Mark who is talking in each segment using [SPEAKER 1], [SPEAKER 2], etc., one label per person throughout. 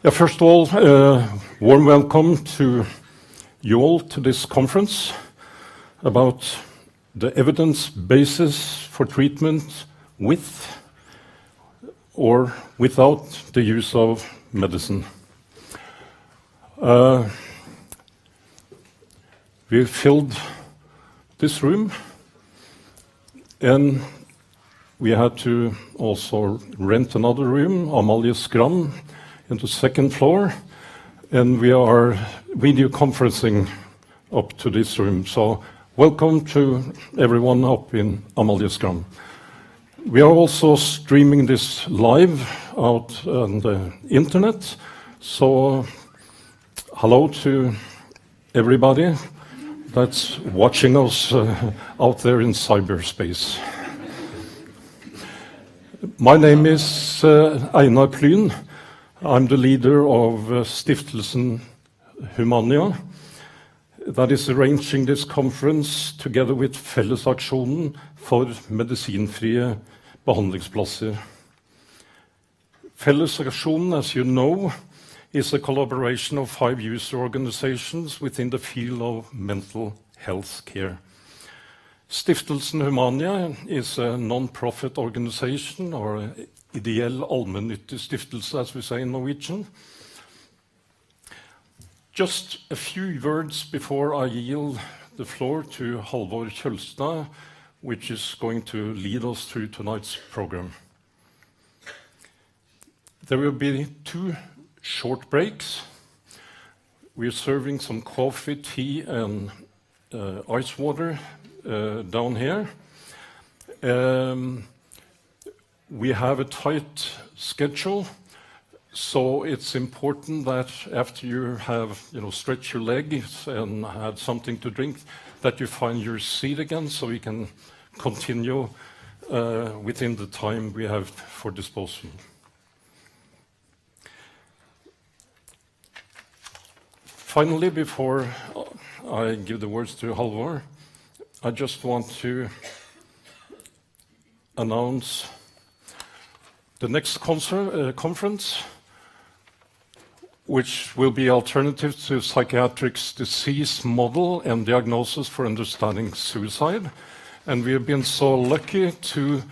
[SPEAKER 1] Yeah, first of all, warm welcome to you all to this conference about the evidence basis for treatment with or without the use of medicine. We filled this room, and we had to also rent another room, 𝗀𝗵𝗵𝗃𝗃, in the second floor, and we are video conferencing up to this room. So welcome to everyone up in 𝗀𝗵𝗃𝗃. We are also streaming this live out on the internet, so hello to everybody that's watching us out there in cyberspace. My name is Einar Plyhn. I'm the leader of Stiftelsen Humania, that is arranging this conference together with Fellesaksjonen for medisinfrie behandlingsplasser. Fellesaksjonen, as you know, is a collaboration of 5 user organizations within the field of mental health care. Stiftelsen Humania is a non-profit organization, or ideell allmennyttig stiftelse, as we say in Norwegian. Just a few words before I yield the floor to Halvor Kjølstad, which is going to lead us through tonight's program. There will be 2 short breaks. We're serving some coffee, tea, and ice water down here. We have a tight schedule, so it's important that after you have, stretched your legs and had something to drink, that you find your seat again so we can continue within the time we have for disposal. Finally, before I give the words to Halvor, I just want to announce the next conference, which will be alternative to psychiatric's disease model and diagnosis for understanding suicide. And we have been so lucky to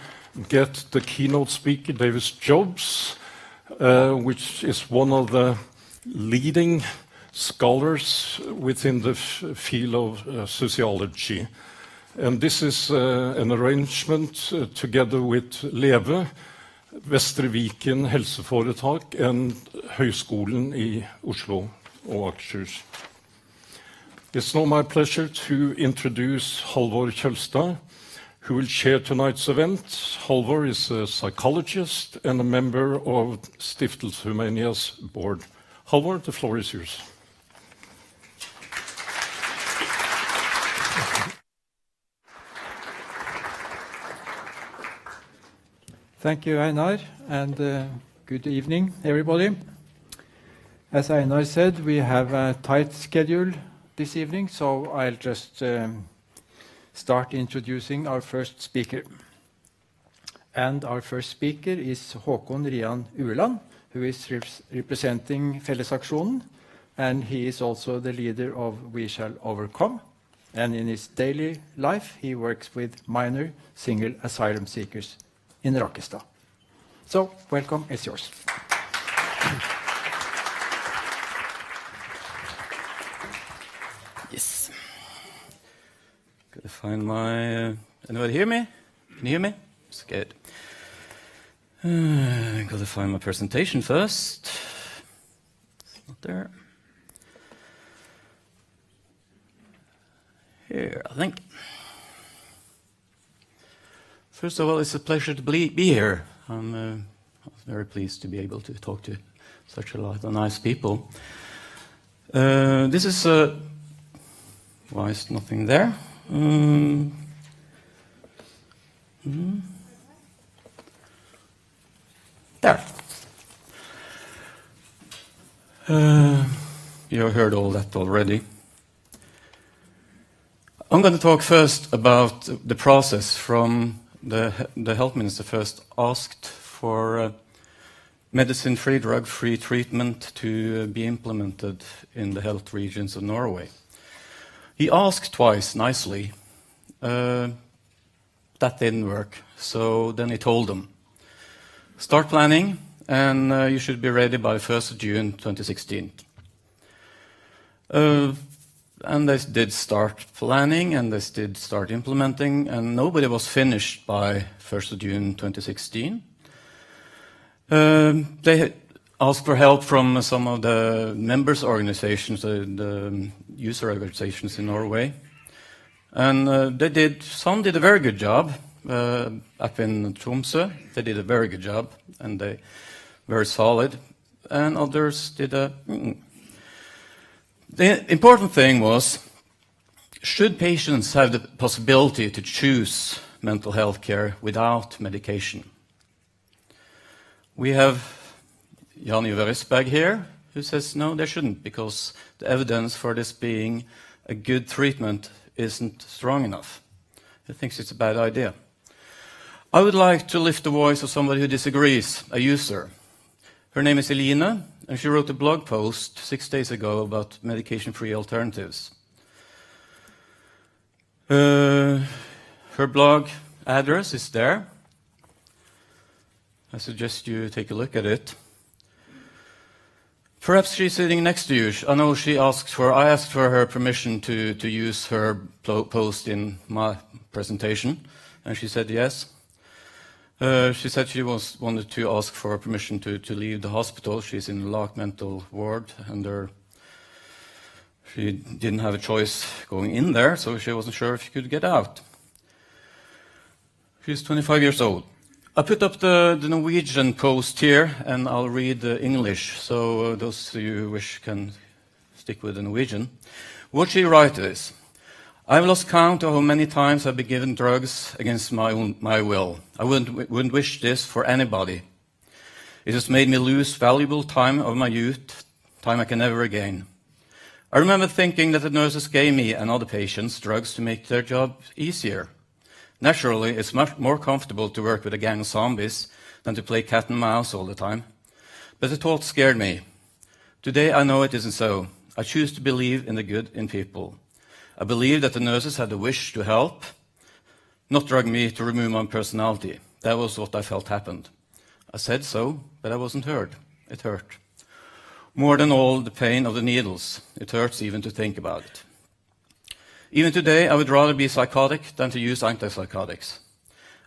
[SPEAKER 1] get the keynote speaker, Davis Jobs, which is one of the leading scholars within the field of sociology. And this is an arrangement together with 𝗀𝗵𝗵𝗃𝗃𝗃𝗃 and Høgskolen i Oslo og Akershus. It's now my pleasure to introduce Halvor Kjølstad, who will chair tonight's event. Halvor is a psychologist and a member of Stiftelsen Humania's board. Halvor, the floor is yours.
[SPEAKER 2] Thank you, Einar, and good evening, everybody. As Einar said, we have a tight schedule this evening, so I'll just start introducing our first speaker. And our first speaker is Håkon Rian Ueland, who is representing Fellesaksjonen, and he is also the leader of We Shall Overcome. And in his daily life, he works with minor single asylum seekers in Rakkestad. So, welcome, it's yours.
[SPEAKER 3] Yes. Gotta find my... anybody hear me? Can you hear me? It's good. Gotta find my presentation first. It's not there. Here, I think. First of all, it's a pleasure to be here. I'm very pleased to be able to talk to such a lot of nice people. This is why is nothing there? There. You heard all that already. I'm going to talk first about the process from the health minister first asked for medicine-free, drug-free treatment to be implemented in the health regions of Norway. He asked twice, nicely. That didn't work. So then he told them, start planning, and you should be ready by 1st of June 2016. And they did start planning, and they did start implementing, and nobody was finished by 1st of June 2016. They asked for help from some of the members' organizations, the user organizations in Norway. And some did a very good job. Up in Tromsø, they did a very good job, and they very solid. And others did a... The important thing was, should patients have the possibility to choose mental health care without medication? We have Ivar Røssberg here, who says no, they shouldn't, because the evidence for this being a good treatment isn't strong enough. He thinks it's a bad idea. I would like to lift the voice of somebody who disagrees, a user. Her name is Eline, and she wrote a blog post 6 days ago about medication-free alternatives. Her blog address is there. I suggest you take a look at it. Perhaps she's sitting next to you. I know I asked for her permission to use her post in my presentation, and she said yes. She said she wanted to ask for permission to leave the hospital. She's in the locked mental ward, and she didn't have a choice going in there, so she wasn't sure if she could get out. She's 25 years old. I put up the Norwegian post here, and I'll read the English, so those of you who wish can stick with the Norwegian. What she writes is, I've lost count of how many times I've been given drugs against my will. I wouldn't wish this for anybody. It has made me lose valuable time of my youth, time I can never regain. I remember thinking that the nurses gave me and other patients drugs to make their job easier. Naturally, it's much more comfortable to work with a gang of zombies than to play cat and mouse all the time. But the thought scared me. Today I know it isn't so. I choose to believe in the good in people. I believe that the nurses had the wish to help, not drug me to remove my personality. That was what I felt happened. I said so, but I wasn't heard. It hurt. More than all the pain of the needles. It hurts even to think about it. Even today, I would rather be psychotic than to use antipsychotics.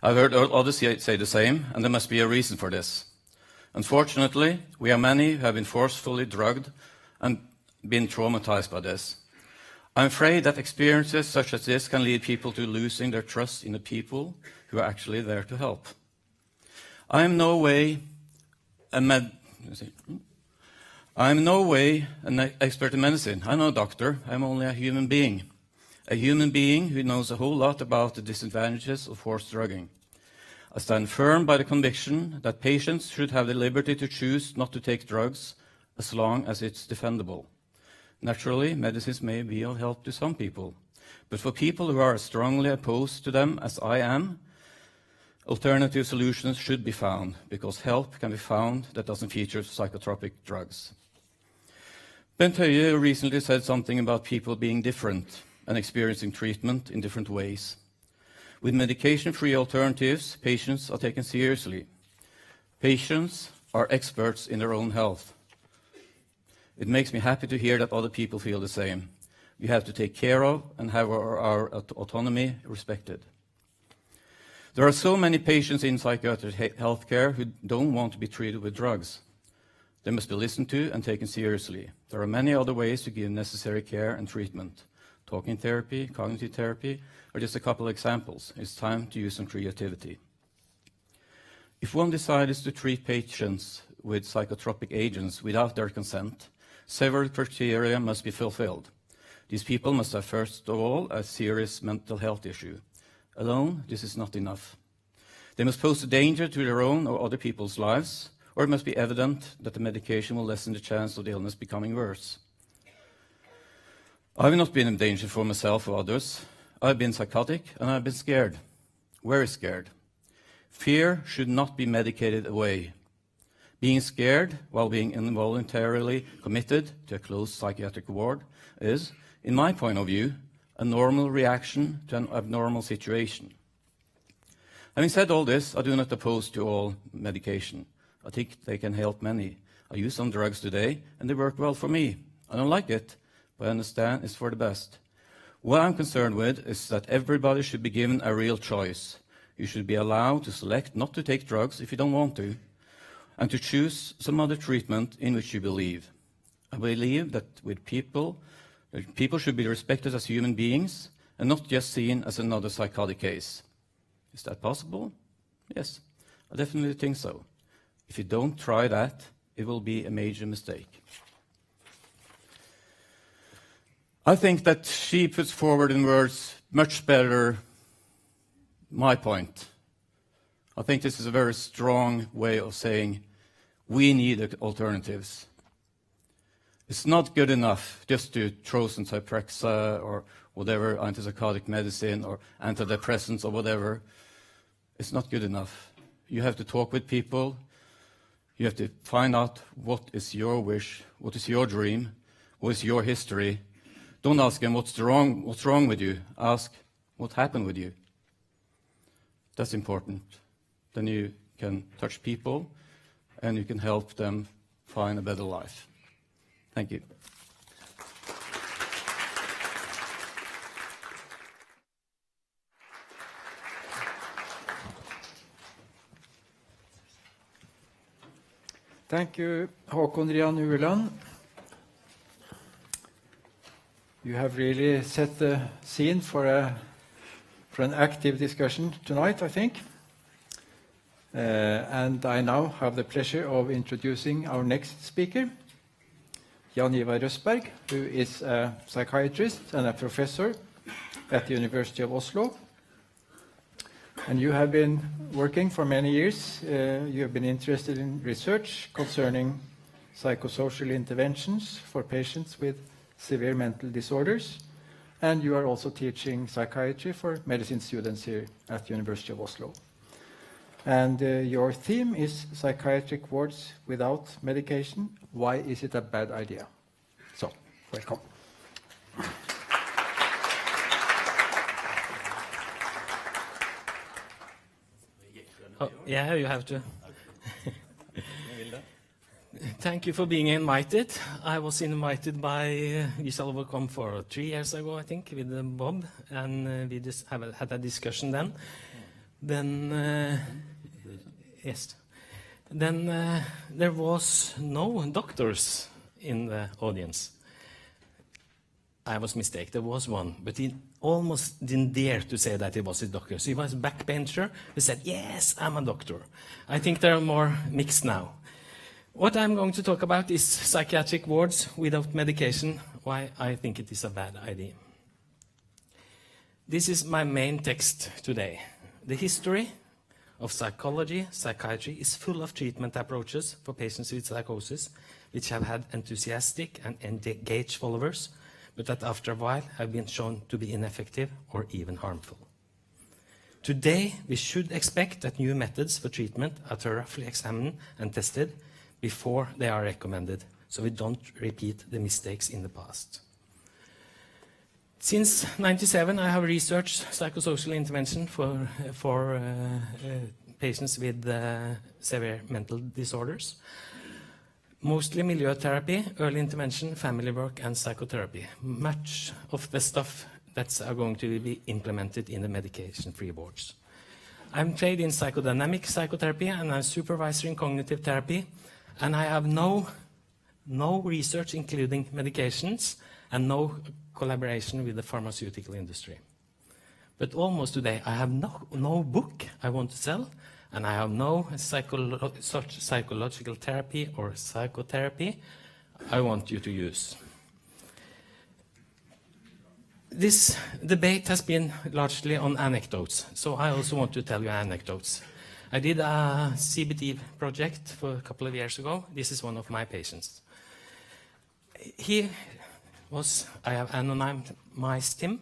[SPEAKER 3] I've heard others say the same, and there must be a reason for this. Unfortunately, we are many who have been forcefully drugged and been traumatized by this. I'm afraid that experiences such as this can lead people to losing their trust in the people who are actually there to help. I am no way an expert in medicine. I'm no doctor. I'm only a human being. A human being who knows a whole lot about the disadvantages of forced drugging. I stand firm by the conviction that patients should have the liberty to choose not to take drugs as long as it's defendable. Naturally, medicines may be of help to some people, but for people who are as strongly opposed to them as I am, alternative solutions should be found, because help can be found that doesn't feature psychotropic drugs. Bent Høie recently said something about people being different and experiencing treatment in different ways. With medication-free alternatives, patients are taken seriously. Patients are experts in their own health. It makes me happy to hear that other people feel the same. We have to take care of and have our autonomy respected. There are so many patients in psychiatric healthcare who don't want to be treated with drugs. They must be listened to and taken seriously. There are many other ways to give necessary care and treatment. Talking therapy, cognitive therapy, are just a couple of examples. It's time to use some creativity. If one decides to treat patients with psychotropic agents without their consent, several criteria must be fulfilled. These people must have, first of all, a serious mental health issue. Alone, this is not enough. They must pose a danger to their own or other people's lives, or it must be evident that the medication will lessen the chance of the illness becoming worse. I've not been in danger for myself or others. I've been psychotic and I've been scared, very scared. Fear should not be medicated away. Being scared while being involuntarily committed to a closed psychiatric ward is, in my point of view, a normal reaction to an abnormal situation. Having said all this, I do not oppose to all medication. I think they can help many. I use some drugs today, and they work well for me. I don't like it, but I understand it's for the best. What I'm concerned with is that everybody should be given a real choice. You should be allowed to select not to take drugs if you don't want to, and to choose some other treatment in which you believe. I believe that with people should be respected as human beings and not just seen as another psychotic case. Is that possible? Yes, I definitely think so. If you don't try that, it will be a major mistake. I think that she puts forward in words much better my point. I think this is a very strong way of saying we need alternatives. It's not good enough just to throw some Zyprexa or whatever, antipsychotic medicine or antidepressants or whatever. It's not good enough. You have to talk with people. You have to find out what is your wish, what is your dream, what is your history. Don't ask them what's wrong with you. Ask what happened with you. That's important. Then you can touch people and you can help them find a better life. Thank you.
[SPEAKER 2] Thank you, Håkon, Rian, Ueland. You have really set the scene for an active discussion tonight, I think. And I now have the pleasure of introducing our next speaker, Ivar Røssberg, who is a psychiatrist and a professor at the University of Oslo. And you have been working for many years. You have been interested in research concerning psychosocial interventions for patients with severe mental disorders. And you are also teaching psychiatry for medicine students here at the University of Oslo. And your theme is psychiatric wards without medication. Why is it a bad idea? So, welcome.
[SPEAKER 4] Oh, yeah, you have to. Thank you for being invited. I was invited by 𝗙𝗵𝗶𝗀𝗀 for 3 years ago, I think, with Bob, and we just had a discussion then. Yes. Then there was no doctors in the audience. I was mistaken. There was one, but he almost didn't dare to say that he was a doctor. So he was a backbencher who said, yes, I'm a doctor. I think there are more mixed now. What I'm going to talk about is psychiatric wards without medication, why I think it is a bad idea. This is my main text today. The history of psychology, psychiatry is full of treatment approaches for patients with psychosis, which have had enthusiastic and engaged followers, but that after a while have been shown to be ineffective or even harmful. Today, we should expect that new methods for treatment are thoroughly examined and tested before they are recommended, so we don't repeat the mistakes in the past. Since 1997, I have researched psychosocial intervention for patients with severe mental disorders. Mostly milieu therapy, early intervention, family work, and psychotherapy. Much of the stuff that's going to be implemented in the medication-free wards. I'm trained in psychodynamic psychotherapy, and I'm supervisor in cognitive therapy, and I have no research including medications and no collaboration with the pharmaceutical industry. But almost today, I have no book I want to sell, and I have no psychological therapy or psychotherapy I want you to use. This debate has been largely on anecdotes, so I also want to tell you anecdotes. I did a CBT project for a couple of years ago. This is one of my patients. I have anonymized him.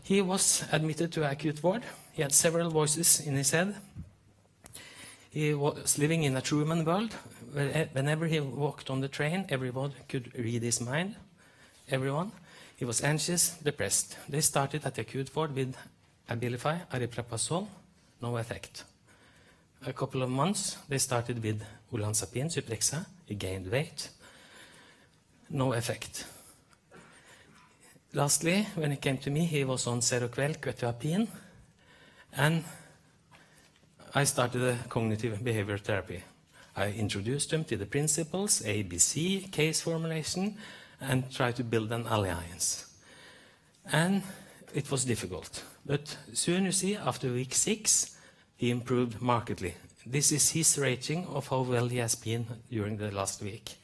[SPEAKER 4] He was admitted to acute ward. He had several voices in his head. He was living in a Truman world whenever he walked on the train, everyone could read his mind. Everyone. He was anxious, depressed. They started at the acute ward with Abilify, aripiprazole, no effect. A couple of months, they started with olanzapine, Zyprexa. He gained weight, no effect. Lastly, when he came to me, he was on 𝗀𝗵𝗀𝗀𝗃𝗀𝗃, and I started a cognitive behavior therapy. I introduced him to the principles, ABC, case formulation, and tried to build an alliance. And it was difficult. But soon, you see, after week 6, he improved markedly. This is his rating of how well he has been during the last week.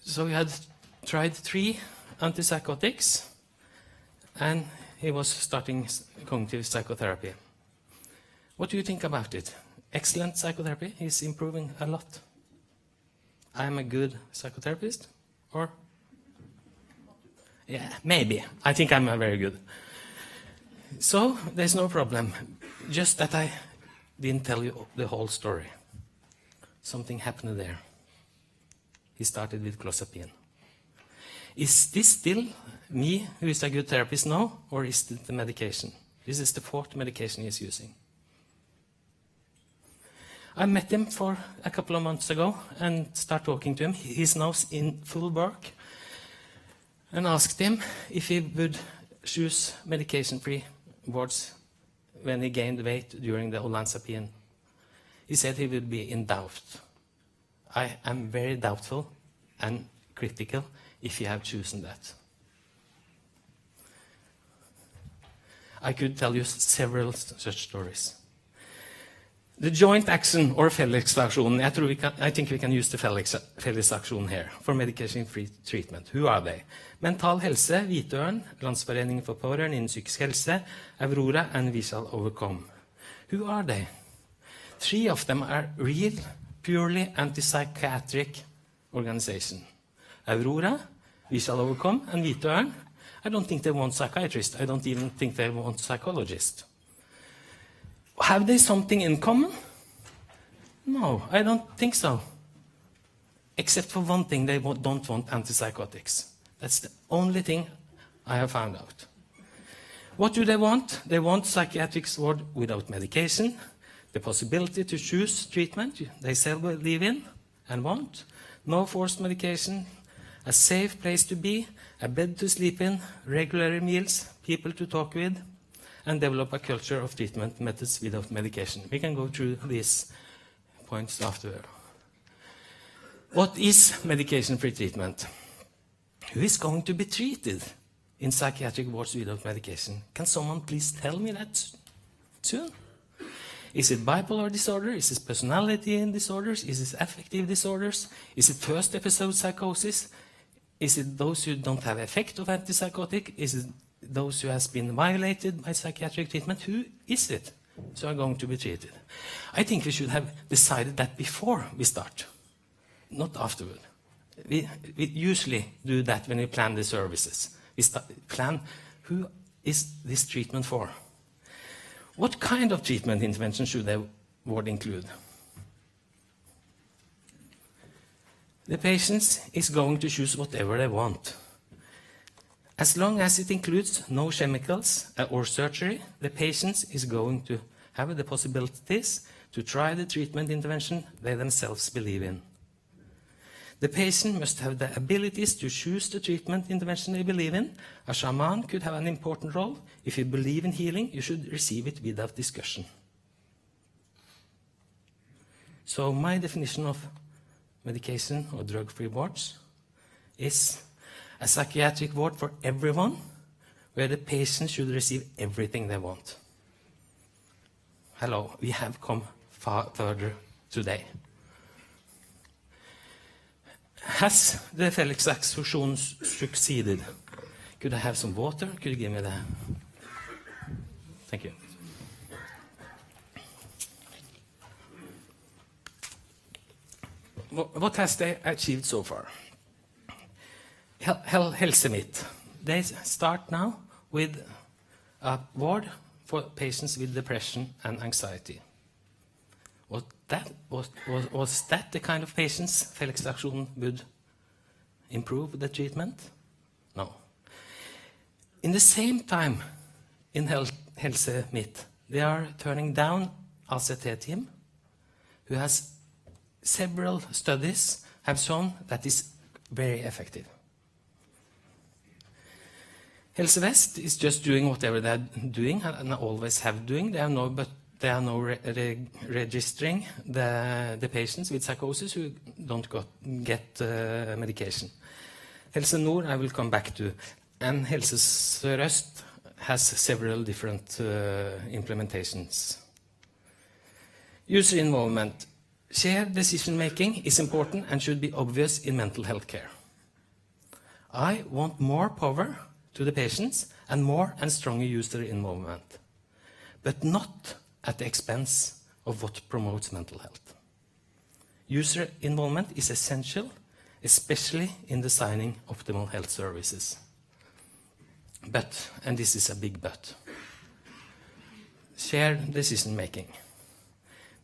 [SPEAKER 4] So we had tried 3 antipsychotics, and he was starting cognitive psychotherapy. What do you think about it? Excellent psychotherapy. He's improving a lot. I'm a good psychotherapist, or? Yeah, maybe. I think I'm a very good. So there's no problem. Just that I didn't tell you the whole story. Something happened there. He started with clozapine. Is this still me who is a good therapist now, or is it the medication? This is the 4th medication he's using. I met him for a couple of months ago and started talking to him. He's now in full work, and asked him if he would choose medication-free wards when he gained weight during the olanzapine. He said he would be in doubt. I am very doubtful and critical if you have chosen that. I could tell you several such stories. The joint action, or fellesaksjon, I think we can use the fellesaksjon here for medication-free treatment. Who are they? Mental Helse, 𝗀𝗏𝗃𝗀𝗃, Landsforeningen for Pårørende innen psykisk helse, Aurora, and we shall overcome. Who are they? 3 of them are real, purely anti-psychiatric organization. Aurora, we shall overcome, and 𝗀𝗏𝗃𝗀𝗃, I don't think they want psychiatrists. I don't even think they want psychologists. Have they something in common? No, I don't think so. Except for one thing, they don't want antipsychotics. That's the only thing I have found out. What do they want? They want psychiatric ward without medication, the possibility to choose treatment they self believe in and want, no forced medication, a safe place to be, a bed to sleep in, regular meals, people to talk with, and develop a culture of treatment methods without medication. We can go through these points after. What is medication-free treatment? Who is going to be treated in psychiatric wards without medication? Can someone please tell me that soon? Is it bipolar disorder? Is it personality disorders? Is it affective disorders? Is it first episode psychosis? Is it those who don't have effect of antipsychotic? Is it those who has been violated by psychiatric treatment? Who is it who are going to be treated? I think we should have decided that before we start, not afterward. We usually do that when we plan the services. We plan who is this treatment for. What kind of treatment intervention should the ward include? The patient is going to choose whatever they want. As long as it includes no chemicals or surgery, the patient is going to have the possibilities to try the treatment intervention they themselves believe in. The patient must have the abilities to choose the treatment intervention they believe in. A shaman could have an important role. If you believe in healing, you should receive it without discussion. So my definition of medication or drug-free wards is a psychiatric ward for everyone, where the patient should receive everything they want. Hello, we have come further today. Has the fellesaksjon succeeded? Could I have some water? Could you give me that? Thank you. What has they achieved so far? Helse Midt. They start now with a ward for patients with depression and anxiety. What was that the kind of patients Felix-aksjonen would improve the treatment? No. In the same time, in 𝗀𝗃𝗃𝗃, they are turning down ACT-team, who has several studies have shown that is very effective. Helse Vest is just doing whatever they're doing and always have doing. They are now registering the patients with psychosis who don't get medication. Helse Nord I will come back to, and Helse Sør-Øst has several different implementations. User involvement. Shared decision-making is important and should be obvious in mental health care. I want more power to the patients and more and stronger user involvement, but not at the expense of what promotes mental health. User involvement is essential, especially in designing optimal health services. But, and this is a big but, shared decision-making.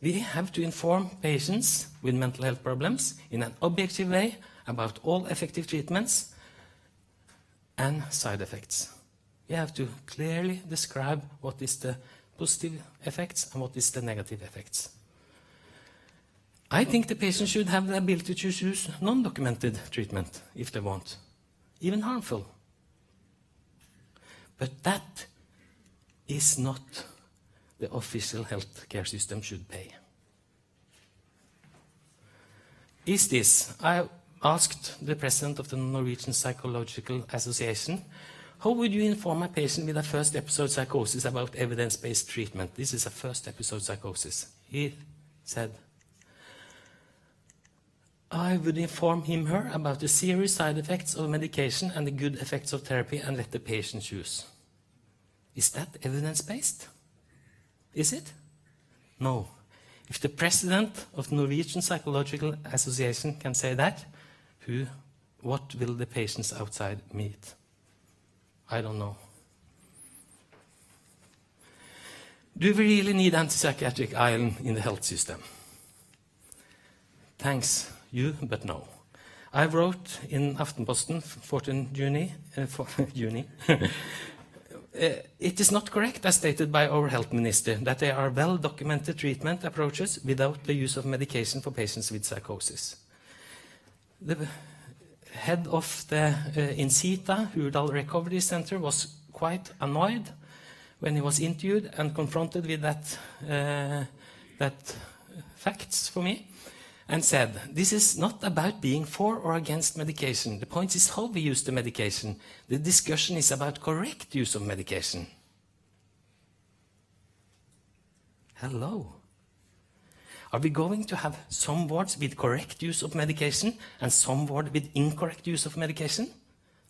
[SPEAKER 4] We have to inform patients with mental health problems in an objective way about all effective treatments and side effects. We have to clearly describe what is the positive effects and what is the negative effects. I think the patient should have the ability to choose non-documented treatment if they want, even harmful. But that is not the official healthcare system should pay. Is this? I asked the president of the Norwegian Psychological Association, how would you inform a patient with a first episode psychosis about evidence-based treatment? This is a first episode psychosis. He said, I would inform him, her about the serious side effects of medication and the good effects of therapy and let the patient choose. Is that evidence-based? Is it? No. If the president of the Norwegian Psychological Association can say that, what will the patients outside meet? I don't know. Do we really need antipsychotic iron in the health system? Thanks, you, but no. I wrote in Aftenposten 14 Juni, it is not correct, as stated by our health minister, that there are well-documented treatment approaches without the use of medication for patients with psychosis. The head of the INSITA, 𝗀𝗏𝗵𝗆 Recovery Center, was quite annoyed when he was interviewed and confronted with that facts for me, and said, this is not about being for or against medication. The point is how we use the medication. The discussion is about correct use of medication. Hello. Are we going to have some wards with correct use of medication and some ward with incorrect use of medication?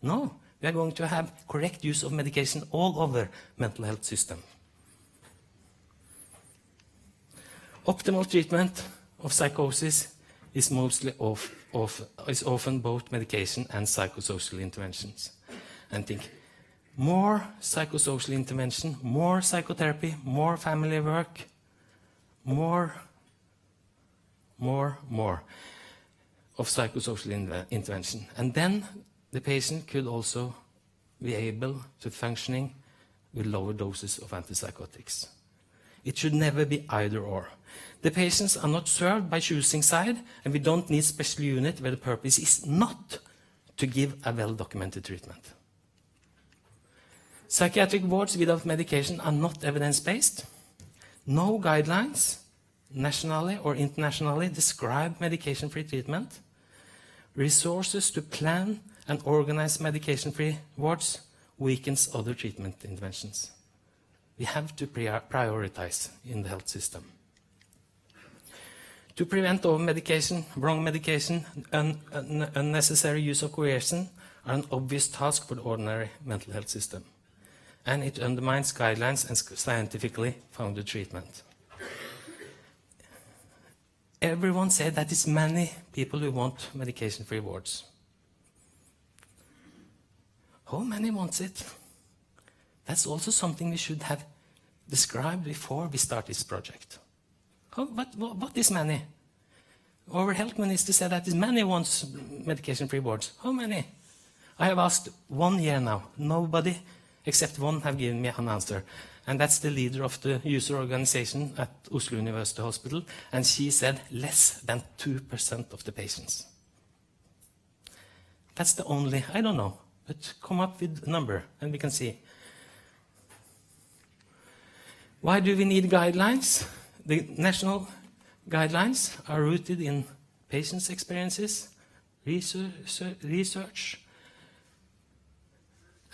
[SPEAKER 4] No, we are going to have correct use of medication all over mental health system. Optimal treatment of psychosis is often both medication and psychosocial interventions. And think, more psychosocial intervention, more psychotherapy, more family work, more of psychosocial intervention. And then the patient could also be able to functioning with lower doses of antipsychotics. It should never be either or. The patients are not served by choosing side, and we don't need special unit where the purpose is not to give a well-documented treatment. Psychiatric wards without medication are not evidence-based. No guidelines, nationally or internationally, describe medication-free treatment. Resources to plan and organize medication-free wards weakens other treatment interventions. We have to prioritize in the health system. To prevent over-medication, wrong medication, unnecessary use of coercion are an obvious task for the ordinary mental health system. And it undermines guidelines and scientifically founded treatment. Everyone said that it's many people who want medication-free wards. How many wants it? That's also something we should have described before we start this project. What is many? Our health minister said that many wants medication-free wards. How many? I have asked 1 year now. Nobody except one have given me an answer. And that's the leader of the user organization at Oslo University Hospital. And she said less than 2% of the patients. That's the only, I don't know, but come up with a number and we can see. Why do we need guidelines? The national guidelines are rooted in patients' experiences, research,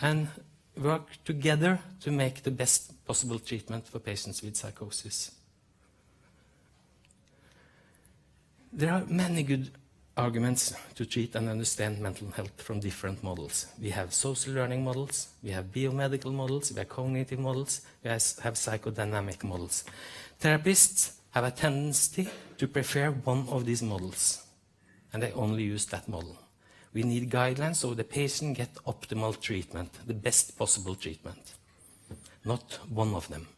[SPEAKER 4] and work together to make the best possible treatment for patients with psychosis. There are many good arguments to treat and understand mental health from different models. We have social learning models, we have biomedical models, we have cognitive models, we have psychodynamic models. Therapists have a tendency to prefer one of these models, and they only use that model. We need guidelines so the patient gets optimal treatment, the best possible treatment, not one of them.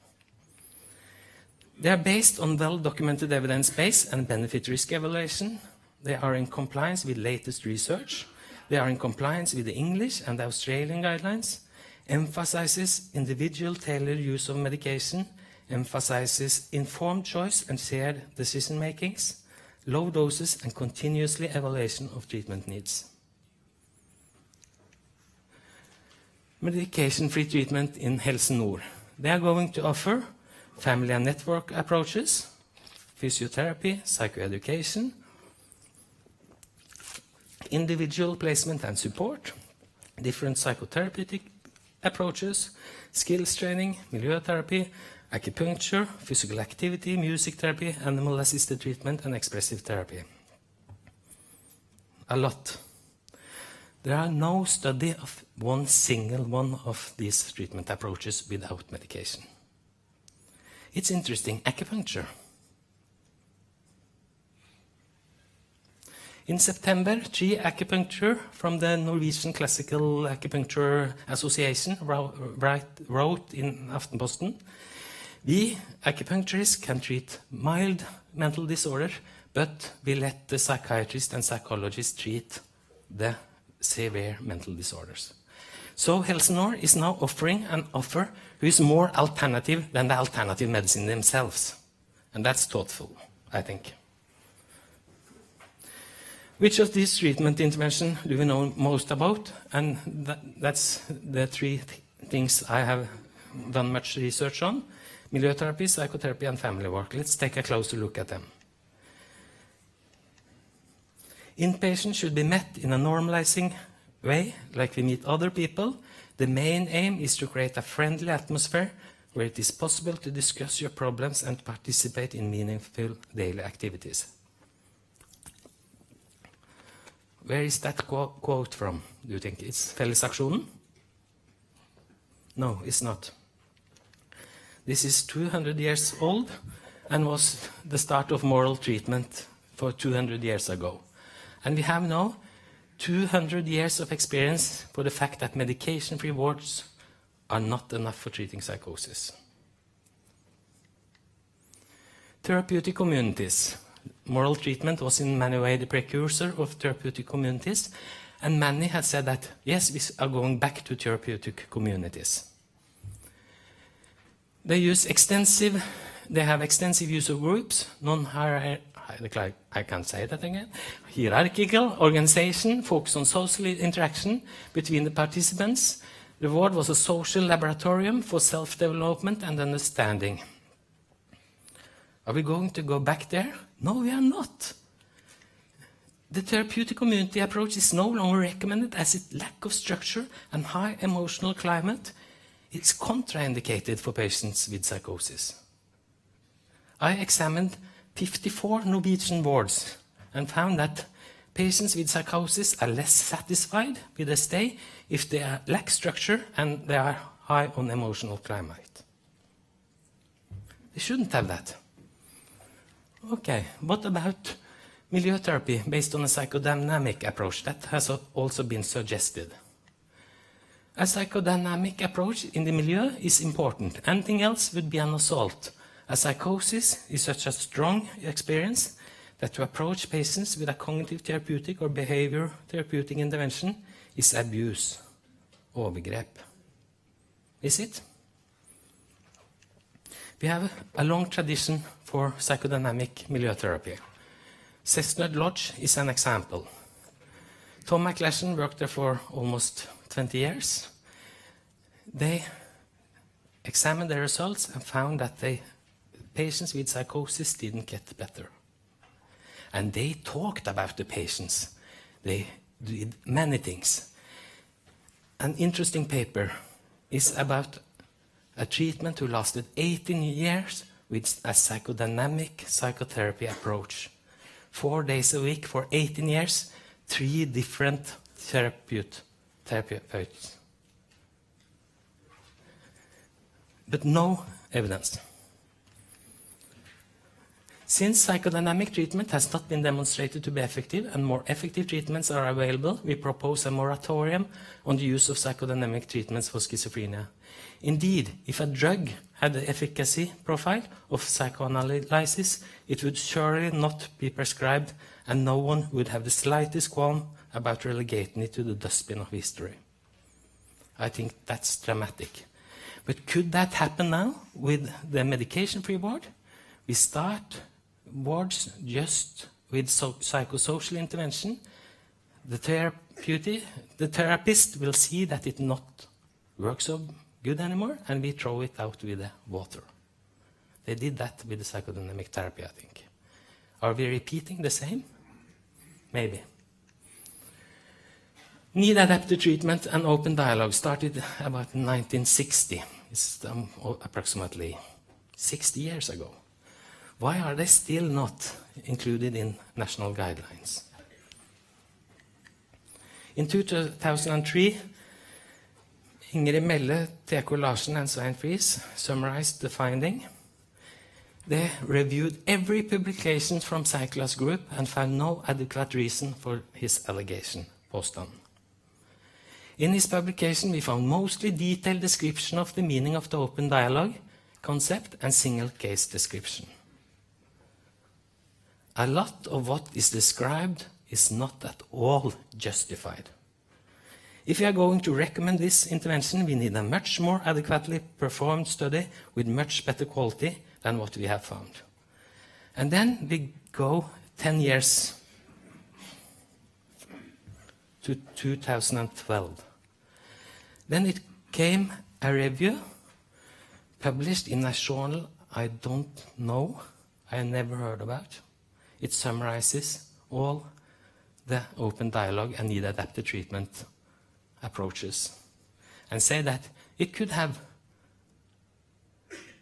[SPEAKER 4] They are based on well-documented evidence base and benefit-risk evaluation. They are in compliance with latest research. They are in compliance with the English and the Australian guidelines, emphasizes individual tailored use of medication, emphasizes informed choice and shared decision-makings, low doses and continuously evaluation of treatment needs. Medication-free treatment in Helse Nord. They are going to offer family and network approaches, physiotherapy, psychoeducation, individual placement and support, different psychotherapeutic approaches, skills training, milieu-therapy, acupuncture, physical activity, music therapy, animal-assisted treatment, and expressive therapy. A lot. There are no study of one single one of these treatment approaches without medication. It's interesting, acupuncture. In September, 3 acupuncture from the Norwegian Classical Acupuncture Association wrote in Aftenposten, we acupuncturists can treat mild mental disorder, but we let the psychiatrist and psychologist treat the severe mental disorders. So Helse Nord is now offering an offer who is more alternative than the alternative medicine themselves. And that's thoughtful, I think. Which of these treatment interventions do we know most about? And that's the 3 things I have done much research on. Milieu-therapy, psychotherapy, and family work. Let's take a closer look at them. Inpatients should be met in a normalizing way, like we meet other people. The main aim is to create a friendly atmosphere where it is possible to discuss your problems and participate in meaningful daily activities. Where is that quote from, do you think? It's Fellesaksjonen? No, it's not. This is 200 years old and was the start of moral treatment for 200 years ago. And we have now 200 years of experience for the fact that medication-free wards are not enough for treating psychosis. Therapeutic communities. Moral treatment was in many ways the precursor of therapeutic communities, and many have said that, yes, we are going back to therapeutic communities. They have extensive use of groups, I can't say that again. Hierarchical organization focused on social interaction between the participants. The ward was a social laboratorium for self-development and understanding. Are we going to go back there? No, we are not. The therapeutic community approach is no longer recommended as its lack of structure and high emotional climate is contraindicated for patients with psychosis. I examined 54 Norwegian wards and found that patients with psychosis are less satisfied with their stay if they lack structure and they are high on emotional climate. They shouldn't have that. Okay, what about milieu therapy based on a psychodynamic approach? That has also been suggested. A psychodynamic approach in the milieu is important. Anything else would be an assault. A psychosis is such a strong experience that to approach patients with a cognitive therapeutic or behavior therapeutic intervention is abuse, overgrep. Is it? We have a long tradition for psychodynamic milieu-therapy. Chestnut Lodge is an example. Tom McLachlan worked there for almost 20 years. They examined the results and found that patients with psychosis didn't get better. And they talked about the patients. They did many things. An interesting paper is about a treatment who lasted 18 years with a psychodynamic psychotherapy approach. 4 days a week for 18 years, 3 different therapeutes. But no evidence. Since psychodynamic treatment has not been demonstrated to be effective and more effective treatments are available, we propose a moratorium on the use of psychodynamic treatments for schizophrenia. Indeed, if a drug had the efficacy profile of psychoanalysis, it would surely not be prescribed and no one would have the slightest qualm about relegating it to the dustbin of history. I think that's dramatic. But could that happen now with the medication-free ward? We start wards just with psychosocial intervention. The therapist will see that it not works so good anymore, and we throw it out with the water. They did that with the psychodynamic therapy, I think. Are we repeating the same? Maybe. Need-adapted treatment and open dialogue started about 1960. It's approximately 60 years ago. Why are they still not included in national guidelines? In 2003, 𝗀𝗵𝗻𝗃𝗀𝗃 and Svein Friis summarized the finding. They reviewed every publication from Seikkula's group and found no adequate reason for his allegation, påstand. In his publication, we found mostly detailed description of the meaning of the open dialogue concept and single case description. A lot of what is described is not at all justified. If we are going to recommend this intervention, we need a much more adequately performed study with much better quality than what we have found. And then we go 10 years to 2012. Then it came a review published in a journal I don't know, I never heard about. It summarizes all the open dialogue and need-adapted treatment approaches and say that it could have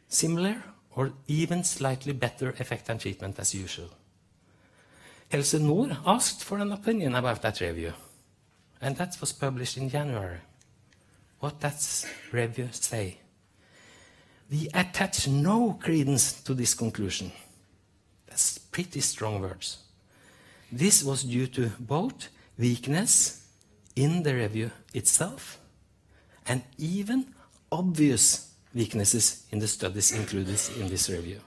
[SPEAKER 4] similar or even slightly better effect and treatment as usual. Helse Nord asked for an opinion about that review, and that was published in January. What does review say? We attach no credence to this conclusion. That's pretty strong words. This was due to both weakness in the review itself and even obvious weaknesses in the studies included in this review.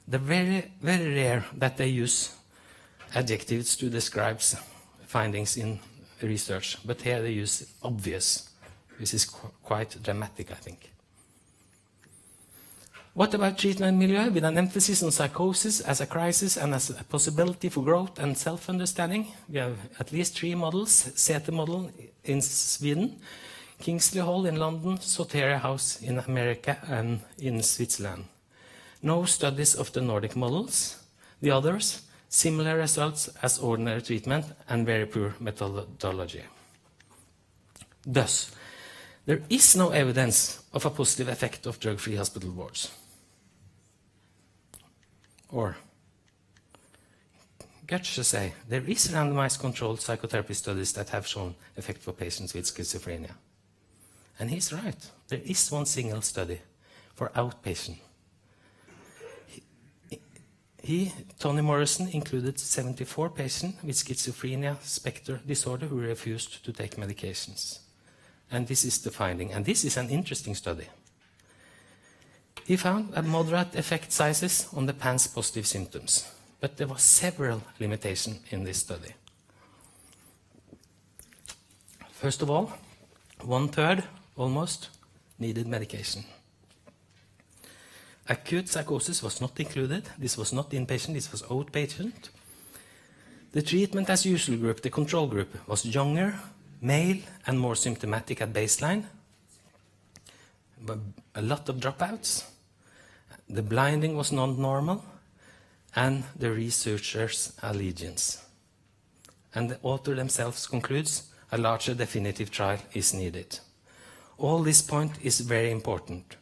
[SPEAKER 4] They're very, very rare that they use adjectives to describe findings in research, but here they use obvious. This is quite dramatic, I think. What about treatment milieu with an emphasis on psychosis as a crisis and as a possibility for growth and self-understanding? We have at least 3 models: Säter model in Sweden, Kingsley Hall in London, Soteria House in America and in Switzerland. No studies of the Nordic models. The others, similar results as ordinary treatment and very poor methodology. Thus, there is no evidence of a positive effect of drug-free hospital wards. Or, 𝗀𝗿𝗶𝗀𝗀𝗃 say, there is randomized controlled psychotherapy studies that have shown effect for patients with schizophrenia. And he's right. There is one single study for outpatient. Tony Morrison, included 74 patients with schizophrenia spectrum disorder who refused to take medications. And this is the finding. And this is an interesting study. He found a moderate effect sizes on the PANS positive symptoms, but there were several limitations in this study. First of all, 1/3 almost needed medication. Acute psychosis was not included. This was not inpatient, this was outpatient. The treatment as usual group, the control group, was younger, male, and more symptomatic at baseline. A lot of dropouts. The blinding was non-normal, and the researchers' allegiance. And the author themselves concludes a larger definitive trial is needed. All this point is very important.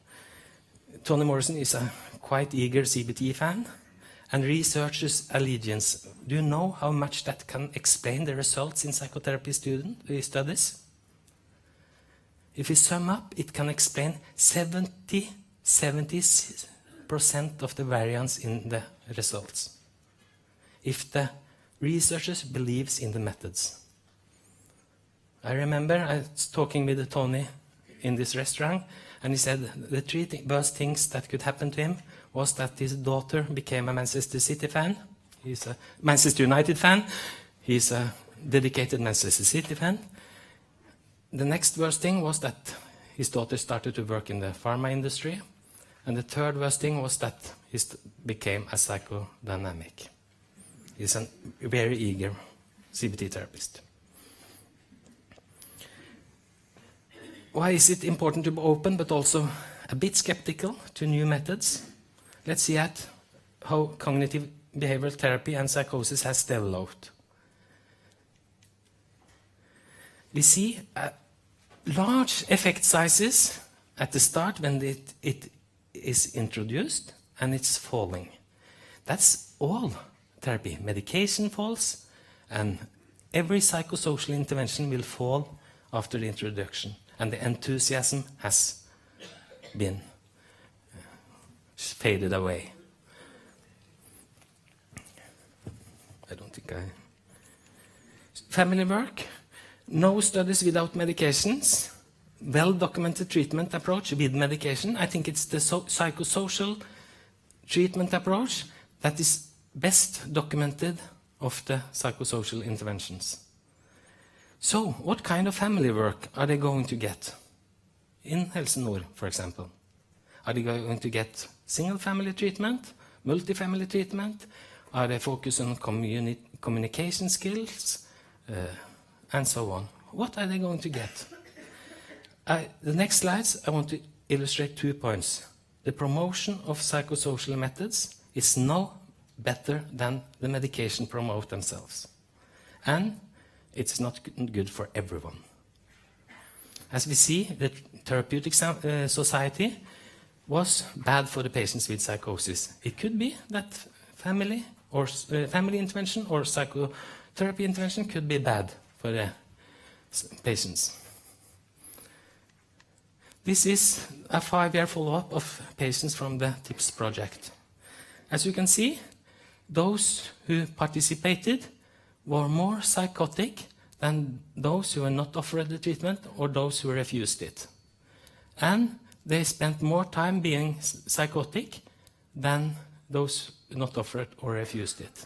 [SPEAKER 4] Toni Morrison is a quite eager CBT fan, and researchers' allegiance. Do you know how much that can explain the results in psychotherapy studies? If we sum up, it can explain 70% of the variance in the results, if the researchers believes in the methods. I remember I was talking with Tony in this restaurant, and he said the three worst things that could happen to him was that his daughter became a Manchester City fan. He's a Manchester United fan. He's a dedicated Manchester City fan. The next worst thing was that his daughter started to work in the pharma industry. And the third worst thing was that he became a psychodynamic. He's a very eager CBT therapist. Why is it important to be open but also a bit skeptical to new methods? Let's see at how cognitive behavioral therapy and psychosis has developed. We see large effect sizes at the start when it is introduced, and it's falling. That's all therapy. Medication falls, and every psychosocial intervention will fall after the introduction, and the enthusiasm has been faded away. I don't think I... Family work, no studies without medications, well-documented treatment approach with medication. I think it's the psychosocial treatment approach that is best documented of the psychosocial interventions. So, what kind of family work are they going to get? In Helse Nord, for example. Are they going to get single family treatment, multi-family treatment? Are they focused on communication skills, and so on? What are they going to get? The next slides, I want to illustrate 2 points. The promotion of psychosocial methods is no better than the medication promote themselves. And it's not good for everyone. As we see, the therapeutic society was bad for the patients with psychosis. It could be that family intervention or psychotherapy intervention could be bad for the patients. This is a 5-year follow-up of patients from the TIPS project. As you can see, those who participated were more psychotic than those who were not offered the treatment or those who refused it. And they spent more time being psychotic than those not offered or refused it.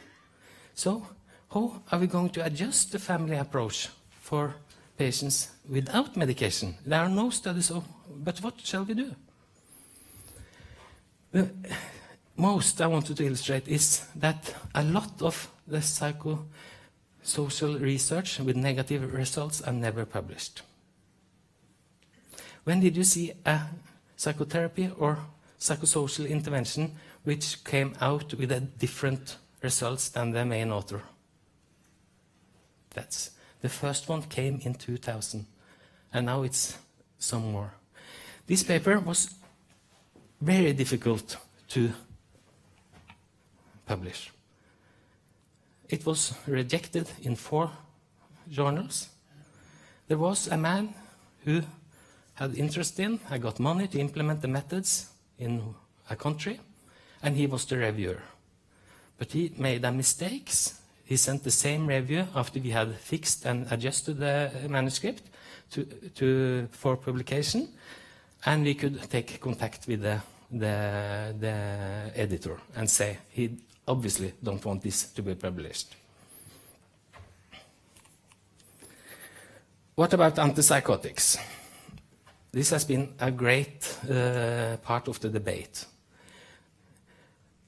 [SPEAKER 4] So, how are we going to adjust the family approach for patients without medication? There are no studies of, but what shall we do? The most I wanted to illustrate is that a lot of the psychosocial research with negative results are never published. When did you see a psychotherapy or psychosocial intervention which came out with a different results than the main author? That's the first one came in 2000, and now it's some more. This paper was very difficult to publish. It was rejected in 4 journals. There was a man who had interest in, I got money to implement the methods in a country, and he was the reviewer. But he made a mistake. He sent the same review after we had fixed and adjusted the manuscript for publication, and we could take contact with the the editor and say he obviously don't want this to be published. What about antipsychotics? This has been a great part of the debate.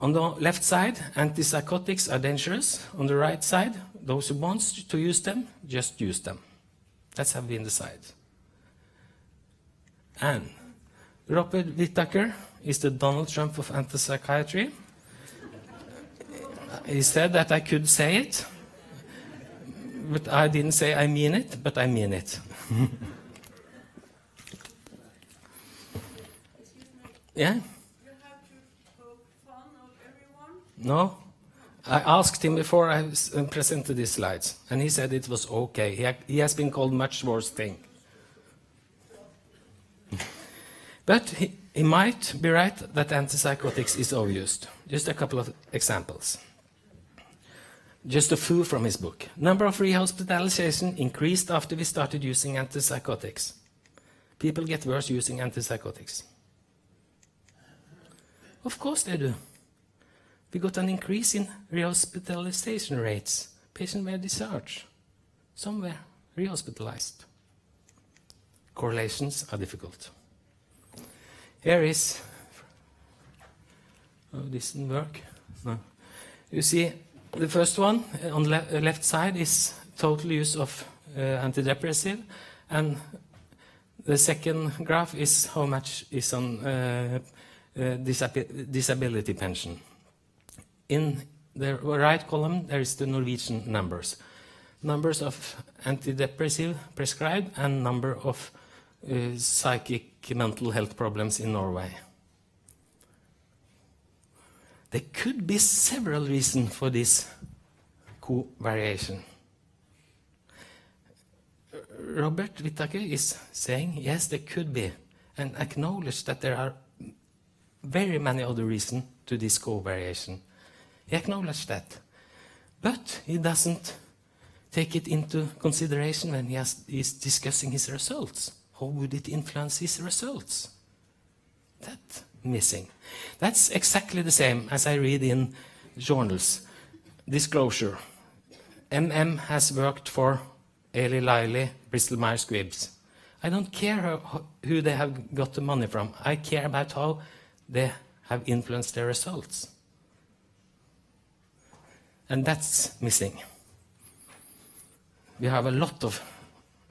[SPEAKER 4] On the left side, antipsychotics are dangerous. On the right side, those who want to use them, just use them. That's how we decide. And 𝗀𝗺𝗿𝗃𝗃 is the Donald Trump of antipsychiatry. He said that I could say it, but I didn't say I mean it, but I mean it. Yeah?
[SPEAKER 5] You have to poke fun of everyone?
[SPEAKER 4] No. I asked him before I presented these slides, and he said it was okay. He has been called much worse thing. But he might be right that antipsychotics is overused. Just a couple of examples. Just a few from his book. Number of rehospitalization increased after we started using antipsychotics. People get worse using antipsychotics. Of course they do. We got an increase in rehospitalization rates. Patients were discharged. Some were rehospitalized. Correlations are difficult. Here is... Oh, this didn't work. No. You see, the first one on the left side is total use of antidepressive, and the second graph is how much is on disability pension. In the right column, there is the Norwegian numbers. Numbers of antidepressive prescribed and number of psychic mental health problems in Norway. There could be several reasons for this co-variation. 𝗀𝗺𝗃𝗃 is saying, yes, there could be, and acknowledge that there are very many other reasons to this co-variation. He acknowledged that. But he doesn't take it into consideration when he's discussing his results. How would it influence his results? That's missing. That's exactly the same as I read in journals. Disclosure. MM has worked for 𝗀𝗍𝗍𝗃𝗃, 𝗪𝗡-Myers-Squibb. I don't care who they have got the money from. I care about how they have influenced their results. And that's missing. We have a lot of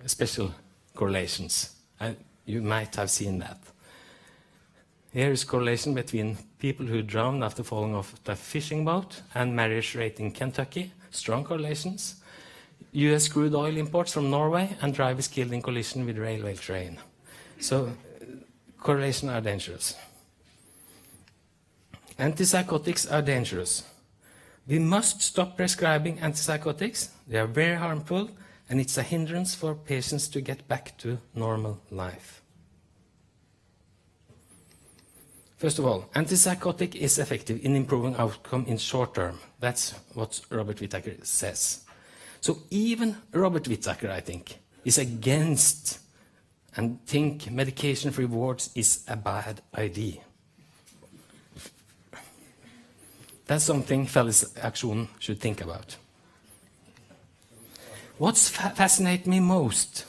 [SPEAKER 4] special correlations, and you might have seen that. Here is correlation between people who drowned after falling off a fishing boat and marriage rate in Kentucky, strong correlations. US crude oil imports from Norway and drivers killed in collision with railway train. So correlations are dangerous. Antipsychotics are dangerous. We must stop prescribing antipsychotics. They are very harmful, and it's a hindrance for patients to get back to normal life. First of all, antipsychotic is effective in improving outcome in short term. That's what 𝗀𝗺𝗃𝗃 says. So even 𝗀𝗺𝗃𝗃, I think, is against and think medication-free wards is a bad idea. That's something Fellesaksjonen should think about. What's fascinates me most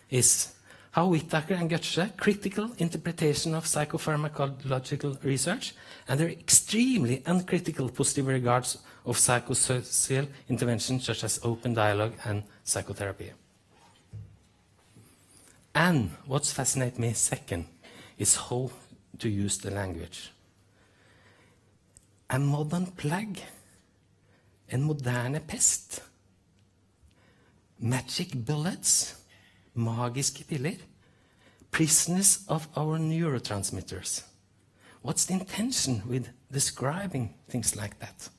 [SPEAKER 4] is how Whittaker and 𝗀𝗃𝗃 critical interpretation of psychopharmacological research and their extremely uncritical positive regards of psychosocial interventions such as open dialogue and psychotherapy. And what fascinates me second is how to use the language. A modern plague, en moderne pest, magic bullets, magiske piller, prisoners of our neurotransmitters. What's the intention with describing things like that?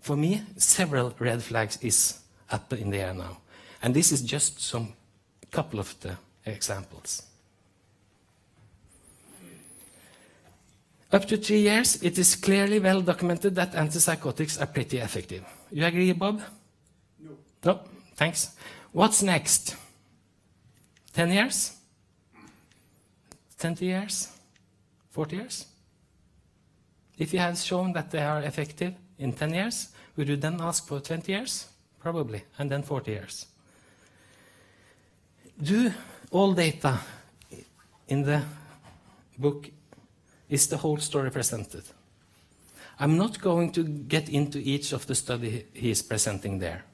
[SPEAKER 4] For me, several red flags is up in the air now. And this is just some couple of the examples. Up to 3 years, it is clearly well documented that antipsychotics are pretty effective. You agree, Bob?
[SPEAKER 5] No.
[SPEAKER 4] No, thanks. What's next? 10 years? 20 years? 40 years? If you had shown that they are effective in 10 years, would you then ask for 20 years? Probably, and then 40 years. Do all data in the book, is the whole story presented? I'm not going to get into each of the study he is presenting there,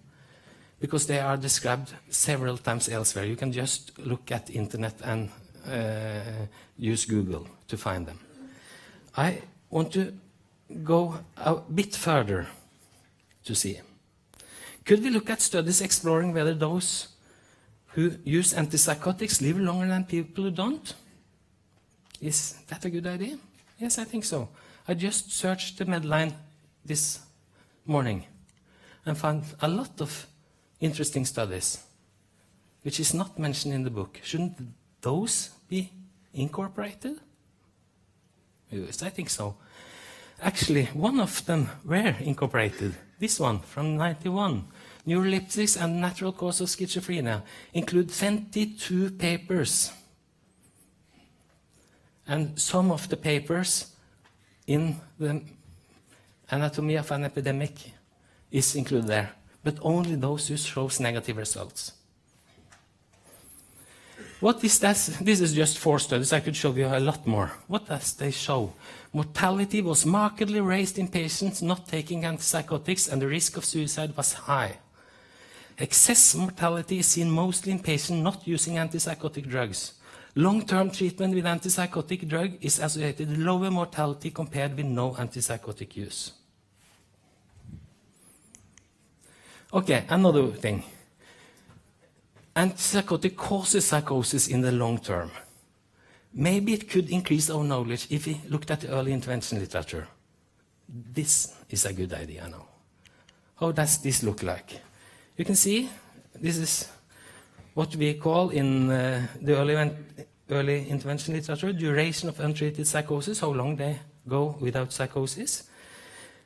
[SPEAKER 4] because they are described several times elsewhere. You can just look at internet and use Google to find them. I want to go a bit further to see. Could we look at studies exploring whether those who use antipsychotics live longer than people who don't? Is that a good idea? Yes, I think so. I just searched the Medline this morning and found a lot of interesting studies, which is not mentioned in the book. Shouldn't those be incorporated? Yes, I think so. Actually, one of them were incorporated. This one from 91. Neuroleptics and natural cause of schizophrenia include 22 papers. And some of the papers in the anatomy of an epidemic is included there, but only those who shows negative results. What is that? This is just 4 studies. I could show you a lot more. What does they show? Mortality was markedly raised in patients not taking antipsychotics, and the risk of suicide was high. Excess mortality is seen mostly in patients not using antipsychotic drugs. Long-term treatment with antipsychotic drug is associated with lower mortality compared with no antipsychotic use. Okay, another thing. Antipsychotic causes psychosis in the long term. Maybe it could increase our knowledge if we looked at the early intervention literature. This is a good idea now. How does this look like? You can see this is what we call in the early intervention literature, duration of untreated psychosis, how long they go without psychosis,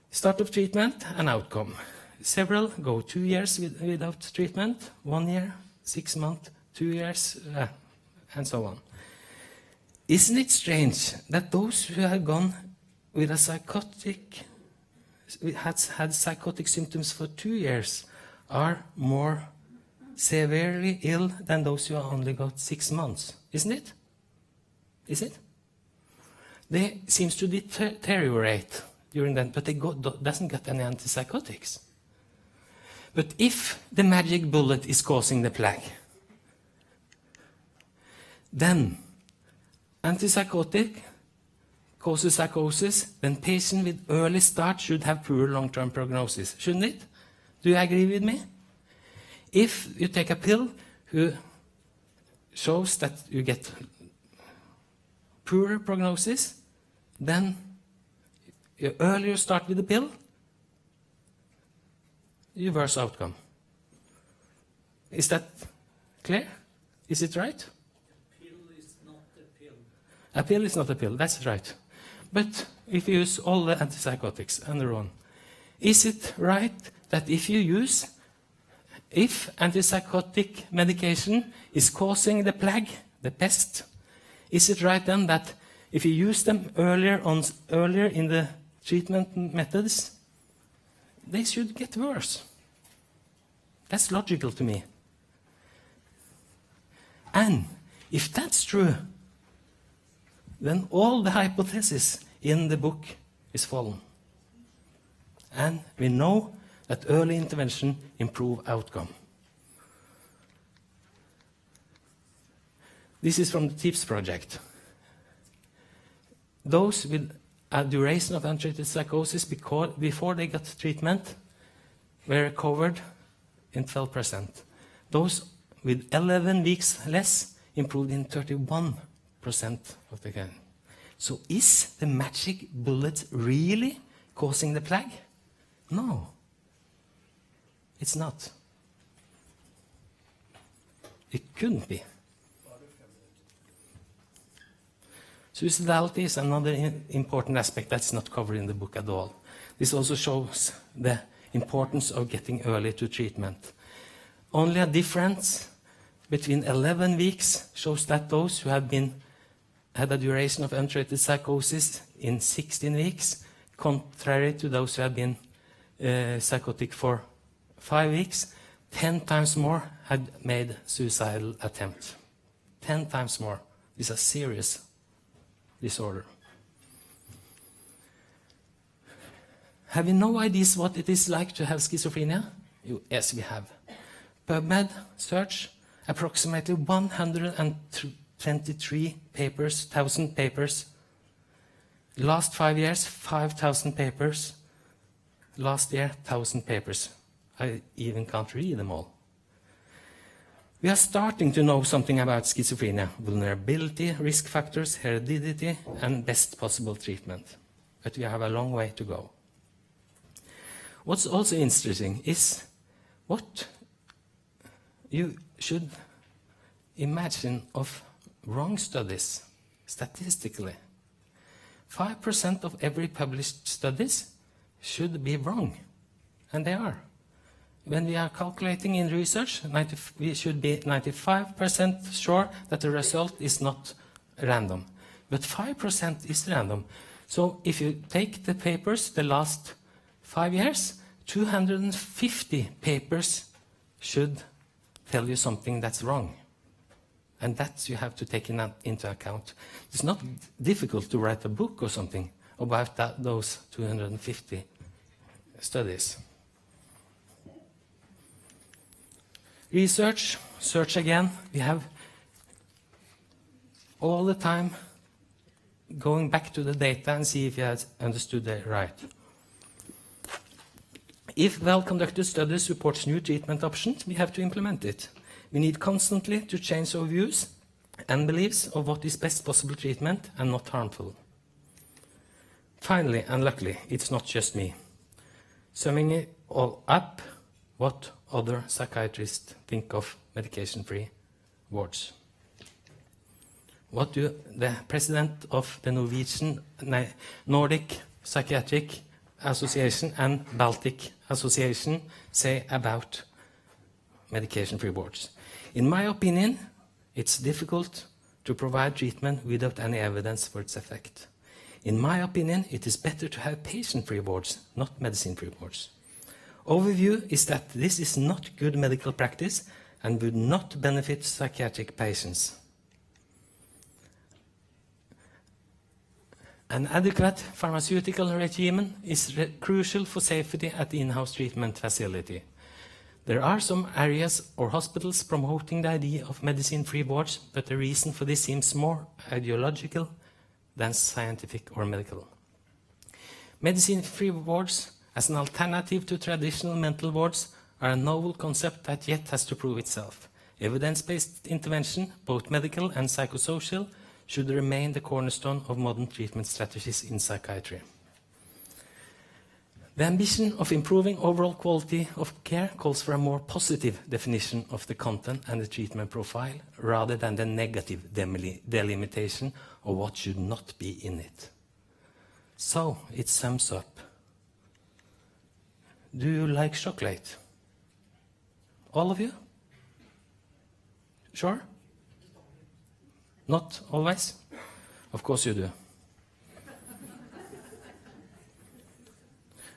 [SPEAKER 4] start of treatment, and outcome. Several go 2 years without treatment, 1 year, 6 months, 2 years, and so on. Isn't it strange that those who have gone with a psychotic, had psychotic symptoms for 2 years, are more severely ill than those who only got 6 months? Isn't it? Is it? They seem to deteriorate during that, but they doesn't get any antipsychotics. But if the magic bullet is causing the plague, then antipsychotic causes psychosis, then patient with early start should have poor long-term prognosis. Shouldn't it? Do you agree with me? If you take a pill who shows that you get poorer prognosis, then you earlier start with the pill, you worse outcome. Is that clear? Is it right?
[SPEAKER 6] A pill is not a pill.
[SPEAKER 4] A pill is not a pill, that's right. But if you use all the antipsychotics and their own, is it right that if antipsychotic medication is causing the plague, the pest, is it right then that if you use them earlier in the treatment methods, they should get worse? That's logical to me. And if that's true, then all the hypotheses in the book is fallen. And we know that early intervention improves outcome. This is from the TIPS project. Those with a duration of untreated psychosis before they got treatment were recovered in 12%. Those with 11 weeks less improved in 31% of the case. So is the magic bullet really causing the plague? No, it's not. It couldn't be. Suicidality is another important aspect that's not covered in the book at all. This also shows the importance of getting early to treatment. Only a difference between 11 weeks shows that those who have been had a duration of untreated psychosis in 16 weeks, contrary to those who had been psychotic for 5 weeks. 10 times more had made suicidal attempt. 10 times more. This is a serious disorder. Have you no ideas what it is like to have schizophrenia? Yes, we have. PubMed search, approximately 123,000 papers. Last 5 years, 5,000 papers. Last year, 1,000 papers. I even can't read them all. We are starting to know something about schizophrenia, vulnerability, risk factors, heredity, and best possible treatment. But we have a long way to go. What's also interesting is what you should imagine of wrong studies statistically. 5% of every published studies should be wrong, and they are. When we are calculating in research, we should be 95% sure that the result is not random. But 5% is random. So if you take the papers the last 5 years, 250 papers should tell you something that's wrong. And that you have to take into account. It's not difficult to write a book or something about those 250 studies. Research, search again. We have all the time going back to the data and see if you have understood it right. If well-conducted studies support new treatment options, we have to implement it. We need constantly to change our views and beliefs of what is best possible treatment and not harmful. Finally, and luckily, it's not just me. Summing it all up, what other psychiatrists think of medication-free wards. What do the president of the Nordic Psychiatric Association and Baltic Association say about medication-free wards? In my opinion, it's difficult to provide treatment without any evidence for its effect. In my opinion, it is better to have patient-free wards, not medicine-free wards. Overview is that this is not good medical practice and would not benefit psychiatric patients. An adequate pharmaceutical regimen is crucial for safety at the in-house treatment facility. There are some areas or hospitals promoting the idea of medicine-free wards, but the reason for this seems more ideological than scientific or medical. Medicine-free wards, as an alternative to traditional mental wards, are a novel concept that yet has to prove itself. Evidence-based intervention, both medical and psychosocial, should remain the cornerstone of modern treatment strategies in psychiatry. The ambition of improving overall quality of care calls for a more positive definition of the content and the treatment profile, rather than the negative delimitation of what should not be in it. So, it sums up. Do you like chocolate? All of you? Sure? Not always? Of course you do.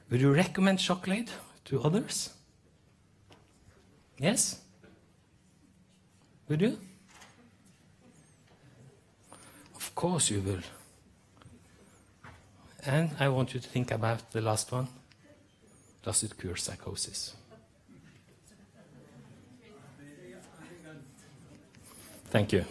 [SPEAKER 4] Would you recommend chocolate to others? Yes? Would you? Of course you will. And I want you to think about the last one. Does it cure psychosis? Thank you.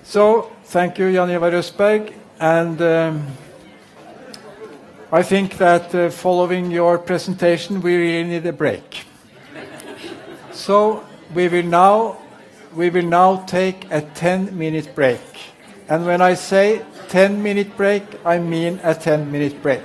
[SPEAKER 2] So, thank you, Ivar Røssberg, and I think that following your presentation, we really need a break. So, we will now take a 10-minute break. And when I say 10-minute break, I mean a 10-minute break.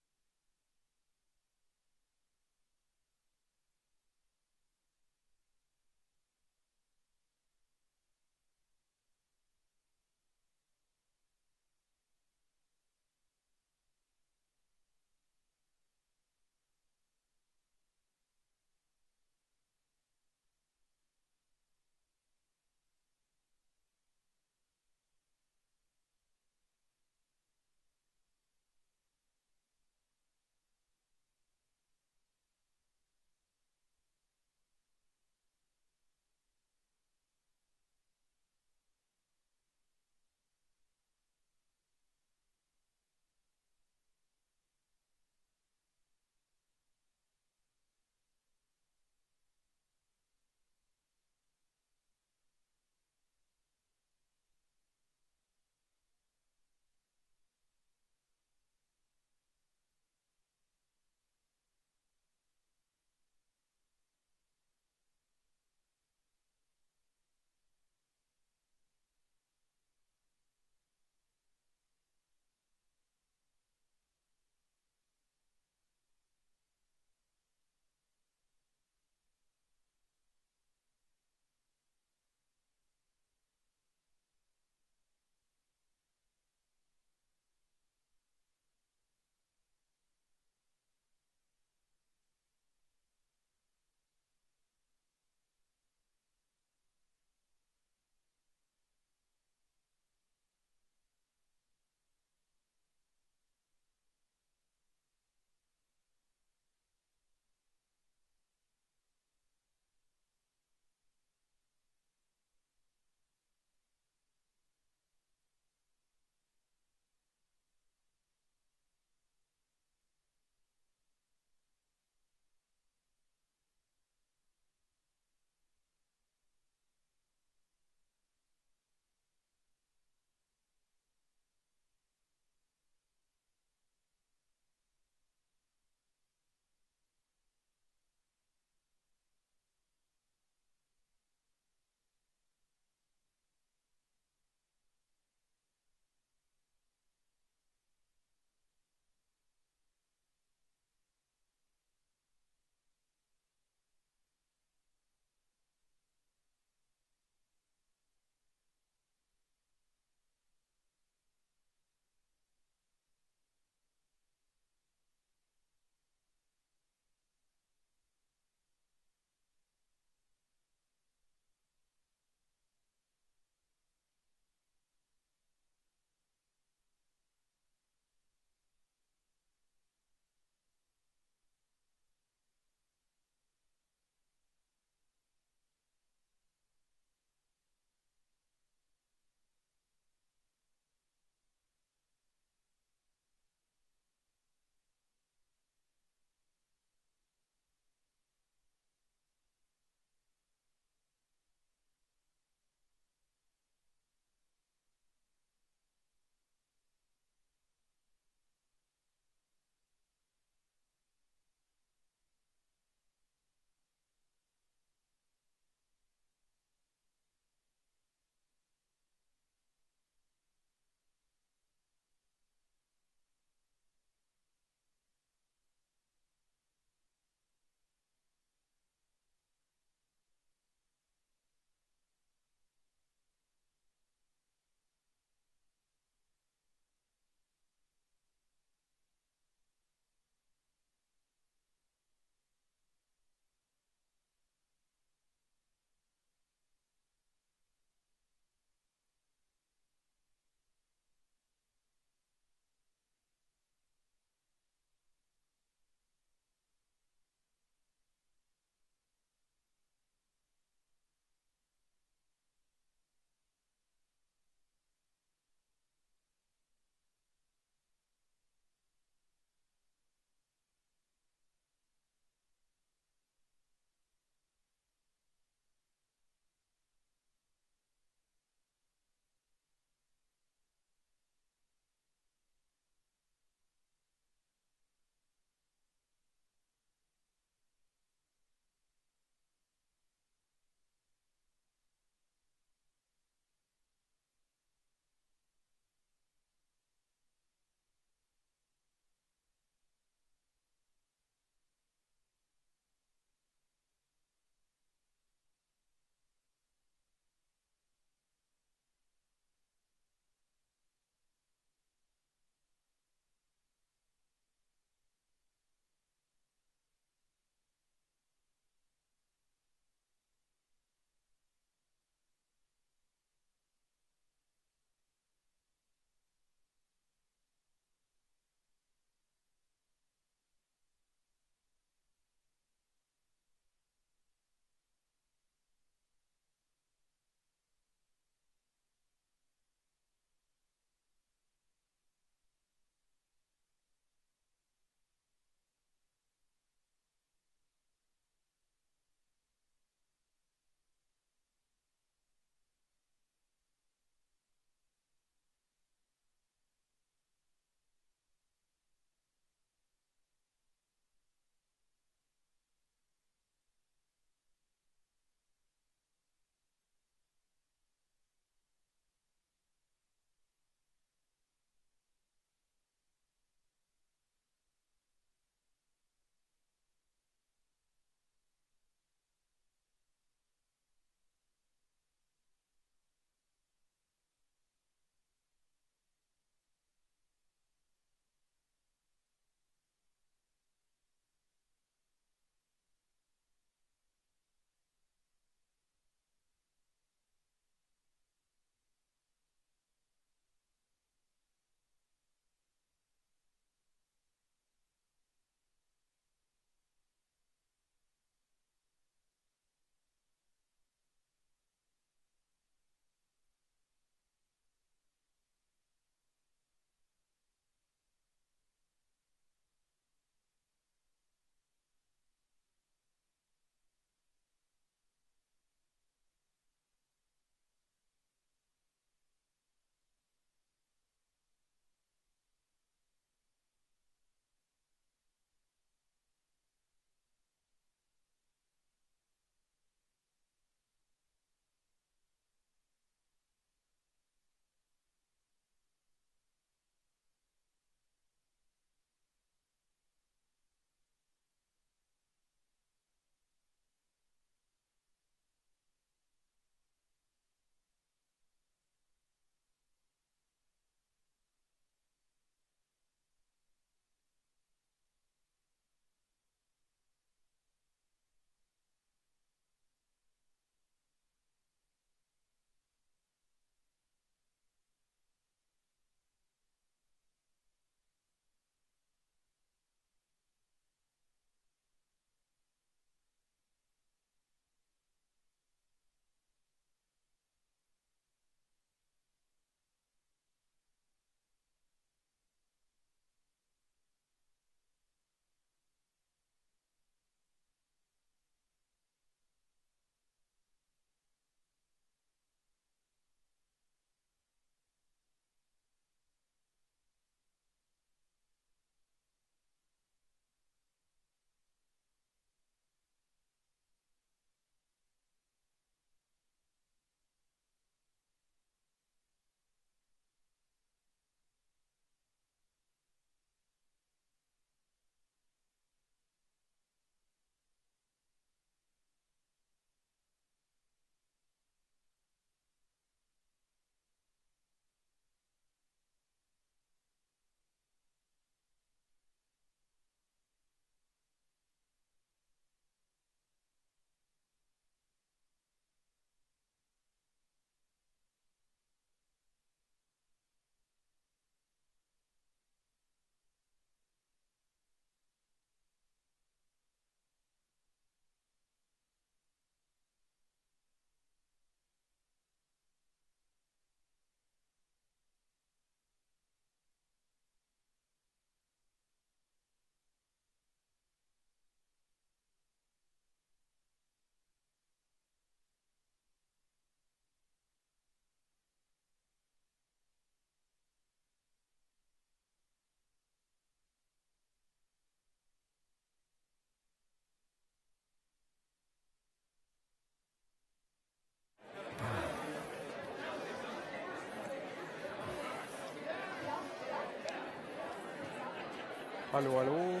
[SPEAKER 2] Hallo, hallo.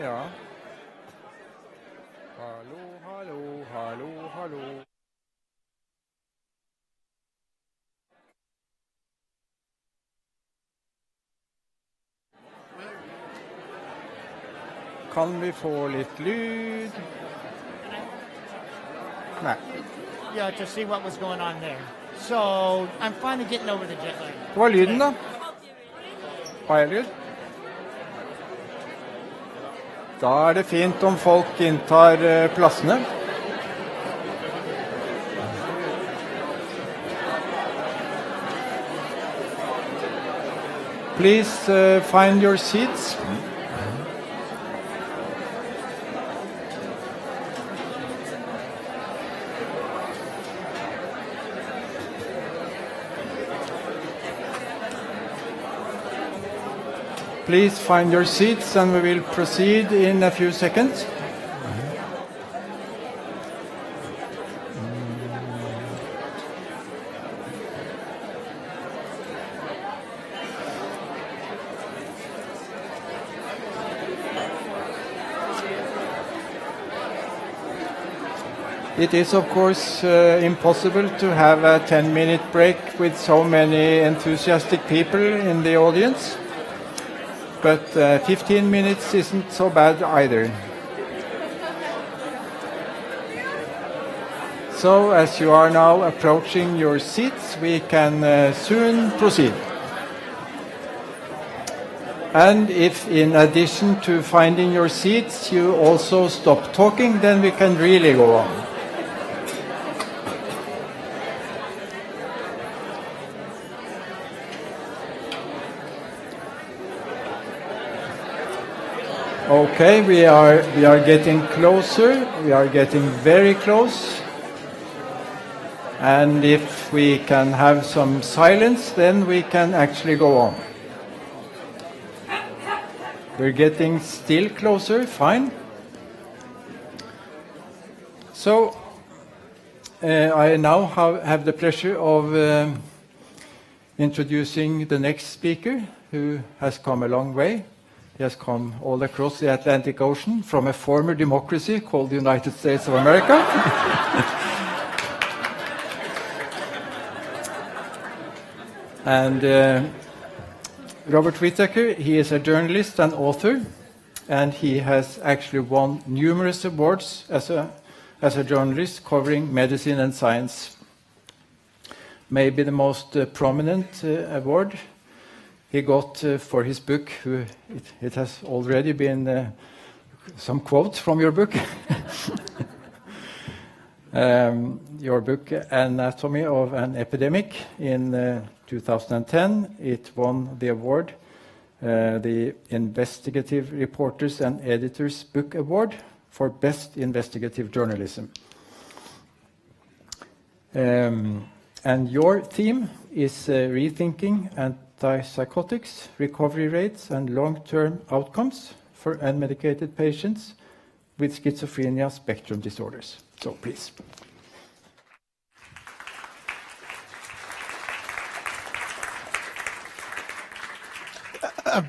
[SPEAKER 2] Ja. Hallo, hallo, hallo, hallo. Kan vi få litt lyd? Nei.
[SPEAKER 7] Yeah, to see what was going on there. So I'm finally getting over the jet lag.
[SPEAKER 2] Hva er lyden, da? Har jeg lyd? Da er det fint om folk inntar plassene. Please find your seats. Please find your seats and we will proceed in a few seconds. It is, of course, impossible to have a 10-minute break with so many enthusiastic people in the audience. But 15 minutes isn't so bad either. So, as you are now approaching your seats, we can soon proceed. And if in addition to finding your seats, you also stop talking, then we can really go on. Okay, we are getting closer. We are getting very close. And if we can have some silence, then we can actually go on. We're getting still closer. Fine. So I now have the pleasure of introducing the next speaker, who has come a long way. He has come all across the Atlantic Ocean from a former democracy called the United States of America. And Robert Whittaker, he is a journalist and author, and he has actually won numerous awards as a journalist covering medicine and science. Maybe the most prominent award he got for his book. It has already been some quotes from your book. Your book, Anatomy of an Epidemic, in 2010. It won the award, the Investigative Reporters and Editors Book Award for Best Investigative Journalism. And your theme is Rethinking Antipsychotics, Recovery Rates and Long-Term Outcomes for Unmedicated Patients with Schizophrenia Spectrum Disorders. So, please.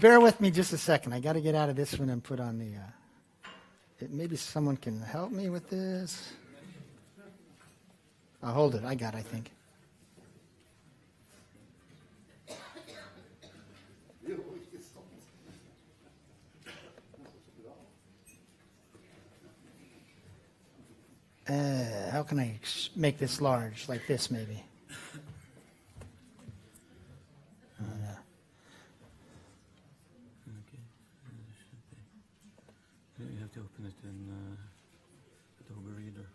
[SPEAKER 7] Bear with me just a second. I got to get out of this one and put on the... maybe someone can help me with this. I'll hold it. I got it, I think. How can I make this large? Like this, maybe.
[SPEAKER 3] You have to open it in Adobe Reader.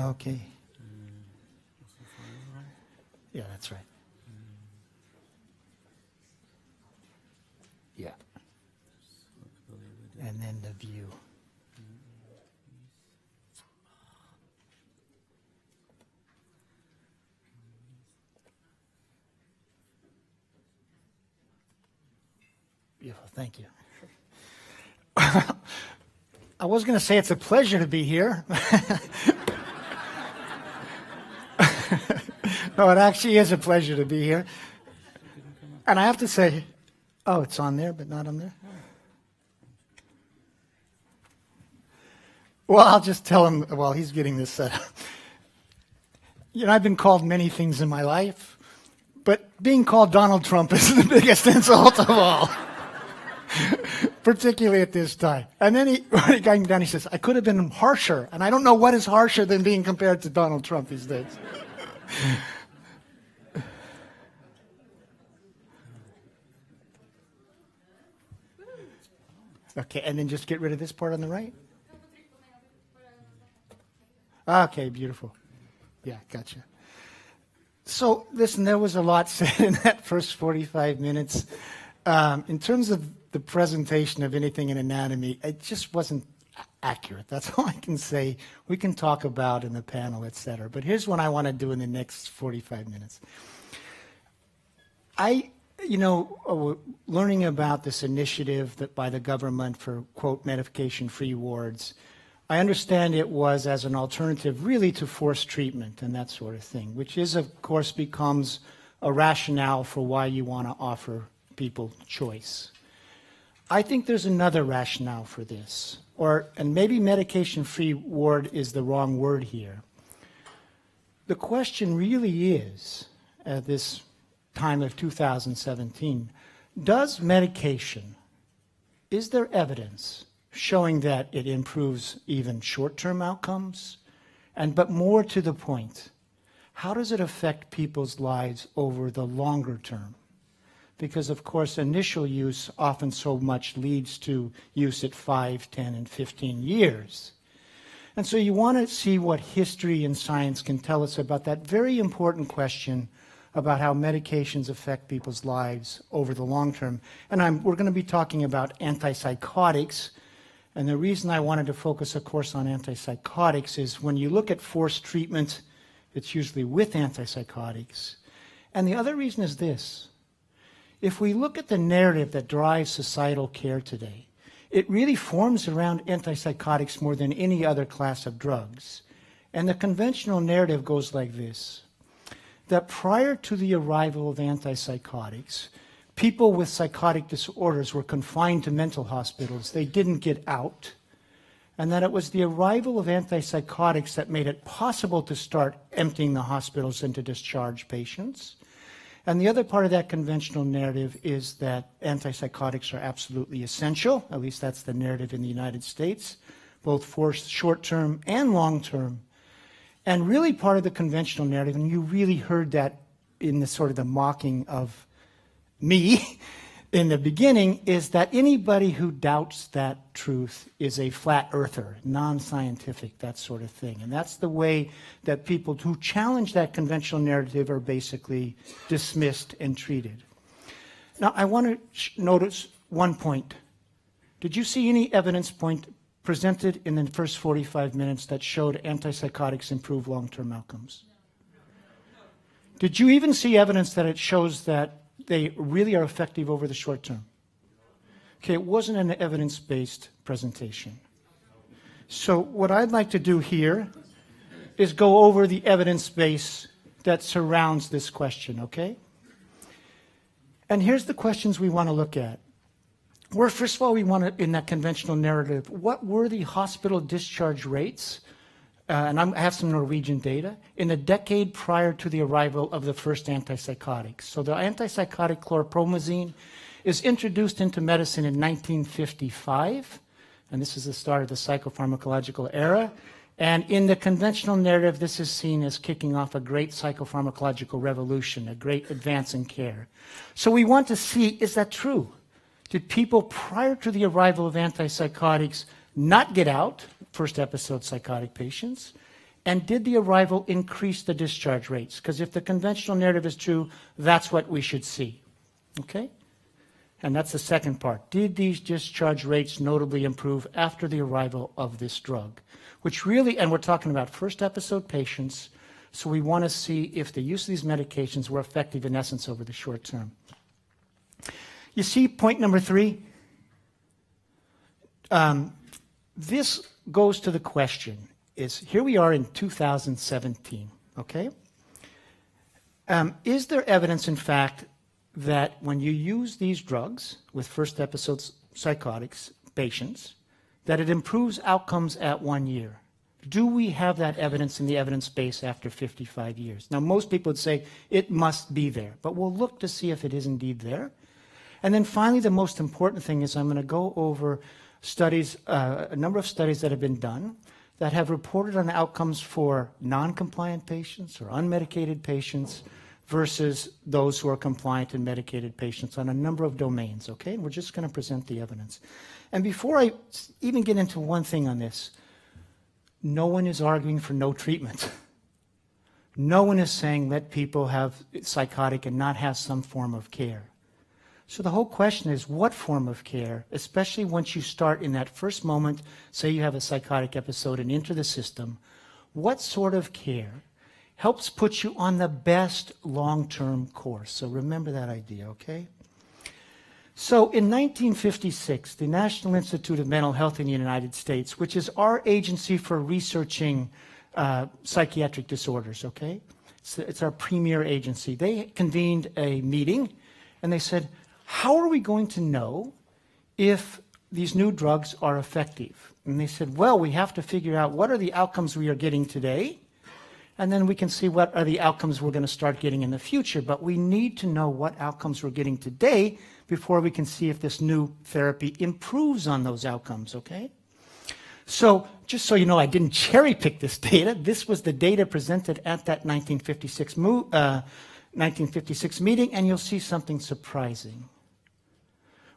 [SPEAKER 7] Okay. Yeah, that's right. Yeah. And then the view. Beautiful, thank you. I was going to say it's a pleasure to be here. No, it actually is a pleasure to be here. And I have to say, oh, it's on there, but not on there? Well, I'll just tell him while he's getting this set up. You know, I've been called many things in my life, but being called Donald Trump is the biggest insult of all, particularly at this time. And then when he came down, he says, I could have been harsher, and I don't know what is harsher than being compared to Donald Trump these days. Okay, and then just get rid of this part on the right? Okay, beautiful. Yeah, gotcha. So, listen, there was a lot said in that first 45 minutes. In terms of the presentation of anything in anatomy, it just wasn't accurate. That's all I can say. We can talk about in the panel, et cetera. But here's what I want to do in the next 45 minutes. Learning about this initiative that by the government for, quote, medication-free wards, I understand it was as an alternative really to forced treatment and that sort of thing, which is, of course, becomes a rationale for why you want to offer people choice. I think there's another rationale for this, and maybe medication-free ward is the wrong word here. The question really is, at this time of 2017, does medication, is there evidence showing that it improves even short-term outcomes? But more to the point, how does it affect people's lives over the longer term? Because, of course, initial use often so much leads to use at 5, 10, and 15 years. And so you want to see what history and science can tell us about that very important question about how medications affect people's lives over the long term. And we're going to be talking about antipsychotics. And the reason I wanted to focus, of course, on antipsychotics is when you look at forced treatment, it's usually with antipsychotics. And the other reason is this. If we look at the narrative that drives societal care today, it really forms around antipsychotics more than any other class of drugs. And the conventional narrative goes like this, that prior to the arrival of antipsychotics, people with psychotic disorders were confined to mental hospitals. They didn't get out. And that it was the arrival of antipsychotics that made it possible to start emptying the hospitals and to discharge patients. And the other part of that conventional narrative is that antipsychotics are absolutely essential, at least that's the narrative in the United States, both for short-term and long-term. And really part of the conventional narrative, and you really heard that in the sort of the mocking of me in the beginning, is that anybody who doubts that truth is a flat earther, non-scientific, that sort of thing. And that's the way that people who challenge that conventional narrative are basically dismissed and treated. Now, I want to notice one point. Did you see any evidence point presented in the first 45 minutes that showed antipsychotics improve long-term outcomes? Did you even see evidence that it shows that they really are effective over the short term? Okay, it wasn't an evidence-based presentation. So what I'd like to do here is go over the evidence base that surrounds this question, okay? And here's the questions we want to look at. First of all, we want to, in that conventional narrative, what were the hospital discharge rates? And I have some Norwegian data, in the decade prior to the arrival of the first antipsychotics. So the antipsychotic chlorpromazine is introduced into medicine in 1955, and this is the start of the psychopharmacological era. And in the conventional narrative, this is seen as kicking off a great psychopharmacological revolution, a great advance in care. So we want to see, is that true? Did people prior to the arrival of antipsychotics not get out, first episode psychotic patients, and did the arrival increase the discharge rates? Because if the conventional narrative is true, that's what we should see, okay? And that's the second part. Did these discharge rates notably improve after the arrival of this drug? Which really, and we're talking about first episode patients, so we want to see if the use of these medications were effective in essence over the short term. You see point number 3? This goes to the question, is here we are in 2017, okay? Is there evidence, in fact, that when you use these drugs with first episode psychotics patients, that it improves outcomes at 1 year? Do we have that evidence in the evidence base after 55 years? Now, most people would say it must be there, but we'll look to see if it is indeed there. And then finally, the most important thing is I'm going to go over studies, a number of studies that have been done that have reported on outcomes for non-compliant patients or unmedicated patients versus those who are compliant and medicated patients on a number of domains, okay? And we're just going to present the evidence. And before I even get into one thing on this, no one is arguing for no treatment. No one is saying let people have psychotic and not have some form of care. So the whole question is what form of care, especially once you start in that first moment, say you have a psychotic episode and enter the system, what sort of care helps put you on the best long-term course? So remember that idea, okay? So in 1956, the National Institute of Mental Health in the United States, which is our agency for researching psychiatric disorders, okay? It's our premier agency. They convened a meeting and they said, how are we going to know if these new drugs are effective? And they said, well, we have to figure out what are the outcomes we are getting today, and then we can see what are the outcomes we're going to start getting in the future. But we need to know what outcomes we're getting today before we can see if this new therapy improves on those outcomes, okay? So just so you know, I didn't cherry pick this data. This was the data presented at that 1956 meeting, and you'll see something surprising.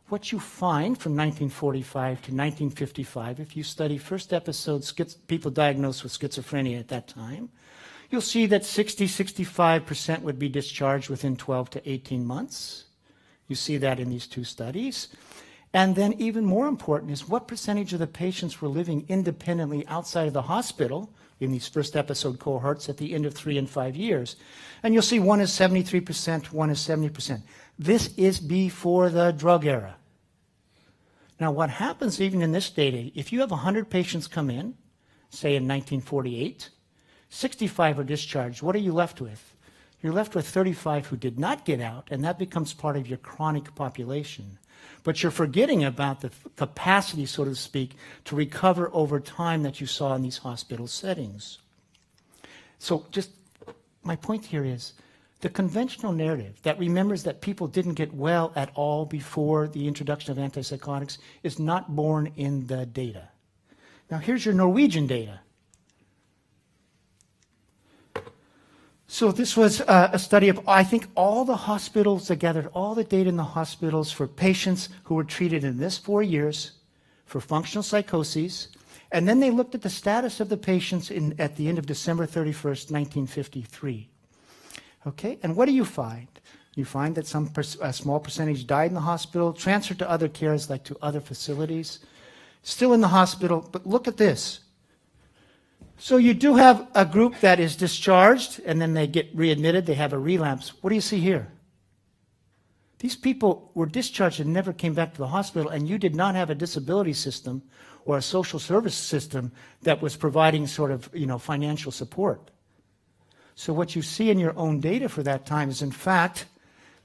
[SPEAKER 7] What you find from 1945 to 1955, if you study first episode people diagnosed with schizophrenia at that time, you'll see that 65% would be discharged within 12 to 18 months. You see that in these two studies. And then even more important is what percentage of the patients were living independently outside of the hospital in these first episode cohorts at the end of 3 and 5 years. And you'll see one is 73%, one is 70%. This is before the drug era. Now, what happens even in this data, if you have 100 patients come in, say in 1948, 65 are discharged, what are you left with? You're left with 35 who did not get out, and that becomes part of your chronic population. But you're forgetting about the capacity, so to speak, to recover over time that you saw in these hospital settings. So just my point here is the conventional narrative that remembers that people didn't get well at all before the introduction of antipsychotics is not borne in the data. Now here's your Norwegian data. So this was a study of, I think, all the hospitals. They gathered all the data in the hospitals for patients who were treated in this 4 years for functional psychoses. And then they looked at the status of the patients at the end of December 31st, 1953. Okay, and what do you find? You find that a small percentage died in the hospital, transferred to other cares like to other facilities, still in the hospital, but look at this. So you do have a group that is discharged, and then they get readmitted, they have a relapse. What do you see here? These people were discharged and never came back to the hospital, and you did not have a disability system or a social service system that was providing sort of, financial support. So what you see in your own data for that time is, in fact,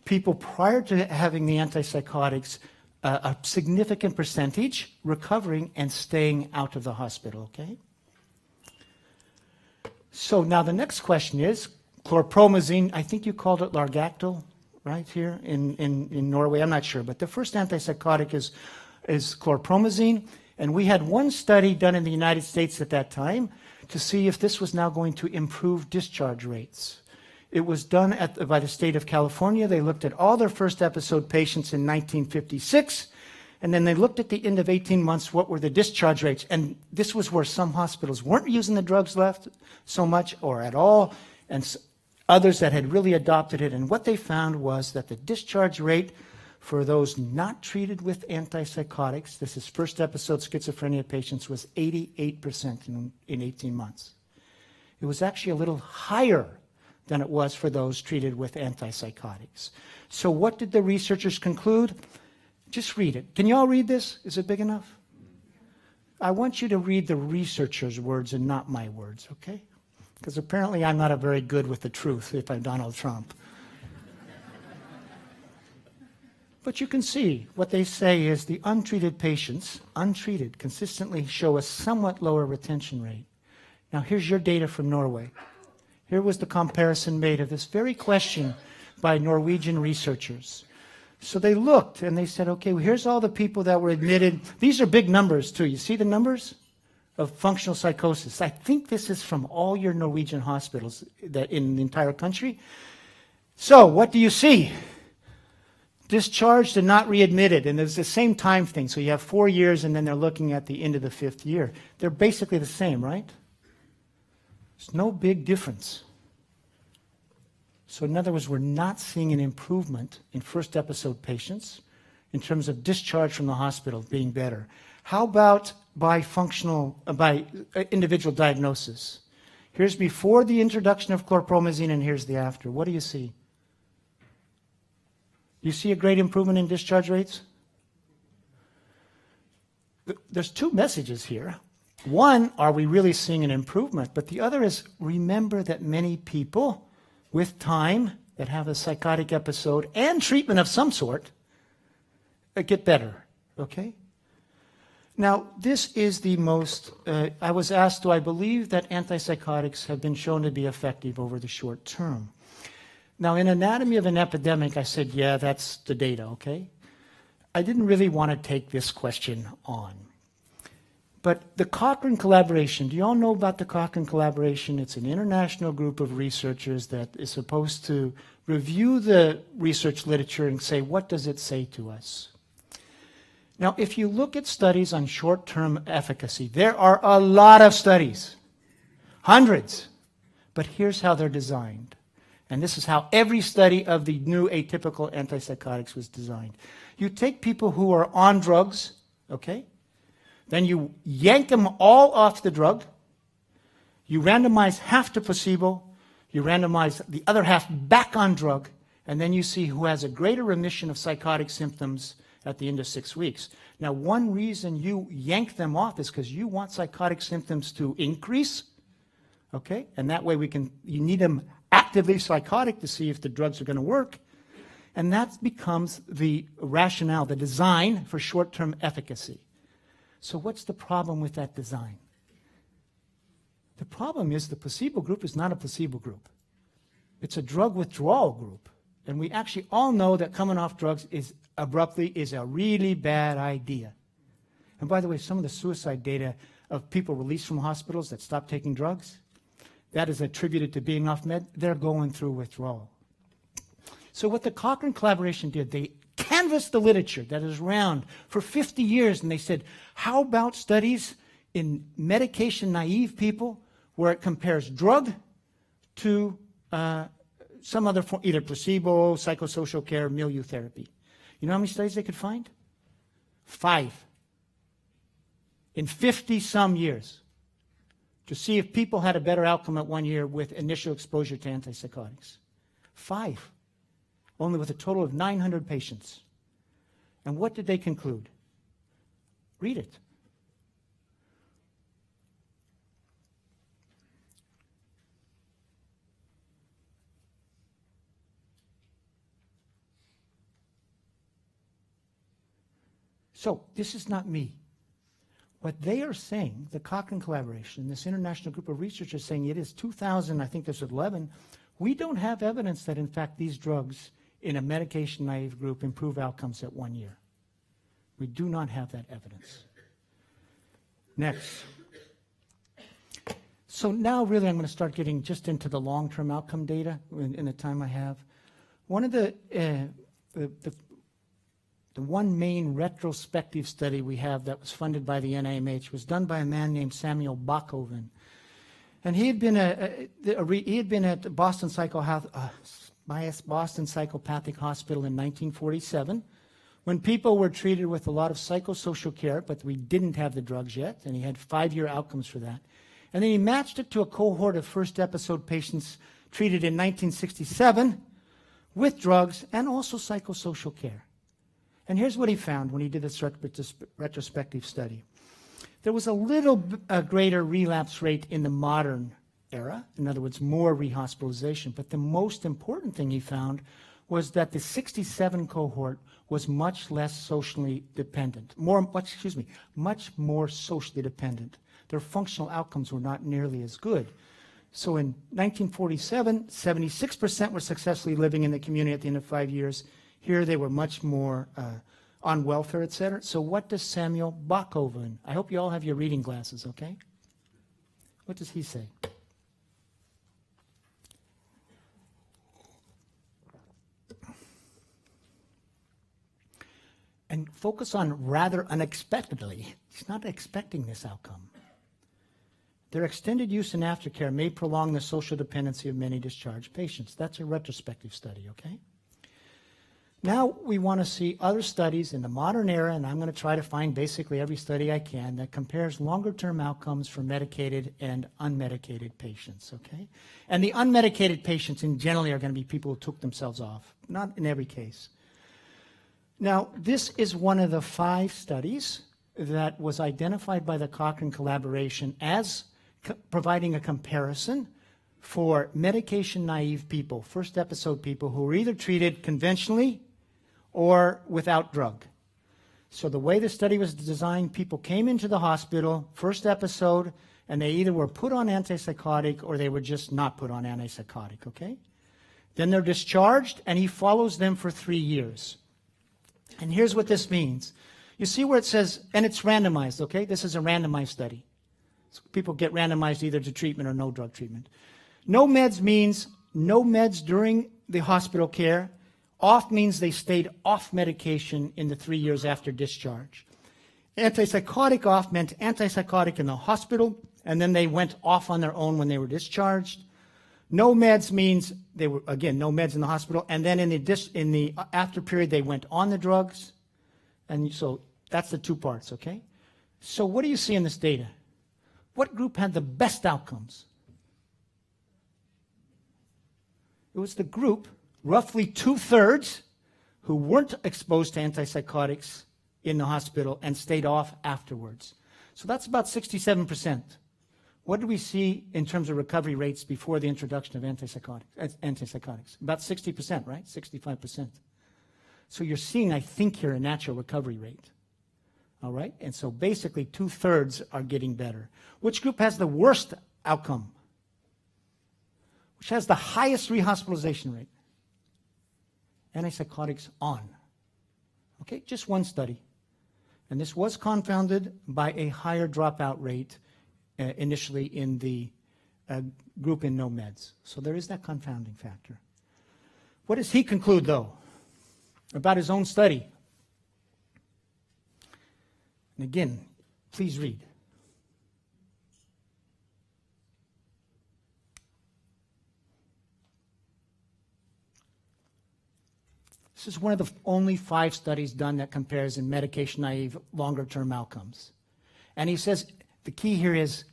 [SPEAKER 7] people prior to having the antipsychotics, a significant percentage recovering and staying out of the hospital, okay? So now the next question is, chlorpromazine, I think you called it Largactil, right here in Norway, I'm not sure, but the first antipsychotic is chlorpromazine, and we had one study done in the United States at that time to see if this was now going to improve discharge rates. It was done by the state of California. They looked at all their first episode patients in 1956, and then they looked at the end of 18 months, what were the discharge rates. And this was where some hospitals weren't using the drugs left so much or at all, and others that had really adopted it. And what they found was that the discharge rate for those not treated with antipsychotics, this is first episode schizophrenia patients, was 88% in 18 months. It was actually a little higher than it was for those treated with antipsychotics. So what did the researchers conclude? Just read it. Can you all read this? Is it big enough? I want you to read the researchers' words and not my words, okay? because apparently I'm not a very good with the truth if I'm Donald Trump. But you can see what they say is the untreated patients, untreated, consistently show a somewhat lower retention rate. Now here's your data from Norway. Here was the comparison made of this very question by Norwegian researchers. So they looked and they said, okay, well, here's all the people that were admitted. These are big numbers too. You see the numbers of functional psychosis? I think this is from all your Norwegian hospitals that in the entire country. So what do you see? Discharged and not readmitted, and it's the same time thing. So you have 4 years, and then they're looking at the end of the 5th year. They're basically the same, right? There's no big difference. So in other words, we're not seeing an improvement in first episode patients in terms of discharge from the hospital being better. How about by individual diagnosis? Here's before the introduction of chlorpromazine, and here's the after. What do you see? You see a great improvement in discharge rates? There's two messages here. One, are we really seeing an improvement? But the other is, remember that many people with time that have a psychotic episode and treatment of some sort get better, okay? Now, this is the most, I was asked, do I believe that antipsychotics have been shown to be effective over the short term? Now, in Anatomy of an Epidemic, I said, yeah, that's the data, okay? I didn't really want to take this question on. But the Cochrane collaboration, do you all know about the Cochrane collaboration? It's an international group of researchers that is supposed to review the research literature and say, what does it say to us? Now, if you look at studies on short-term efficacy, there are a lot of studies, hundreds, but here's how they're designed. And this is how every study of the new atypical antipsychotics was designed. You take people who are on drugs, okay? Then you yank them all off the drug. You randomize half to placebo. You randomize the other half back on drug. And then you see who has a greater remission of psychotic symptoms at the end of 6 weeks. Now, one reason you yank them off is because you want psychotic symptoms to increase, okay? And that way you need them actively psychotic to see if the drugs are going to work. And that becomes the rationale, the design for short-term efficacy. So what's the problem with that design? The problem is the placebo group is not a placebo group. It's a drug withdrawal group. And we actually all know that coming off drugs abruptly is a really bad idea. And by the way, some of the suicide data of people released from hospitals that stopped taking drugs, that is attributed to being off med, they're going through withdrawal. So what the Cochrane collaboration did, they canvassed the literature that is around for 50 years, and they said, how about studies in medication-naive people where it compares drug to some other form, either placebo, psychosocial care, milieu therapy. You know how many studies they could find? 5. In 50-some years, to see if people had a better outcome at 1 year with initial exposure to antipsychotics. 5. Only with a total of 900 patients. And what did they conclude? Read it. So, this is not me. What they are saying, the Cochrane collaboration, this international group of researchers saying it is 2000, I think this was 11, we don't have evidence that in fact these drugs in a medication-naive group improve outcomes at 1 year. We do not have that evidence. Next. So now really I'm going to start getting just into the long-term outcome data in the time I have. One of the one main retrospective study we have that was funded by the NIMH was done by a man named Samuel Bachoven. And he had been at Boston Psychopathic Hospital in 1947 when people were treated with a lot of psychosocial care, but we didn't have the drugs yet, and he had 5-year outcomes for that. And then he matched it to a cohort of first episode patients treated in 1967 with drugs and also psychosocial care. And here's what he found when he did this retrospective study. There was a little greater relapse rate in the modern era. In other words, more rehospitalization. But the most important thing he found was that the 67 cohort was much less socially dependent, much more socially dependent. Their functional outcomes were not nearly as good. So in 1947, 76% were successfully living in the community at the end of 5 years. Here they were much more on welfare, etc. So what does Samuel Bachoven, I hope you all have your reading glasses, okay? What does he say? And focus on rather unexpectedly. He's not expecting this outcome. Their extended use in aftercare may prolong the social dependency of many discharged patients. That's a retrospective study, okay? Now we want to see other studies in the modern era, and I'm going to try to find basically every study I can that compares longer-term outcomes for medicated and unmedicated patients, okay? And the unmedicated patients in generally are going to be people who took themselves off, not in every case. Now, this is one of the 5 studies that was identified by the Cochrane collaboration as providing a comparison for medication-naive people, first episode people who were either treated conventionally or without drug. So the way the study was designed, people came into the hospital, first episode, and they either were put on antipsychotic or they were just not put on antipsychotic, okay? Then they're discharged, and he follows them for 3 years. And here's what this means. You see where it says, and it's randomized, okay? This is a randomized study. So people get randomized either to treatment or no drug treatment. No meds means no meds during the hospital care. Off means they stayed off medication in the 3 years after discharge. Antipsychotic off meant antipsychotic in the hospital, and then they went off on their own when they were discharged. No meds means they were, again, no meds in the hospital, and then in the after period they went on the drugs. And so that's the 2 parts, okay? So what do you see in this data? What group had the best outcomes? It was the group, roughly 2/3, who weren't exposed to antipsychotics in the hospital and stayed off afterwards. So that's about 67%. What do we see in terms of recovery rates before the introduction of antipsychotics? About 60%, right? 65%. So you're seeing, I think, here a natural recovery rate. All right? And so basically 2/3 are getting better. Which group has the worst outcome? Which has the highest rehospitalization rate? Antipsychotics on. Okay, just one study. And this was confounded by a higher dropout rate initially in the group in no meds. So there is that confounding factor. What does he conclude, though, about his own study? And again, please read. This is one of the only 5 studies done that compares in medication-naive longer-term outcomes. And he says the key here is,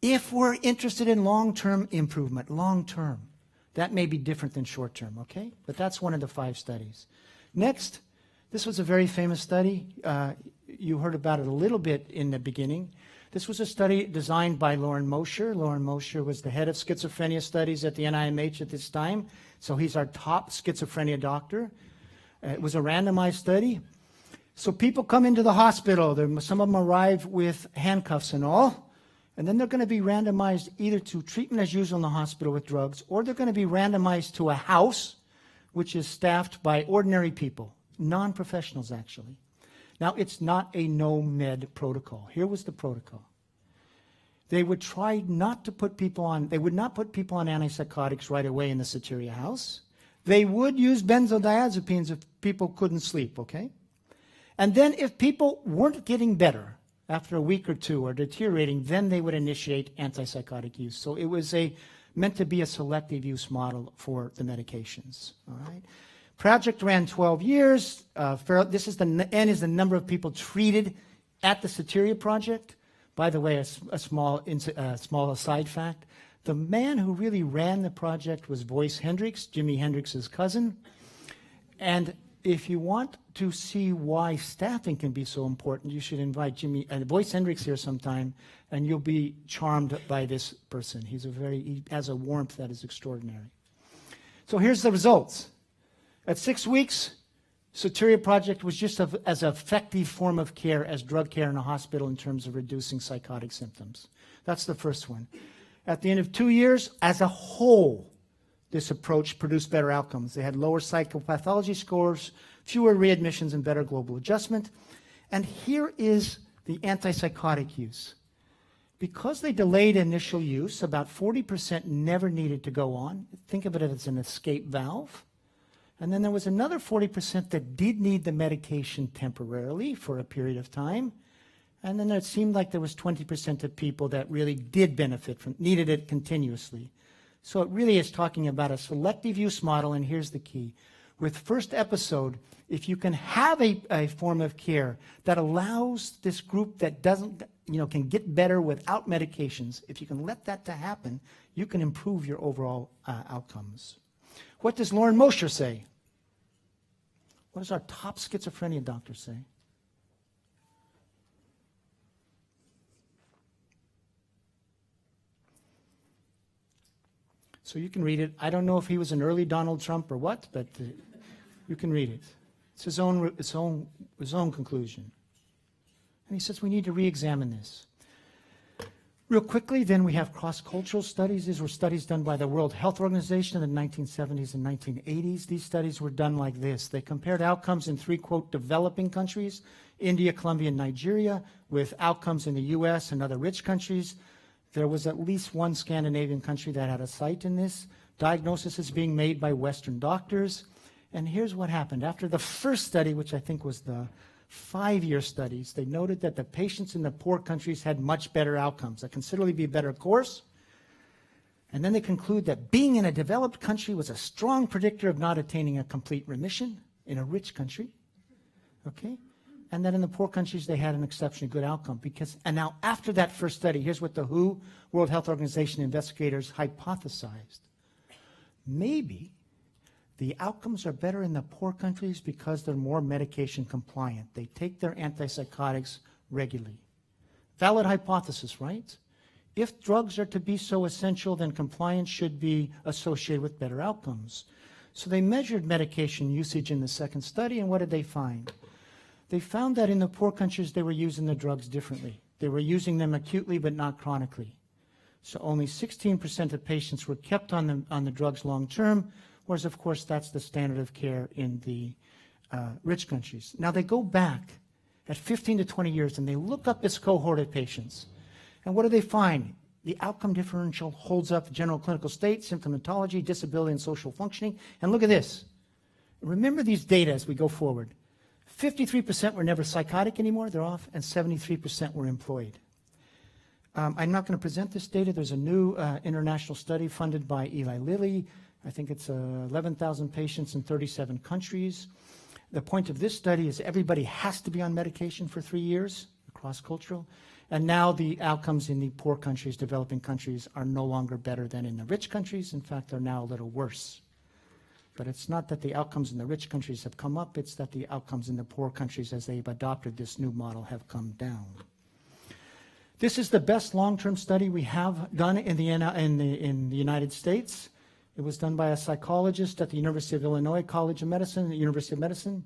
[SPEAKER 7] if we're interested in long-term improvement, long-term, that may be different than short-term, okay? But that's one of the 5 studies. Next, this was a very famous study. You heard about it a little bit in the beginning. This was a study designed by Loren Mosher. Loren Mosher was the head of schizophrenia studies at the NIMH at this time, so he's our top schizophrenia doctor. It was a randomized study. So people come into the hospital. Some of them arrive with handcuffs and all, and then they're going to be randomized either to treatment as usual in the hospital with drugs, or they're going to be randomized to a house, which is staffed by ordinary people, non-professionals actually. Now, it's not a no-med protocol. Here was the protocol. They would try not to put people on, they would not put people on antipsychotics right away in the Soteria house. They would use benzodiazepines if people couldn't sleep, okay? And then if people weren't getting better after a week or 2 or deteriorating, then they would initiate antipsychotic use. So it was meant to be a selective use model for the medications, all right? Project ran 12 years. This is N is the number of people treated at the Soteria project. By the way, a small aside fact. The man who really ran the project was Voice Hendricks, Jimi Hendrix's cousin. And if you want to see why staffing can be so important, you should invite Jimmy and Boyce Hendricks here sometime, and you'll be charmed by this person. He has a warmth that is extraordinary. So here's the results. At 6 weeks, Soteria Project was just as effective form of care as drug care in a hospital in terms of reducing psychotic symptoms. That's the first one. At the end of 2 years, as a whole, this approach produced better outcomes. They had lower psychopathology scores, fewer readmissions, and better global adjustment. And here is the antipsychotic use. Because they delayed initial use, about 40% never needed to go on. Think of it as an escape valve. And then there was another 40% that did need the medication temporarily for a period of time. And then it seemed like there was 20% of people that really did benefit from, needed it continuously. So it really is talking about a selective use model, and here's the key. With first episode, if you can have a form of care that allows this group that doesn't, can get better without medications, if you can let that to happen, you can improve your overall outcomes. What does Lauren Mosher say? What does our top schizophrenia doctor say? So you can read it. I don't know if he was an early Donald Trump or what, but you can read it. It's his own conclusion. And he says we need to re-examine this. Real quickly, then we have cross-cultural studies. These were studies done by the World Health Organization in the 1970s and 1980s. These studies were done like this. They compared outcomes in 3, quote, developing countries, India, Colombia, and Nigeria, with outcomes in the US and other rich countries. There was at least one Scandinavian country that had a site in this. Diagnosis is being made by Western doctors. And here's what happened. After the first study, which I think was the 5-year studies, they noted that the patients in the poor countries had much better outcomes, a considerably better course. And then they conclude that being in a developed country was a strong predictor of not attaining a complete remission in a rich country. Okay? And that in the poor countries, they had an exceptionally good outcome. And now after that first study, here's what the WHO, World Health Organization investigators hypothesized. Maybe the outcomes are better in the poor countries because they're more medication compliant. They take their antipsychotics regularly. Valid hypothesis, right? If drugs are to be so essential, then compliance should be associated with better outcomes. So they measured medication usage in the second study, and what did they find? They found that in the poor countries, they were using the drugs differently. They were using them acutely, but not chronically. So only 16% of patients were kept on the drugs long term, whereas, of course, that's the standard of care in the rich countries. Now, they go back at 15 to 20 years, and they look up this cohort of patients. And what do they find? The outcome differential holds up general clinical state, symptomatology, disability, and social functioning. And look at this. Remember these data as we go forward. 53% were never psychotic anymore, they're off, and 73% were employed. I'm not going to present this data. There's a new international study funded by Eli Lilly. I think it's 11,000 patients in 37 countries. The point of this study is everybody has to be on medication for 3 years, cross-cultural, and now the outcomes in the poor countries, developing countries, are no longer better than in the rich countries. In fact, they're now a little worse. But it's not that the outcomes in the rich countries have come up, it's that the outcomes in the poor countries, as they've adopted this new model, have come down. This is the best long-term study we have done in the United States. It was done by a psychologist at the University of Illinois College of Medicine, the University of Medicine,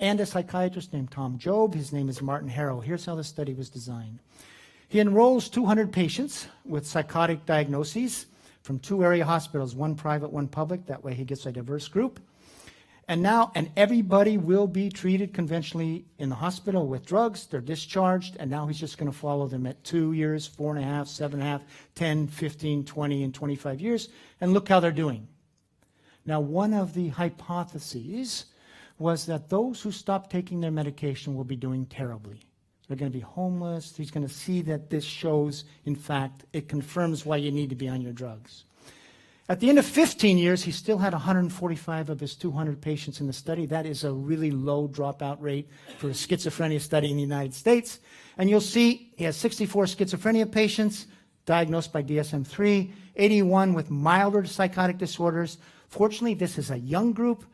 [SPEAKER 7] and a psychiatrist named Tom Job. His name is Martin Harrow. Here's how the study was designed. He enrolls 200 patients with psychotic diagnoses from 2 area hospitals, one private, one public. That way he gets a diverse group. And everybody will be treated conventionally in the hospital with drugs. They're discharged, and now he's just going to follow them at 2 years, 4.5, 7.5, 10, 15, 20, and 25 years, and look how they're doing. Now, one of the hypotheses was that those who stop taking their medication will be doing terribly. They're going to be homeless. He's going to see that this shows, in fact, it confirms why you need to be on your drugs. At the end of 15 years, he still had 145 of his 200 patients in the study. That is a really low dropout rate for a schizophrenia study in the United States. And you'll see he has 64 schizophrenia patients diagnosed by DSM-3, 81 with milder psychotic disorders. Fortunately, this is a young group.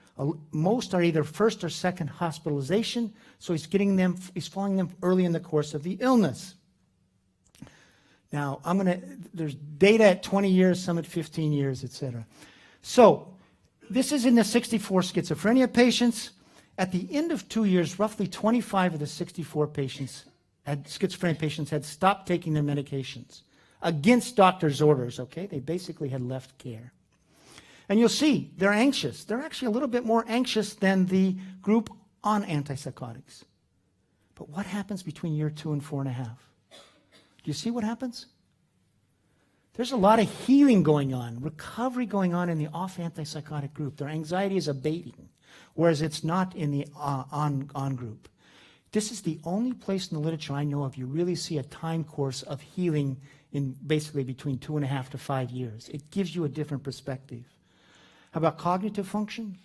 [SPEAKER 7] Most are either first or second hospitalization, so he's following them early in the course of the illness. Now, there's data at 20 years, some at 15 years, etc. So, this is in the 64 schizophrenia patients. At the end of 2 years, roughly 25 of the 64 schizophrenia patients had stopped taking their medications against doctor's orders, okay? They basically had left care. And you'll see, they're anxious. They're actually a little bit more anxious than the group on antipsychotics. But what happens between year 2 and 4.5? Do you see what happens? There's a lot of healing going on, recovery going on in the off-antipsychotic group. Their anxiety is abating, whereas it's not in the on group. This is the only place in the literature I know of you really see a time course of healing in basically between 2.5 to 5 years. It gives you a different perspective. How about cognitive function?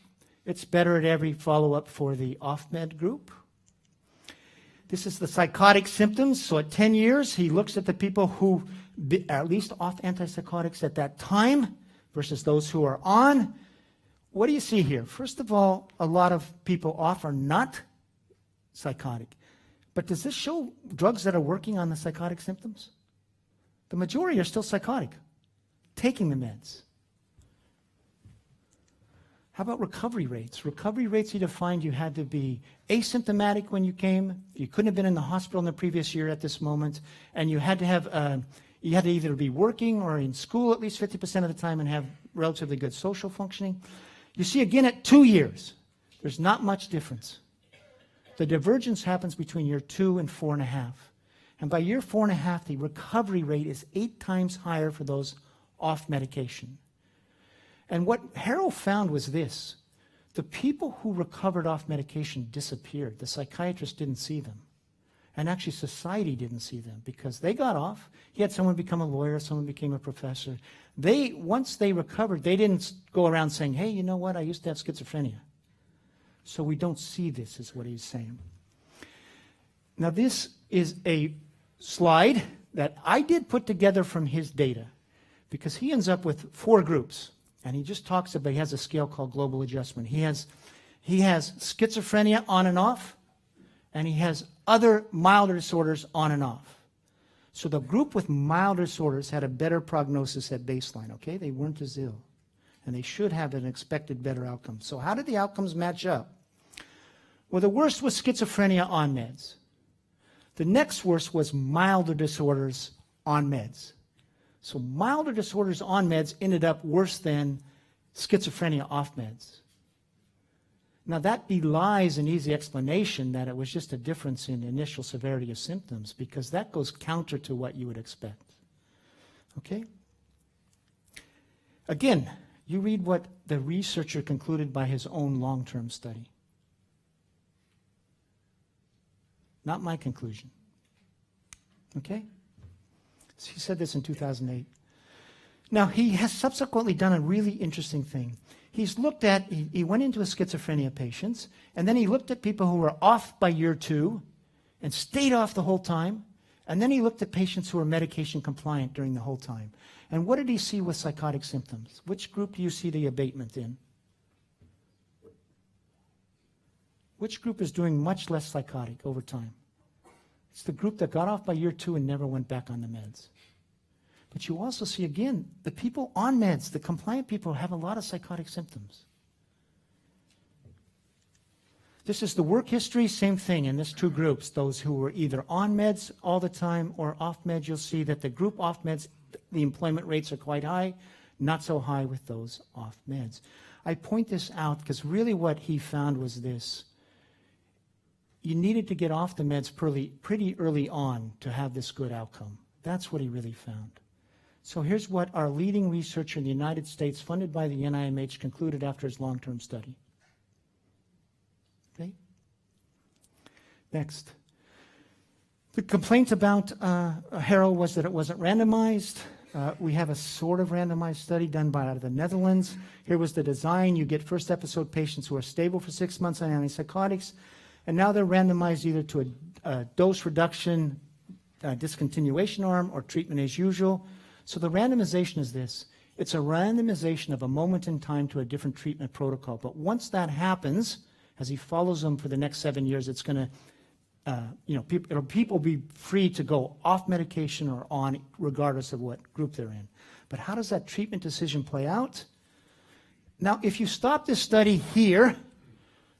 [SPEAKER 7] It's better at every follow-up for the off-med group. This is the psychotic symptoms. So at 10 years, he looks at the people who are at least off antipsychotics at that time versus those who are on. What do you see here? First of all, a lot of people off are not psychotic. But does this show drugs that are working on the psychotic symptoms? The majority are still psychotic, taking the meds. How about recovery rates? Recovery rates he defined you had to be asymptomatic when you came, you couldn't have been in the hospital in the previous year at this moment, and you had to have you had to either be working or in school at least 50% of the time and have relatively good social functioning. You see again at 2 years, there's not much difference. The divergence happens between year 2 and 4.5. And by year 4.5, the recovery rate is 8 times higher for those off medication. And what Harrow found was this. The people who recovered off medication disappeared. The psychiatrist didn't see them. And actually society didn't see them because they got off. He had someone become a lawyer, someone became a professor. Once they recovered, they didn't go around saying, hey, you know what, I used to have schizophrenia. So we don't see this, is what he's saying. Now this is a slide that I did put together from his data because he ends up with 4 groups. And he just talks about, he has a scale called global adjustment. He has schizophrenia on and off, and he has other milder disorders on and off. So the group with milder disorders had a better prognosis at baseline, okay? They weren't as ill, and they should have an expected better outcome. So how did the outcomes match up? Well, the worst was schizophrenia on meds. The next worst was milder disorders on meds. So milder disorders on meds ended up worse than schizophrenia off meds. Now that belies an easy explanation that it was just a difference in initial severity of symptoms because that goes counter to what you would expect. Okay? Again, you read what the researcher concluded by his own long-term study. Not my conclusion. Okay? He said this in 2008. Now, he has subsequently done a really interesting thing. He's looked at, he went into his schizophrenia patients, and then he looked at people who were off by year 2 and stayed off the whole time, and then he looked at patients who were medication compliant during the whole time. And what did he see with psychotic symptoms? Which group do you see the abatement in? Which group is doing much less psychotic over time? It's the group that got off by year 2 and never went back on the meds. But you also see, again, the people on meds, the compliant people, have a lot of psychotic symptoms. This is the work history, same thing in these 2 groups. Those who were either on meds all the time or off meds, you'll see that the group off meds, the employment rates are quite high, not so high with those off meds. I point this out because really what he found was this. You needed to get off the meds pretty early on to have this good outcome. That's what he really found. So here's what our leading researcher in the United States, funded by the NIMH, concluded after his long-term study. Okay? Next. The complaint about Harrow was that it wasn't randomized. We have a sort of randomized study done by out of the Netherlands. Here was the design. You get first episode patients who are stable for 6 months on antipsychotics. And now they're randomized either to a dose reduction, discontinuation arm, or treatment as usual. So the randomization is this. It's a randomization of a moment in time to a different treatment protocol. But once that happens, as he follows them for the next 7 years, it's going to, people be free to go off medication or on, regardless of what group they're in. But how does that treatment decision play out? Now, if you stop this study here,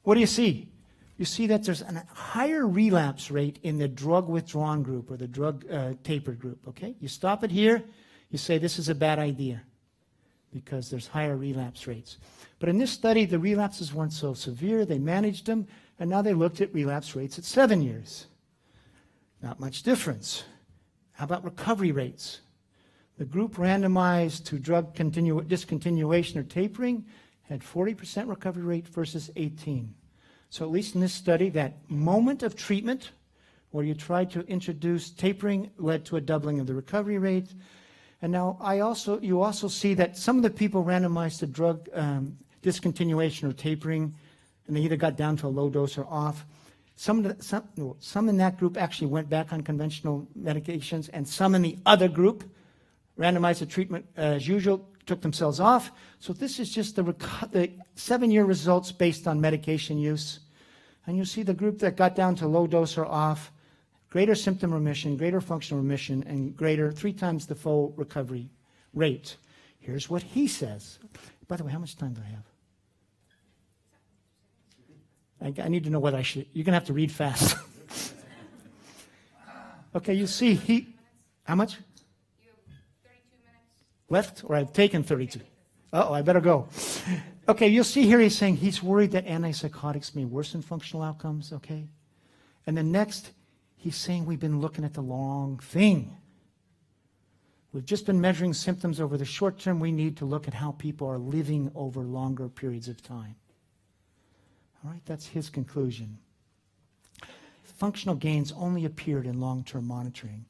[SPEAKER 7] what do you see? You see that there's a higher relapse rate in the drug-withdrawn group or the drug-tapered group, okay? You stop it here, you say this is a bad idea because there's higher relapse rates. But in this study, the relapses weren't so severe. They managed them, and now they looked at relapse rates at 7 years. Not much difference. How about recovery rates? The group randomized to drug discontinuation or tapering had 40% recovery rate versus 18%. So at least in this study, that moment of treatment where you tried to introduce tapering led to a doubling of the recovery rate. And now you also see that some of the people randomized to drug discontinuation or tapering, and they either got down to a low dose or off. Some in that group actually went back on conventional medications, and some in the other group randomized to treatment as usual, took themselves off. So this is just the 7-year results based on medication use. And you see the group that got down to low dose or off, greater symptom remission, greater functional remission, and greater 3 times the full recovery rate. Here's what he says. By the way, how much time do I have? I need to know whether I should. You're going to have to read fast. Okay, you see how much? Left, or I've taken 32. Uh-oh, I better go. Okay, you'll see here he's saying he's worried that antipsychotics may worsen functional outcomes, okay? And then next, he's saying we've been looking at the wrong thing. We've just been measuring symptoms over the short term. We need to look at how people are living over longer periods of time. All right, that's his conclusion. Functional gains only appeared in long-term monitoring.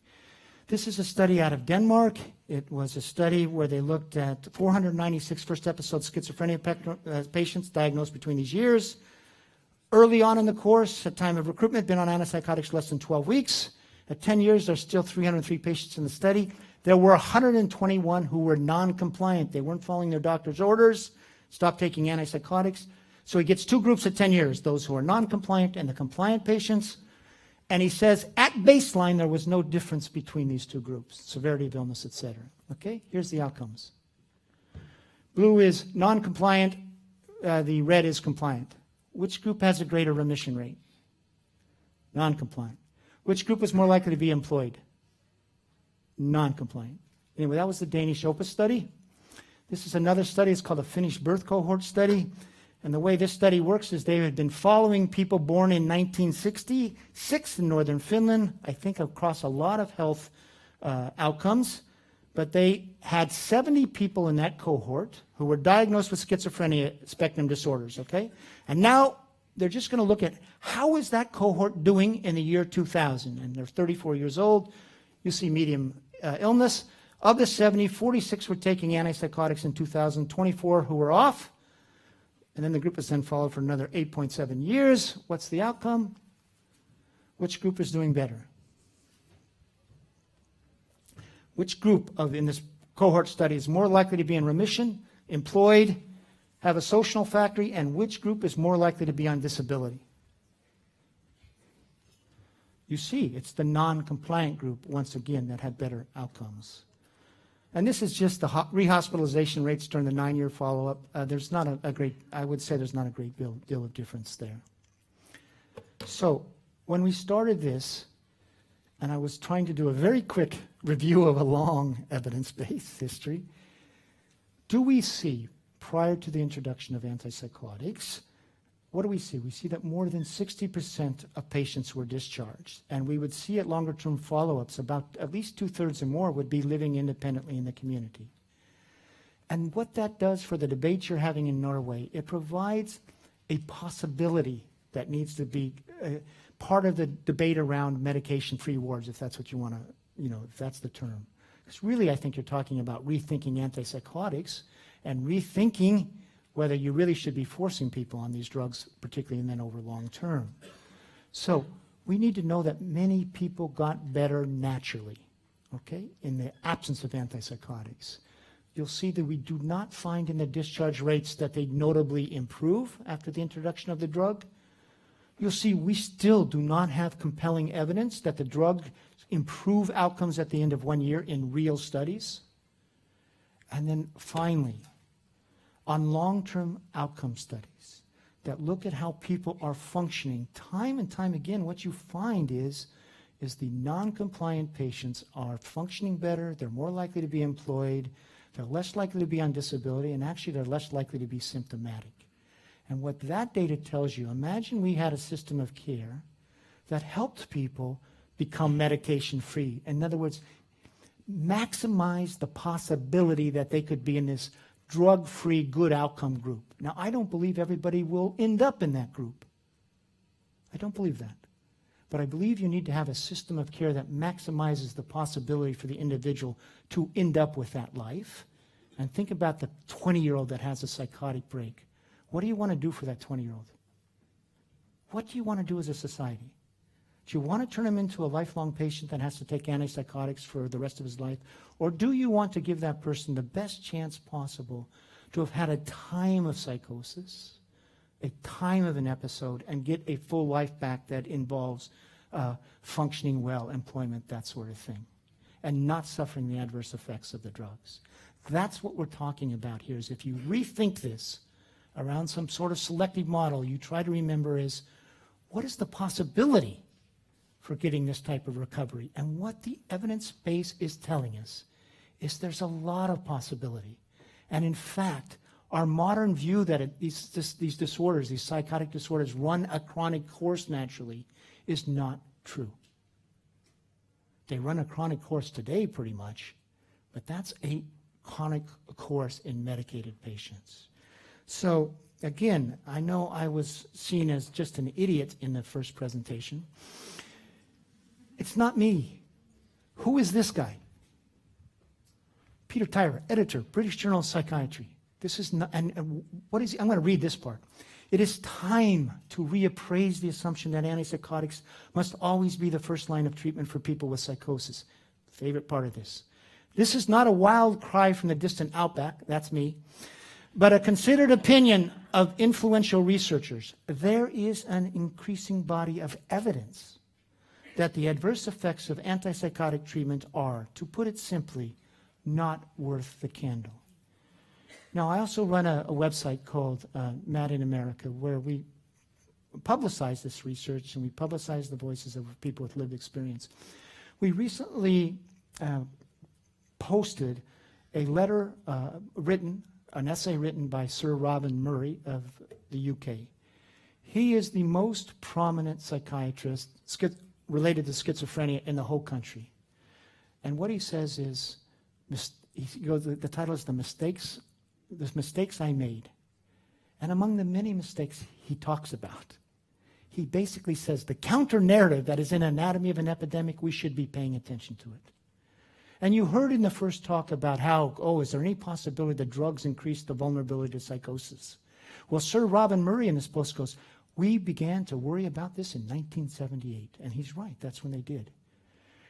[SPEAKER 7] This is a study out of Denmark. It was a study where they looked at 496 first episode schizophrenia patients diagnosed between these years. Early on in the course, at time of recruitment, been on antipsychotics less than 12 weeks. At 10 years, there's still 303 patients in the study. There were 121 who were non-compliant. They weren't following their doctor's orders, stopped taking antipsychotics. So he gets 2 groups at 10 years, those who are non-compliant and the compliant patients. And he says, at baseline, there was no difference between these 2 groups, severity of illness, etc. Okay, here's the outcomes. Blue is non-compliant, the red is compliant. Which group has a greater remission rate? Non-compliant. Which group is more likely to be employed? Non-compliant. Anyway, that was the Danish OPUS study. This is another study. It's called a Finnish birth cohort study. And the way this study works is they had been following people born in 1966 in northern Finland, I think across a lot of health outcomes. But they had 70 people in that cohort who were diagnosed with schizophrenia spectrum disorders, okay? And now they're just going to look at how is that cohort doing in the year 2000. And they're 34 years old. You see medium illness. Of the 70, 46 were taking antipsychotics in 2000, 24 who were off. And then the group is then followed for another 8.7 years. What's the outcome? Which group is doing better? Which group in this cohort study is more likely to be in remission, employed, have a social factory, and which group is more likely to be on disability? You see, it's the non-compliant group, once again, that had better outcomes. And this is just the rehospitalization rates during the 9-year follow-up. There's not I would say there's not a great deal of difference there. So when we started this, and I was trying to do a very quick review of a long evidence-based history, do we see, prior to the introduction of antipsychotics, what do we see? We see that more than 60% of patients were discharged. And we would see at longer-term follow-ups about at least 2/3 or more would be living independently in the community. And what that does for the debate you're having in Norway, it provides a possibility that needs to be part of the debate around medication-free wards, if that's what you want to, if that's the term. Because really, I think you're talking about rethinking antipsychotics and rethinking whether you really should be forcing people on these drugs, particularly and then over long term. So we need to know that many people got better naturally, okay, in the absence of antipsychotics. you'll see that we do not find in the discharge rates that they notably improve after the introduction of the drug. You'll see we still do not have compelling evidence that the drug improve outcomes at the end of 1 year in real studies. And then finally, on long-term outcome studies that look at how people are functioning, time and time again, what you find is the non-compliant patients are functioning better, they're more likely to be employed, they're less likely to be on disability, and actually they're less likely to be symptomatic. And what that data tells you, imagine we had a system of care that helped people become medication-free. In other words, maximize the possibility that they could be in this drug-free, good outcome group. Now, I don't believe everybody will end up in that group. I don't believe that. But I believe you need to have a system of care that maximizes the possibility for the individual to end up with that life. And think about the 20-year-old that has a psychotic break. What do you want to do for that 20-year-old? What do you want to do as a society? Do you want to turn him into a lifelong patient that has to take antipsychotics for the rest of his life? Or do you want to give that person the best chance possible to have had a time of psychosis, a time of an episode, and get a full life back that involves functioning well, employment, that sort of thing, and not suffering the adverse effects of the drugs? That's what we're talking about here, is if you rethink this around some sort of selective model, you try to remember is, what is the possibility for getting this type of recovery? And what the evidence base is telling us is there's a lot of possibility. And in fact, our modern view that these disorders, these psychotic disorders, run a chronic course naturally is not true. They run a chronic course today pretty much, but that's a chronic course in medicated patients. So again, I know I was seen as just an idiot in the first presentation. It's not me. Who is this guy? Peter Tyrer, editor, British Journal of Psychiatry. This is not, and what is he? I'm going to read this part. It is time to reappraise the assumption that antipsychotics must always be the first line of treatment for people with psychosis. Favorite part of this. This is not a wild cry from the distant outback, that's me, but a considered opinion of influential researchers. There is an increasing body of evidence that the adverse effects of antipsychotic treatment are, to put it simply, not worth the candle. Now, I also run a website called Mad in America, where we publicize this research and we publicize the voices of people with lived experience. We recently posted a letter an essay written by Sir Robin Murray of the UK. He is the most prominent psychiatrist related to schizophrenia in the whole country. And what he says is, the title is The Mistakes I Made. And among the many mistakes he talks about, he basically says the counter-narrative that is in Anatomy of an Epidemic, we should be paying attention to it. And you heard in the first talk about how, is there any possibility that drugs increase the vulnerability to psychosis? Well, Sir Robin Murray in this post goes, we began to worry about this in 1978. And he's right, that's when they did.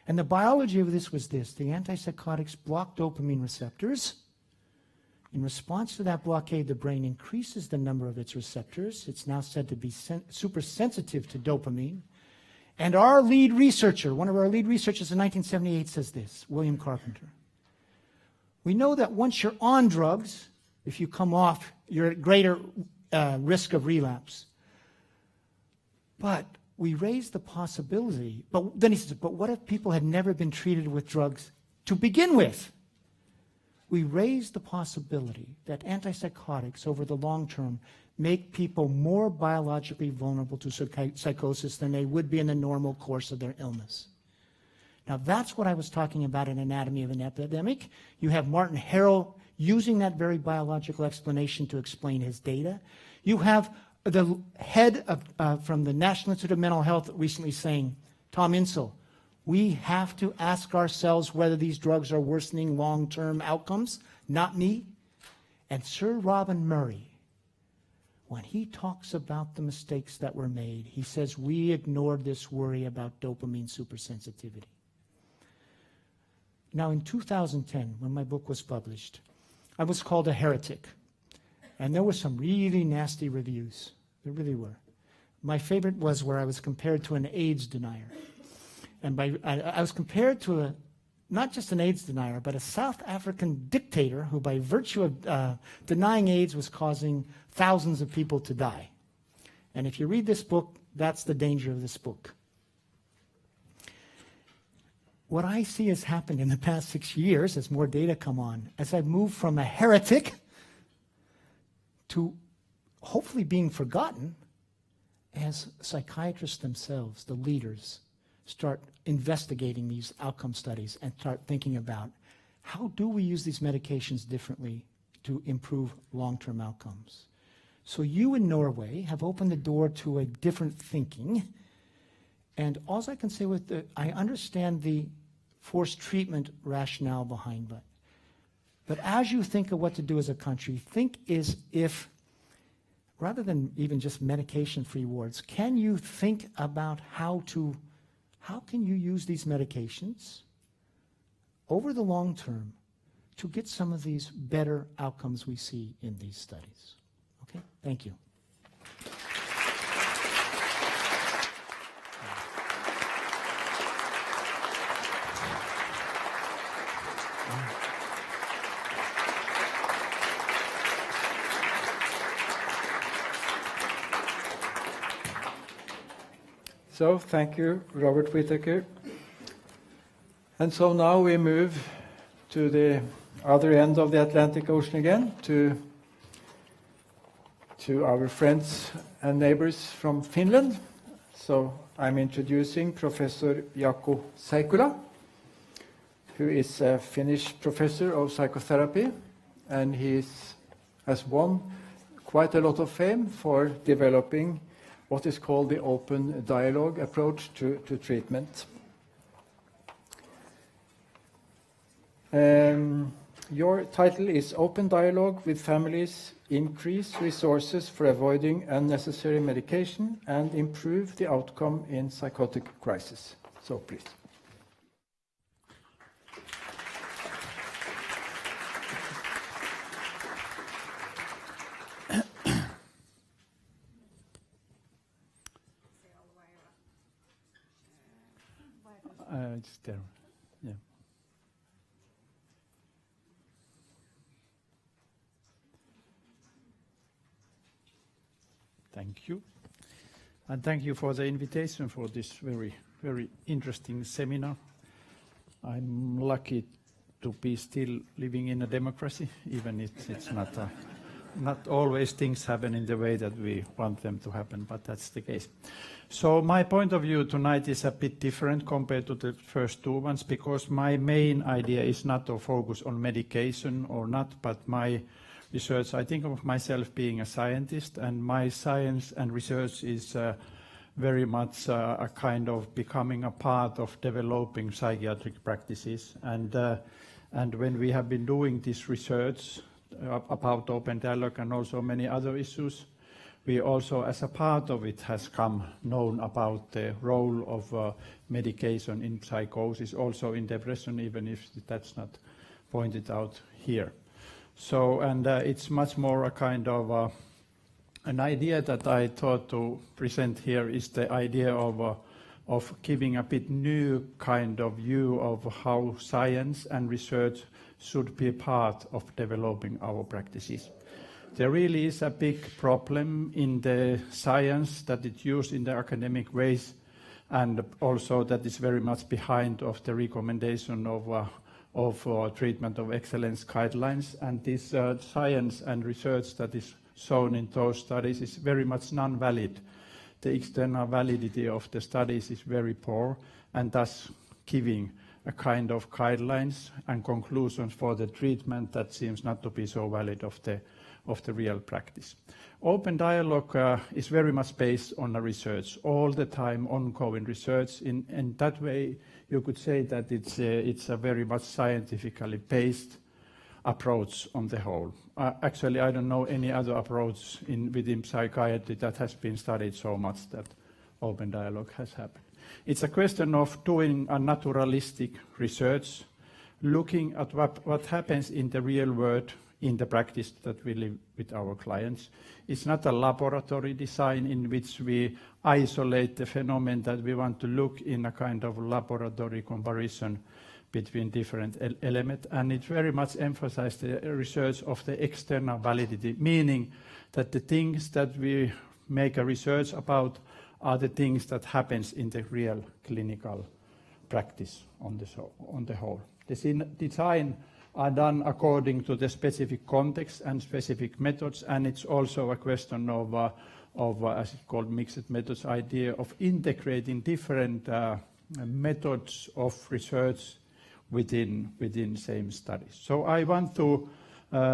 [SPEAKER 7] And the biology of this was this. The antipsychotics block dopamine receptors. In response to that blockade, the brain increases the number of its receptors. It's now said to be super sensitive to dopamine. And our lead researcher, one of our lead researchers in 1978 says this, William Carpenter. We know that once you're on drugs, if you come off, you're at greater risk of relapse. But we raise the possibility, but then he says, but what if people had never been treated with drugs to begin with? We raise the possibility that antipsychotics over the long term make people more biologically vulnerable to psychosis than they would be in the normal course of their illness. Now that's what I was talking about in Anatomy of an Epidemic. You have Martin Harrell using that very biological explanation to explain his data. You have the head from the National Institute of Mental Health recently saying, Tom Insel, we have to ask ourselves whether these drugs are worsening long-term outcomes, not me. And Sir Robin Murray, when he talks about the mistakes that were made, he says we ignored this worry about dopamine supersensitivity. Now in 2010, when my book was published, I was called a heretic. And there were some really nasty reviews. There really were. My favorite was where I was compared to an AIDS denier. And I was compared to not just an AIDS denier, but a South African dictator who, by virtue of denying AIDS, was causing thousands of people to die. And if you read this book, that's the danger of this book. What I see has happened in the past 6 years, as more data come on, as I've moved from a heretic to hopefully being forgotten, as psychiatrists themselves, the leaders, start investigating these outcome studies and start thinking about how do we use these medications differently to improve long-term outcomes. So you in Norway have opened the door to a different thinking. And all I can say I understand the forced treatment rationale behind it. But as you think of what to do as a country, think as if, rather than even just medication-free wards, can you think about how can you use these medications over the long term to get some of these better outcomes we see in these studies? Okay, thank you.
[SPEAKER 2] So, thank you, Robert Whittaker. And so now we move to the other end of the Atlantic Ocean again, to our friends and neighbors from Finland. So I'm introducing Professor Jaakko Seikkula, who is a Finnish professor of psychotherapy, and he has won quite a lot of fame for developing what is called the open dialogue approach to treatment. Your title is Open Dialogue with Families, Increase Resources for Avoiding Unnecessary Medication and Improve the Outcome in Psychotic Crisis. So please.
[SPEAKER 8] It's there. Yeah. Thank you. And thank you for the invitation for this very, very interesting seminar. I'm lucky to be still living in a democracy, even if it's not always things happen in the way that we want them to happen, but that's the case. So my point of view tonight is a bit different compared to the first two ones, because my main idea is not to focus on medication or not, but my research, I think of myself being a scientist, and my science and research is very much a kind of becoming a part of developing psychiatric practices. And when we have been doing this research about open dialogue and also many other issues, we also, as a part of it, has come known about the role of medication in psychosis, also in depression, even if that's not pointed out here. So, and it's much more a kind of an idea that I thought to present here is the idea of giving a bit new kind of view of how science and research should be a part of developing our practices. There really is a big problem in the science that is used in the academic ways, and also that is very much behind of the recommendation of treatment of excellence guidelines. And this science and research that is shown in those studies is very much non-valid. The external validity of the studies is very poor, and thus giving a kind of guidelines and conclusions for the treatment that seems not to be so valid of the real practice. Open dialogue is very much based on a research, all the time ongoing research. In that way, you could say that it's a very much scientifically based approach on the whole. Actually, I don't know any other approach within psychiatry that has been studied so much that open dialogue has happened. It's a question of doing a naturalistic research, looking at what happens in the real world in the practice that we live with our clients. It's not a laboratory design in which we isolate the phenomenon that we want to look in a kind of laboratory comparison between different elements, and it very much emphasizes the research of the external validity, meaning that the things that we make a research about are the things that happens in the real clinical practice on the whole. The design are done according to the specific context and specific methods, and it's also a question of as it's called mixed methods idea of integrating different methods of research within same studies. So I want to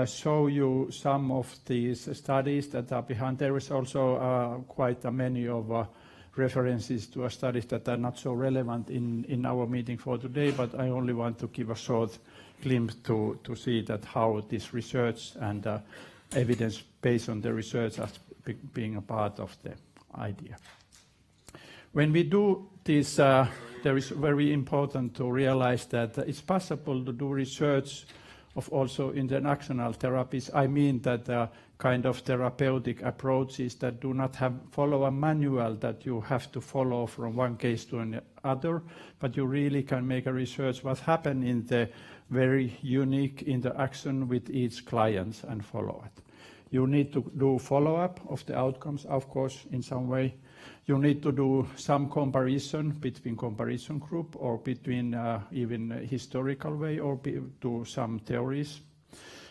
[SPEAKER 8] show you some of these studies that are behind. There is also quite many of references to studies that are not so relevant in our meeting for today, but I only want to give a short glimpse to see that how this research and evidence based on the research as being a part of the idea. When we do this, there is very important to realize that it's possible to do research of also international therapies. I mean that kind of therapeutic approaches that do not follow a manual that you have to follow from one case to another, but you really can make a research what happened in the very unique interaction with each client and follow it. You need to do follow-up of the outcomes, of course, in some way. You need to do some comparison between comparison group or between even historical way or do some theories.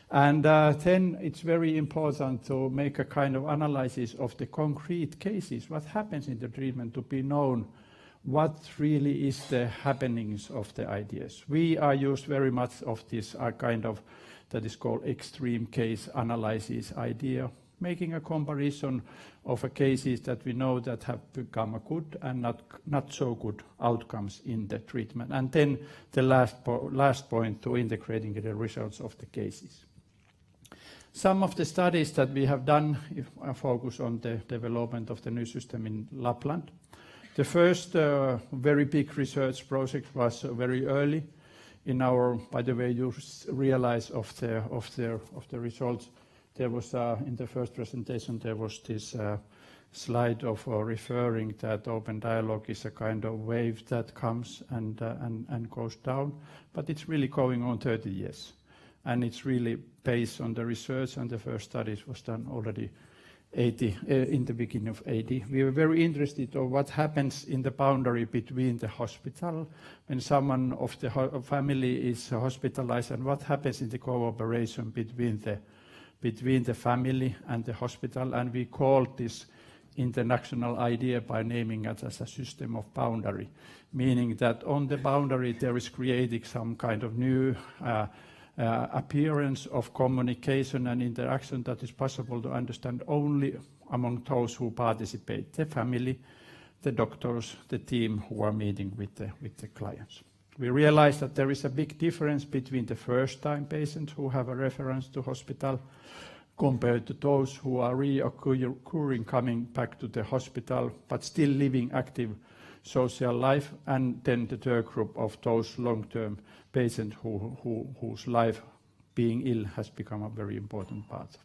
[SPEAKER 8] And then it's very important to make a kind of analysis of the concrete cases, what happens in the treatment to be known, what really is the happenings of the ideas. We are used very much of this kind of, that is called extreme case analysis idea, making a comparison of cases that we know that have become a good and not so good outcomes in the treatment. And then the last point to integrating the results of the cases. Some of the studies that we have done, if I focus on the development of the new system in Lapland. The first very big research project was very early in our, by the way, you realize of the results. There was in the first presentation there was this slide of referring that open dialogue is a kind of wave that comes and goes down, but it's really going on 30 years, and it's really based on the research, and the first studies was done already in the beginning of 80. We were very interested in what happens in the boundary between the hospital when someone of the family is hospitalized, and what happens in the cooperation between the family and the hospital, and we called this international idea by naming it as a system of boundary, meaning that on the boundary there is creating some kind of new appearance of communication and interaction that is possible to understand only among those who participate, the family, the doctors, the team who are meeting with the clients. We realize that there is a big difference between the first-time patients who have a reference to hospital compared to those who are reoccurring coming back to the hospital but still living active social life, and then the third group of those long-term patients whose life being ill has become a very important part.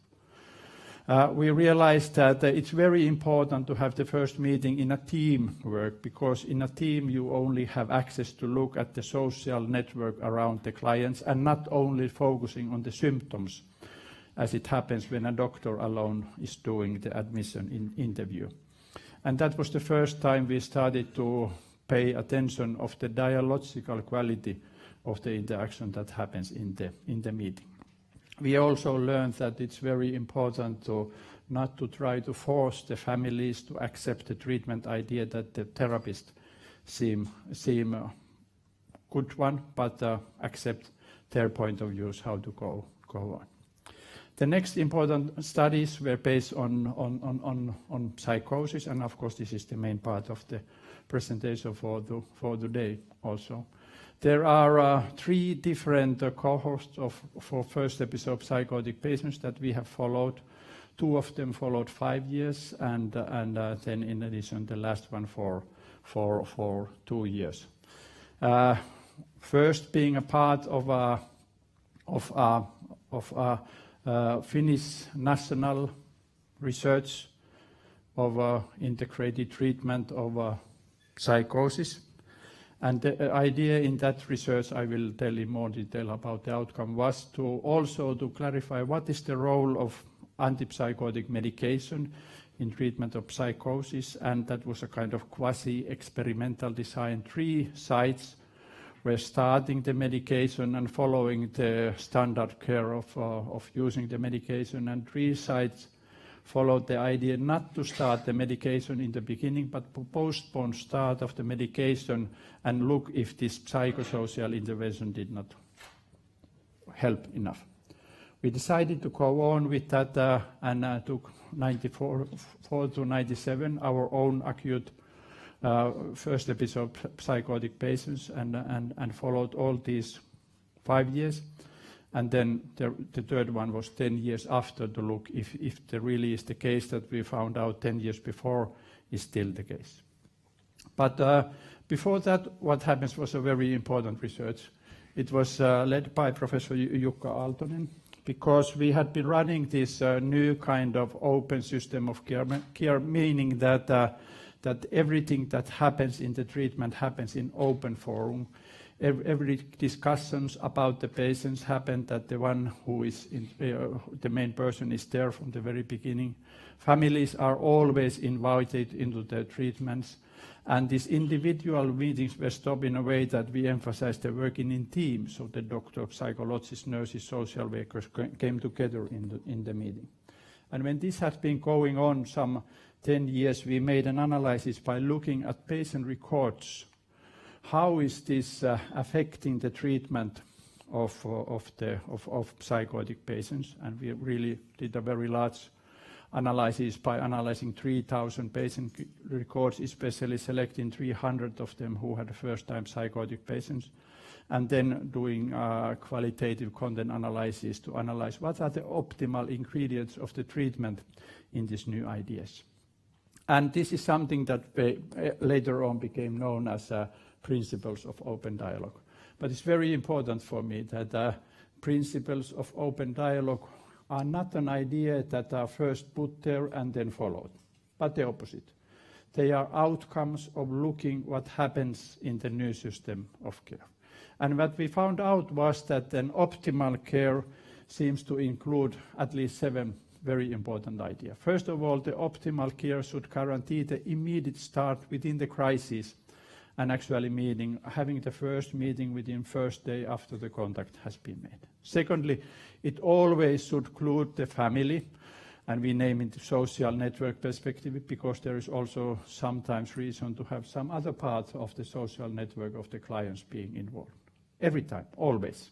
[SPEAKER 8] We realized that it's very important to have the first meeting in a team work, because in a team you only have access to look at the social network around the clients and not only focusing on the symptoms as it happens when a doctor alone is doing the admission interview. And that was the first time we started to pay attention of the dialogical quality of the interaction that happens in the meeting. We also learned that it's very important not to try to force the families to accept the treatment idea that the therapist seem a good one, but accept their point of views how to go on. The next important studies were based on psychosis, and of course this is the main part of the presentation for today also. There are 3 different cohorts for first episode psychotic patients that we have followed. 2 of them followed 5 years, and then in addition the last one for 2 years. First being a part of a Finnish national research of integrated treatment of psychosis. And the idea in that research, I will tell in more detail about the outcome, was to also to clarify what is the role of antipsychotic medication in treatment of psychosis, and that was a kind of quasi-experimental design. 3 sites were starting the medication and following the standard care of using the medication, and 3 sites followed the idea not to start the medication in the beginning, but to postpone start of the medication and look if this psychosocial intervention did not help enough. We decided to go on with that and took 94 to 97 our own acute first episode psychotic patients and followed all these 5 years. And then the third one was 10 years after to look if there really is the case that we found out 10 years before is still the case. But before that, what happens was a very important research. It was led by Professor 𝗀𝗺𝗿𝗶𝗀𝗃, because we had been running this new kind of open system of care, meaning that everything that happens in the treatment happens in open forum. Every discussions about the patients happen that the one who is the main person is there from the very beginning. Families are always invited into the treatments, and these individual meetings were stopped in a way that we emphasized the working in teams. So the doctor, psychologists, nurses, social workers came together in the meeting. And when this has been going on some 10 years, we made an analysis by looking at patient records. How is this affecting the treatment of psychotic patients? And we really did a very large analysis by analyzing 3,000 patient records, especially selecting 300 of them who had first-time psychotic patients, and then doing qualitative content analysis to analyze what are the optimal ingredients of the treatment in these new ideas. And this is something that later on became known as principles of open dialogue. But it's very important for me that principles of open dialogue are not an idea that are first put there and then followed, but the opposite. They are outcomes of looking what happens in the new system of care. And what we found out was that an optimal care seems to include at least 7 very important ideas. First of all, the optimal care should guarantee the immediate start within the crisis and actually having the first meeting within first day after the contact has been made. Secondly, it always should include the family, and we name it social network perspective because there is also sometimes reason to have some other part of the social network of the clients being involved. Every time, always.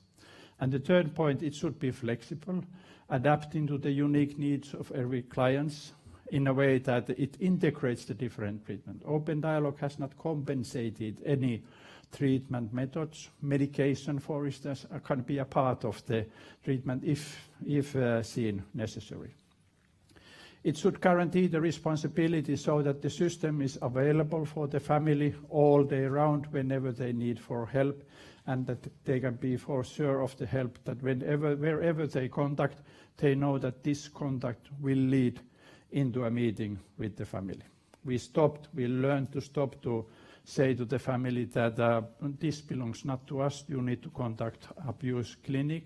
[SPEAKER 8] And the third point, it should be flexible, adapting to the unique needs of every client in a way that it integrates the different treatment. Open dialogue has not compensated any treatment methods. Medication, for instance, can be a part of the treatment if seen necessary. It should guarantee the responsibility so that the system is available for the family all day round whenever they need for help, and that they can be for sure of the help, that wherever they contact, they know that this contact will lead into a meeting with the family. We learned to stop to say to the family that this belongs not to us, you need to contact abuse clinic.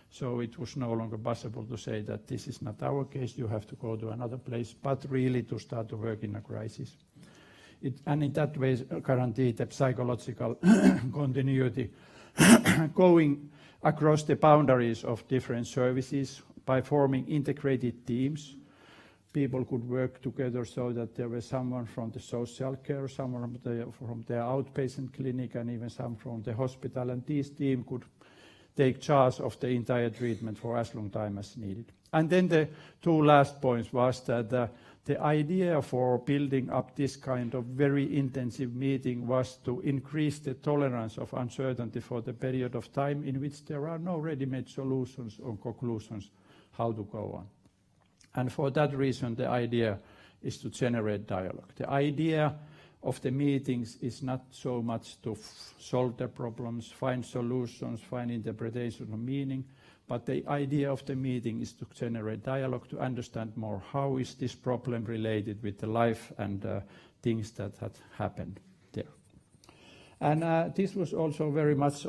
[SPEAKER 8] So it was no longer possible to say that this is not our case, you have to go to another place, but really to start to work in a crisis. And in that way guarantee the psychological continuity going across the boundaries of different services by forming integrated teams. People could work together so that there was someone from the social care, someone from the outpatient clinic, and even some from the hospital, and this team could take charge of the entire treatment for as long time as needed. And then the 2 last points was that the idea for building up this kind of very intensive meeting was to increase the tolerance of uncertainty for the period of time in which there are no ready-made solutions or conclusions how to go on. And for that reason, the idea is to generate dialogue. The idea of the meetings is not so much to solve the problems, find solutions, find interpretation of meaning, but the idea of the meeting is to generate dialogue, to understand more how is this problem related with the life and things that had happened there. And this was also very much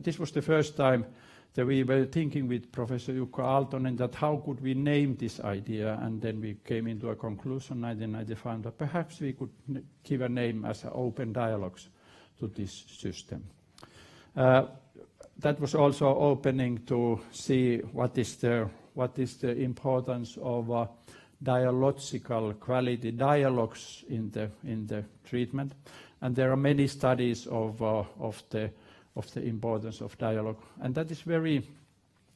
[SPEAKER 8] this was the first time that we were thinking with Professor 𝗀𝗺𝗿𝗶𝗀𝗺𝗏 that how could we name this idea, and then we came into a conclusion in 1995 that perhaps we could give a name as open dialogues to this system. That was also opening to see what is the importance of dialogical quality dialogues in the treatment, and there are many studies of the importance of dialogue, and that is very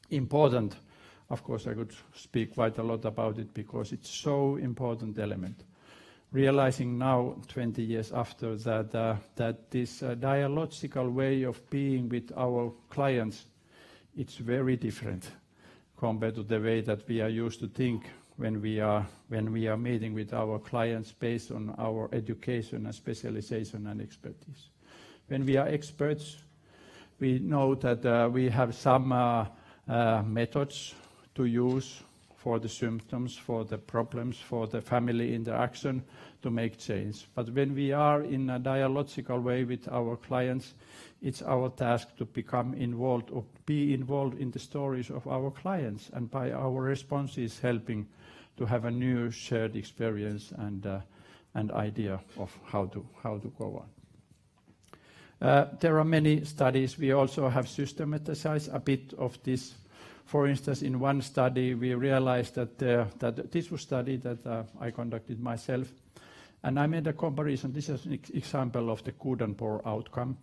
[SPEAKER 8] important. Of course, I could speak quite a lot about it because it's so important element. Realizing now, 20 years after, that this dialogical way of being with our clients, it's very different compared to the way that we are used to think when we are meeting with our clients based on our education and specialization and expertise. When we are experts, we know that we have some methods to use for the symptoms, for the problems, for the family interaction to make change. But when we are in a dialogical way with our clients, it's our task to become involved or be involved in the stories of our clients, and by our responses helping to have a new shared experience and idea of how to go on. There are many studies. We also have systematized a bit of this. For instance, in one study, we realized that this was a study that I conducted myself, and I made a comparison. This is an example of the 𝗀𝗺𝗿𝗄𝗃 outcome.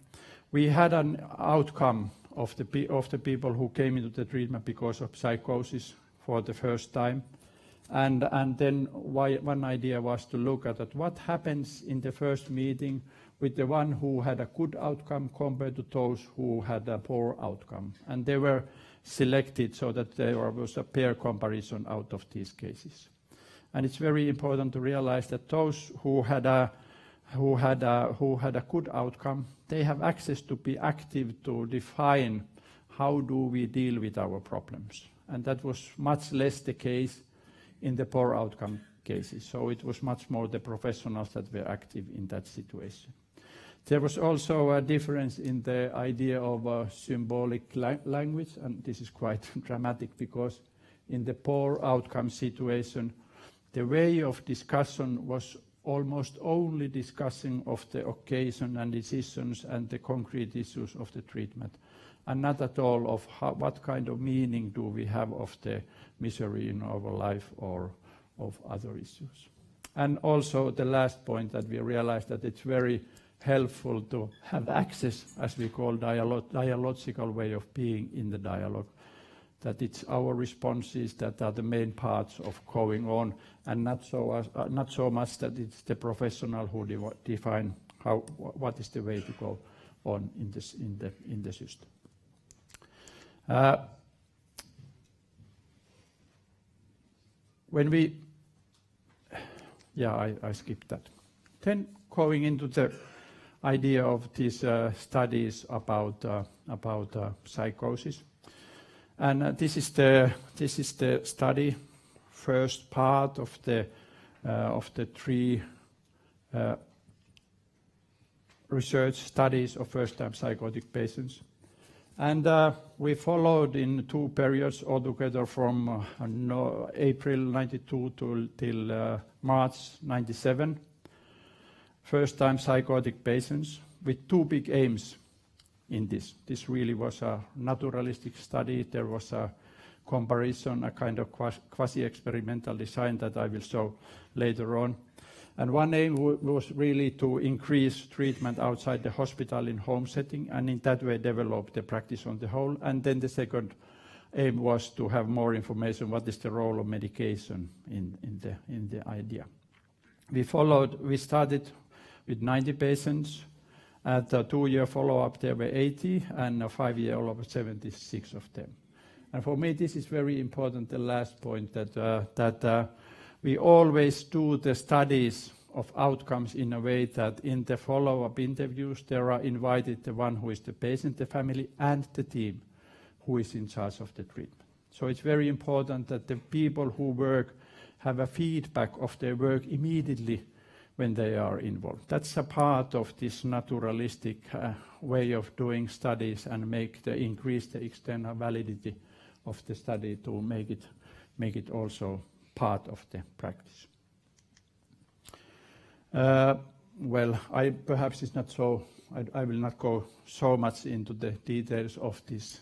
[SPEAKER 8] We had an outcome of the people who came into the treatment because of psychosis for the first time, and then one idea was to look at what happens in the first meeting with the one who had a good outcome compared to those who had a poor outcome. And they were selected so that there was a pair comparison out of these cases. And it's very important to realize that those who had a good outcome, they have access to be active to define how do we deal with our problems. And that was much less the case in the poor outcome cases. So it was much more the professionals that were active in that situation. There was also a difference in the idea of symbolic language, and this is quite dramatic because in the poor outcome situation, the way of discussion was almost only discussing of the occasion and decisions and the concrete issues of the treatment, and not at all of what kind of meaning do we have of the misery in our life or of other issues. And also the last point that we realized that it's very helpful to have access, as we call dialogical way of being in the dialogue, that it's our responses that are the main parts of going on, and not so much that it's the professional who define what is the way to go on in the system. I skipped that. Then going into the idea of these studies about psychosis, and this is the study, first part of the three research studies of first-time psychotic patients, and we followed in two periods altogether from April 92 till March 97. First-time psychotic patients with two big aims in this. This really was a naturalistic study. There was a comparison, a kind of quasi-experimental design that I will show later on. And one aim was really to increase treatment outside the hospital in home setting, and in that way develop the practice on the whole. And then the second aim was to have more information what is the role of medication in the idea. We started with 90 patients. At a 2-year follow-up, there were 80, and a 5-year follow-up, 76 of them. And for me, this is very important, the last point, that we always do the studies outcomes in a way that in the follow-up interviews there are invited the one who is the patient, the family, and the team who is in charge of the treatment. So it's very important that the people who work have a feedback of their work immediately when they are involved. That's a part of this naturalistic way of doing studies and increase the external validity of the study to make it also part of the practice. Well, perhaps it's not so. I will not go so much into the details of these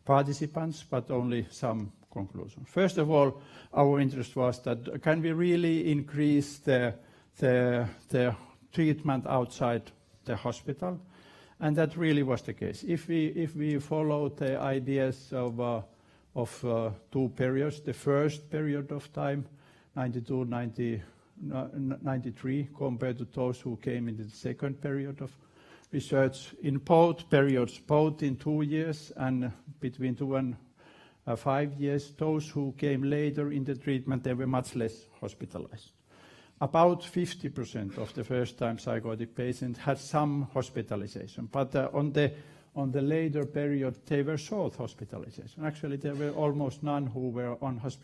[SPEAKER 8] participants, but only some conclusions. First of all, our interest was that can we really increase the treatment outside the hospital, and that really was the case. If we follow the ideas of 2 periods, the first period of time, 92, 93, compared to those who came into the second period of research, in both periods, both in 2 years and between 2 and 5 years, those who came later in the treatment, they were much less hospitalized. About 50% of the first-time psychotic patients had some hospitalization, but on the later period, they were short hospitalization. Actually, there were almost none who were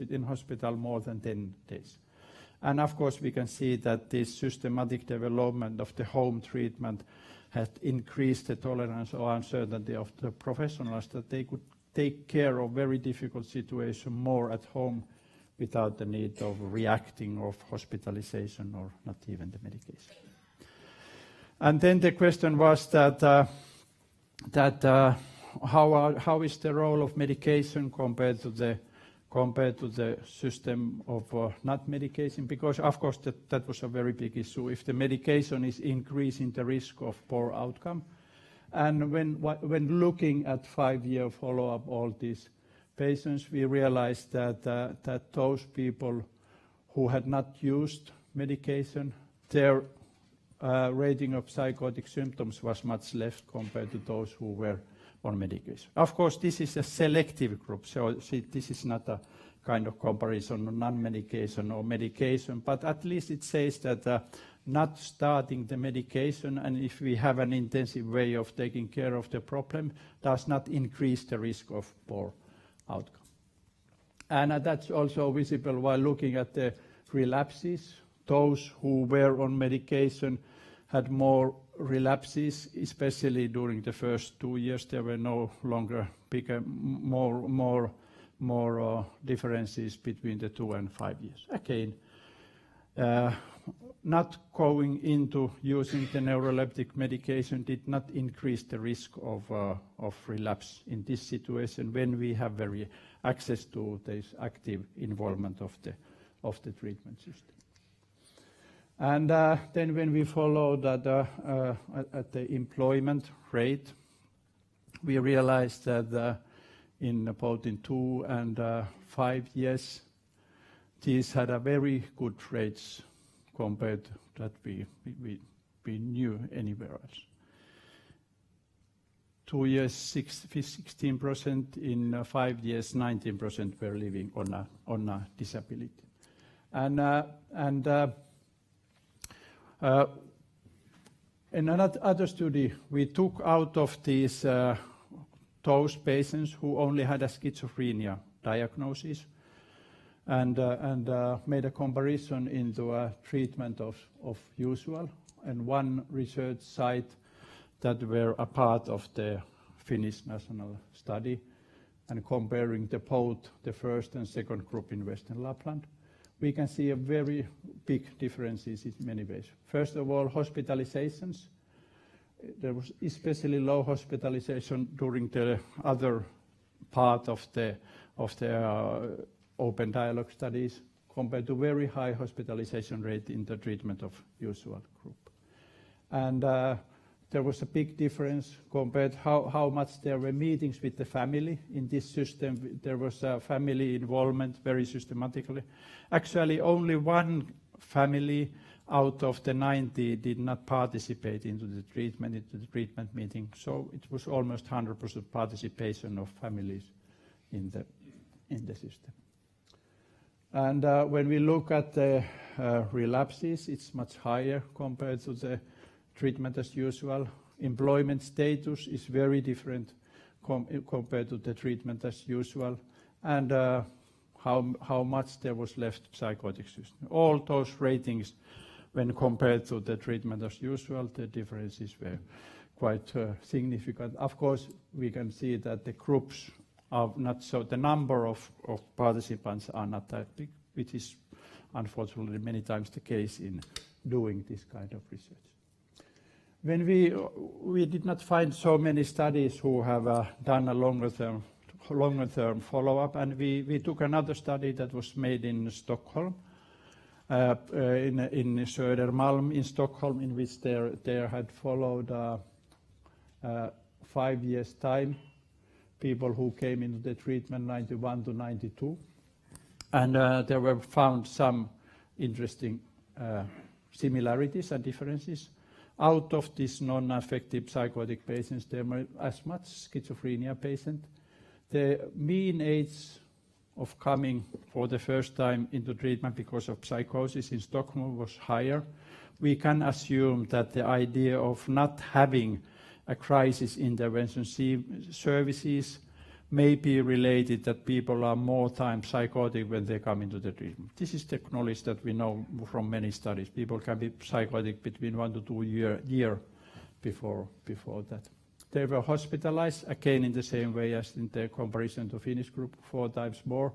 [SPEAKER 8] in hospital more than 10 days. And of course, we can see that this systematic development of the home treatment has increased the tolerance or uncertainty of the professionals, that they could take care of very difficult situations more at home without the need of reacting of hospitalization or not even the medication. And then the question was that how is the role of medication compared to the system of not medication? Because of course that was a very big issue. If the medication is increasing the risk of poor outcome, and when looking at 5-year follow-up all these patients, we realized that those people who had not used medication, their rating of psychotic symptoms was much less compared to those who were on medication. Of course, this is a selective group, so this is not a kind of comparison of non-medication or medication, but at least it says that not starting the medication, and if we have an intensive way of taking care of the problem, does not increase the risk of poor outcome. And that's also visible while looking at the relapses. Those who were on medication had more relapses, especially during the first 2 years. There were no longer more differences between the 2 and 5 years. Again, not going into using the neuroleptic medication did not increase the risk of relapse in this situation when we have very access to this active involvement of the treatment system. And then when we followed at the employment rate, we realized that both in 2 and 5 years, these had a very good rates compared to that we knew anywhere else. 2 years, 16%. In 5 years, 19% were living on a disability. And in another study, we took out of these those patients who only had a schizophrenia diagnosis, and made a comparison into a treatment of usual, and one research site that were a part of the Finnish national study, and comparing both the first and second group in Western Lapland. We can see a very big differences in many ways. First of all, hospitalizations. There was especially low hospitalization during the other part of the open dialogue studies compared to very high hospitalization rate in the treatment of usual group. And there was a big difference compared how much there were meetings with the family. In this system, there was family involvement very systematically. Actually, only one family out of the 90 did not participate into the treatment meeting. So it was almost 100% participation of families in the system. And when we look at the relapses, it's much higher compared to the treatment as usual. Employment status is very different compared to the treatment as usual. And how much there was left psychotic system. All those ratings, when compared to the treatment as usual, the differences were quite significant. Of course, we can see that the groups are not so, the number of participants are not that big, which is unfortunately many times the case in doing this kind of research. When we did not find so many studies who have done a longer term follow-up, and we took another study that was made in Stockholm, in Södermalm in Stockholm, in which they had followed 5 years' time people who came into the treatment 91 to 92, and there were found some interesting similarities and differences. Out of these non-affective psychotic patients, there were as much schizophrenia patients. The mean age of coming for the first time into treatment because of psychosis in Stockholm was higher. We can assume that the idea of not having a crisis intervention services may be related that people are more time psychotic when they come into the treatment. This is the knowledge that we know from many studies. People can be psychotic between 1 to 2 years before that. They were hospitalized, again in the same way as in the comparison to Finnish group, 4 times more.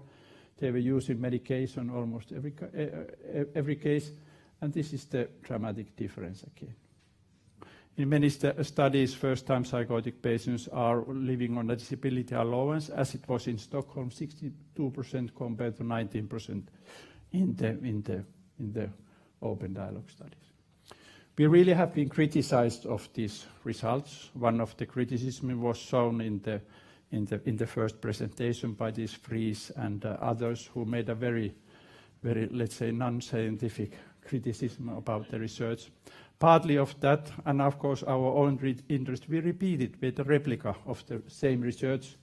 [SPEAKER 8] They were using medication almost every case, and this is the dramatic difference again. In many studies, first-time psychotic patients are living on a disability allowance, as it was in Stockholm, 62% compared to 19% in the open dialogue studies. We really have been criticized of these results. One of the criticisms was shown in the first presentation by these Friis and others who made a very, let's say, non-scientific criticism about the research. Partly of that, and of course our own interest, we repeated with a replica of the same research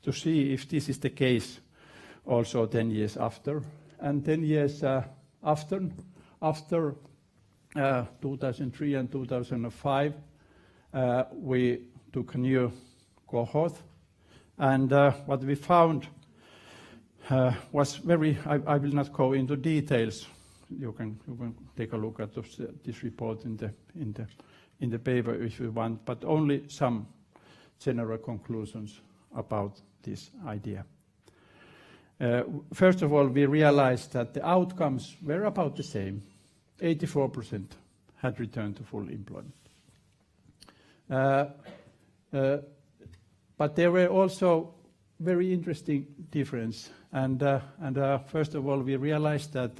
[SPEAKER 8] to see if this is the case also 10 years after. And 10 years after 2003 and 2005, we took a new cohort, and what we found was very, I will not go into details. You can take a look at this report in the paper if you want, but only some general conclusions about this idea. First of all, we realized that the outcomes were about the same. 84% had returned to full employment. But there were also very interesting differences. And first of all, we realized that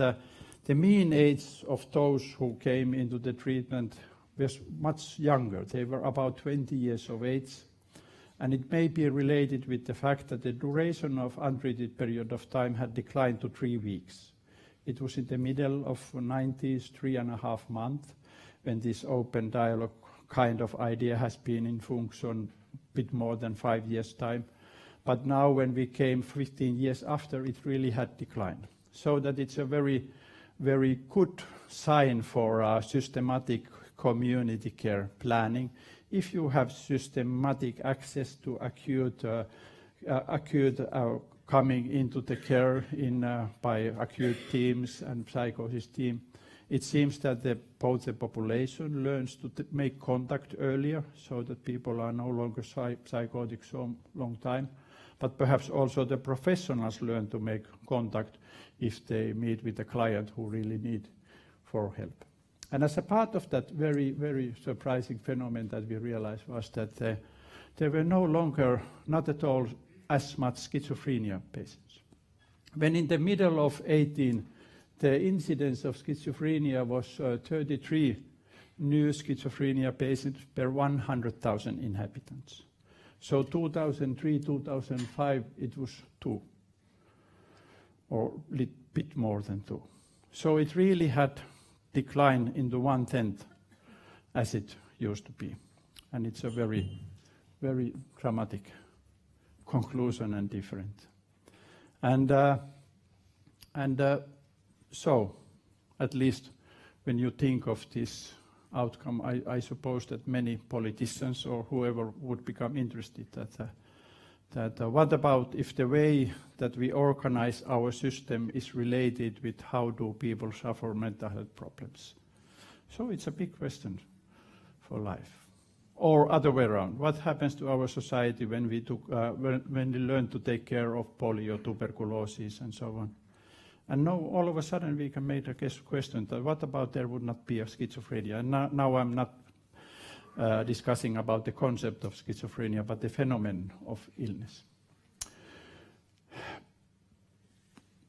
[SPEAKER 8] the mean age of those who came into the treatment was much younger. They were about 20 years of age. And it may be related with the fact that the duration of untreated period of time had declined to 3 weeks. It was in the middle of the 90s, 3.5 months, when this open dialogue kind of idea has been in function a bit more than 5 years' time. But now when we came 15 years after, it really had declined. So that it's a very good sign for systematic community care planning. If you have systematic access to acute coming into the care by acute teams and psychosis team, it seems that both the population learns to make contact earlier, so that people are no longer psychotic so long time, but perhaps also the professionals learn to make contact if they meet with a client who really need for help. And as a part of that very surprising phenomenon that we realized was that there were no longer, not at all, as much schizophrenia patients. When in the middle of 18, the incidence of schizophrenia was 33 new schizophrenia patients per 100,000 inhabitants. So 2003, 2005, it was 2, or a bit more than 2. So it really had declined into 1/10 as it used to be. And it's a very dramatic conclusion and different. And And so, at least when you think of this outcome, I suppose that many politicians or whoever would become interested that what about if the way that we organize our system is related with how do people suffer mental health problems? So it's a big question for life. Or other way around, what happens to our society when we learn to take care of polio, tuberculosis, and so on? And now all of a sudden we can make a question that what about there would not be a schizophrenia? And now I'm not discussing about the concept of schizophrenia, but the phenomenon of illness.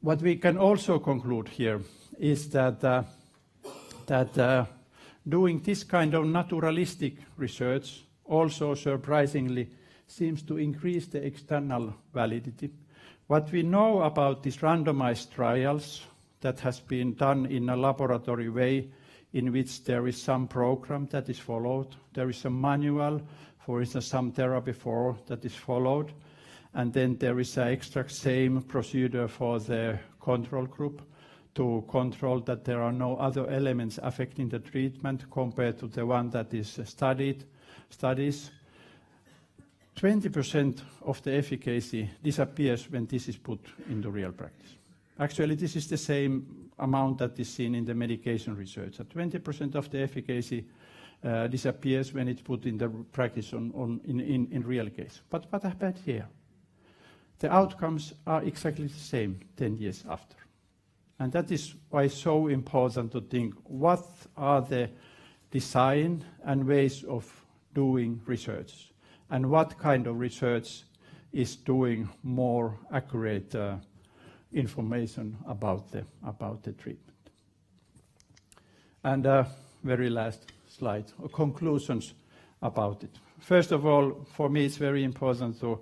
[SPEAKER 8] What we can also conclude here is that doing this kind of naturalistic research also surprisingly seems to increase the external validity. What we know about these randomized trials that has been done in a laboratory way in which there is some program that is followed, there is a manual, for instance, some therapy for that is followed, and then there is an exact same procedure for the control group to control that there are no other elements affecting the treatment compared to the one that is studies. 20% of the efficacy disappears when this is put into real practice. Actually, this is the same amount that is seen in the medication research. 20% of the efficacy disappears when it's put in the practice in real case. But what happened here? The outcomes are exactly the same 10 years after. And that is why it's so important to think what are the design and ways of doing research, and what kind of research is doing more accurate information about the treatment. And very last slide, conclusions about it. First of all, for me it's very important to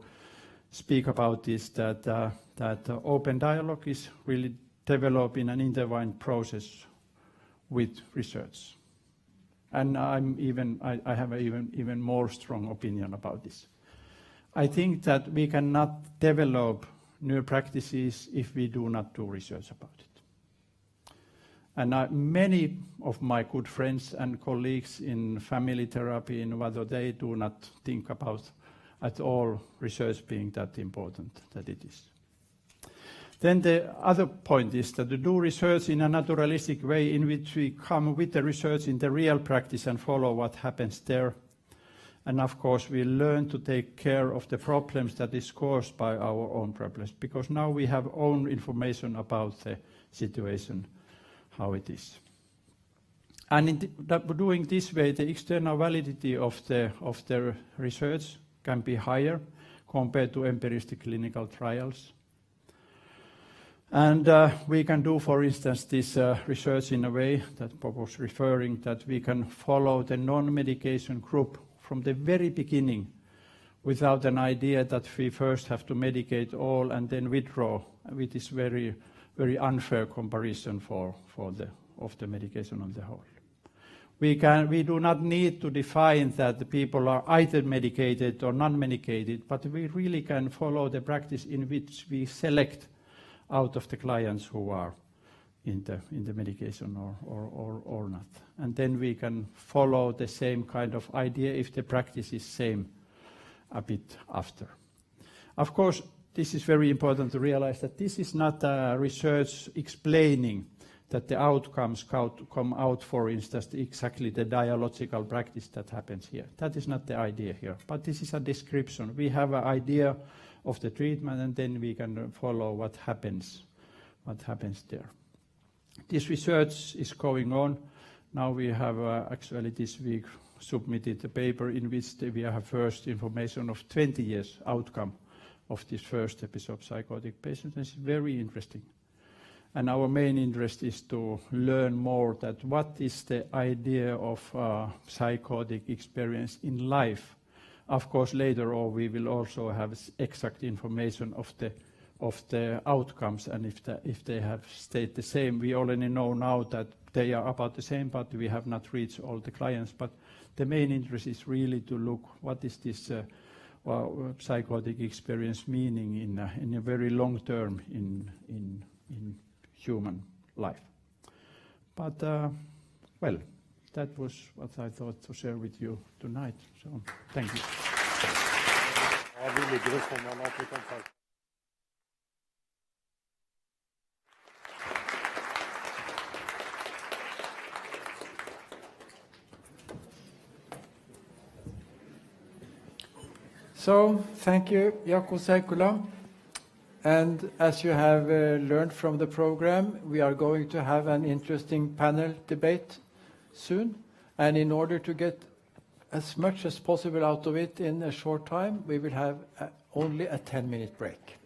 [SPEAKER 8] speak about this, that open dialogue is really developing an intertwined process with research. And I have an even more strong opinion about this. I think that we cannot develop new practices if we do not do research about it. And many of my good friends and colleagues in family therapy, in whether they do not think about at all research being that important that it is. Then the other point is that to do research in a naturalistic way in which we come with the research in the real practice and follow what happens there. And of course we learn to take care of the problems that is caused by our own problems, because now we have own information about the situation, how it is. And in doing this way, the external validity of the research can be higher compared to empiristic clinical trials. And we can do, for instance, this research in a way that Bob was referring, that we can follow the non-medication group from the very beginning without an idea that we first have to medicate all and then withdraw, with this very, very unfair comparison of the medication on the whole. We do not need to define that the people are either medicated or non-medicated, but we really can follow the practice in which we select out of the clients who are in the medication or not. And then we can follow the same kind of idea if the practice is same a bit after. Of course, this is very important to realize that this is not research explaining that the outcomes come out, for instance, exactly the dialogical practice that happens here. That is not the idea here, but this is a description. We have an idea of the treatment, and then we can follow what happens there. This research is going on. Now we have actually this week submitted a paper in which we have first information of 20 years outcome of this first episode psychotic patients. It's very interesting. And our main interest is to learn more that what is the idea of psychotic experience in life. Of course, later on we will also have exact information of the outcomes, and if they have stayed the same. We already know now that they are about the same, but we have not reached all the clients. But the main interest is really to look what is this psychotic experience meaning in a very long term in human life. But, well, that was what I thought to share with you tonight. So, thank you.
[SPEAKER 2] So, thank you, Jaakko Seikkula. And as you have learned from the program, we are going to have an interesting panel debate soon. And in order to get as much as possible out of it in a short time, we will have only a 10-minute break.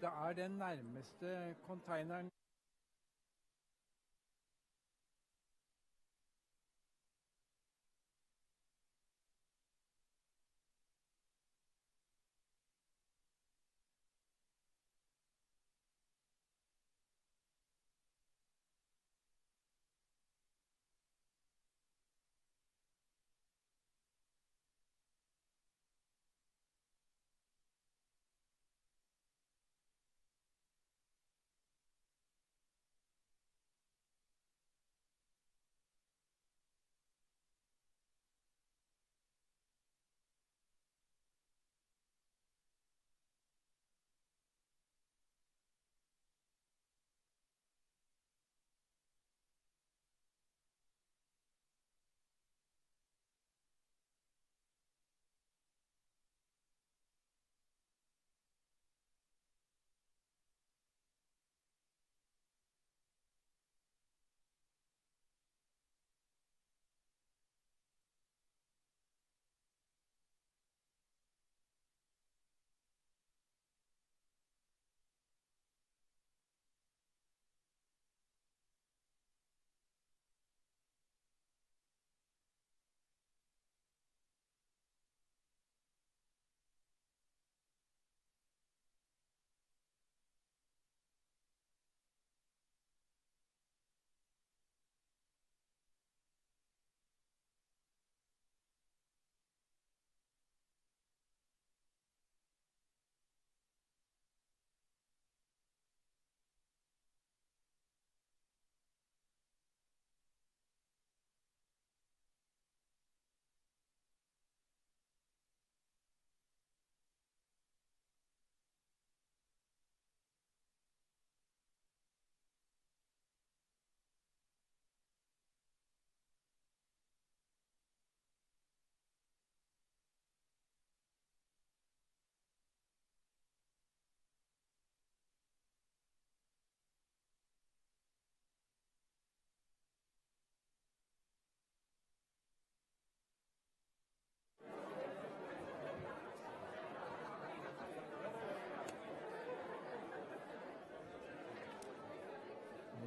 [SPEAKER 2] Det den nærmeste containeren.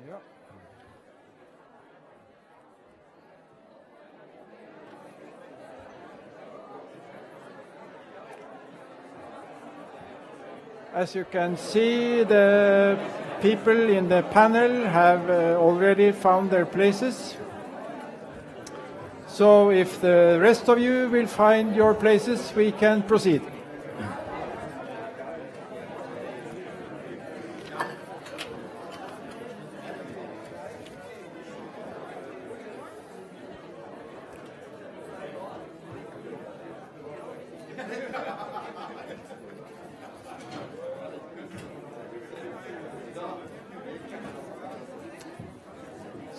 [SPEAKER 2] Ja. As you can see, the people in the panel have already found their places. So if the rest of you will find your places, we can proceed.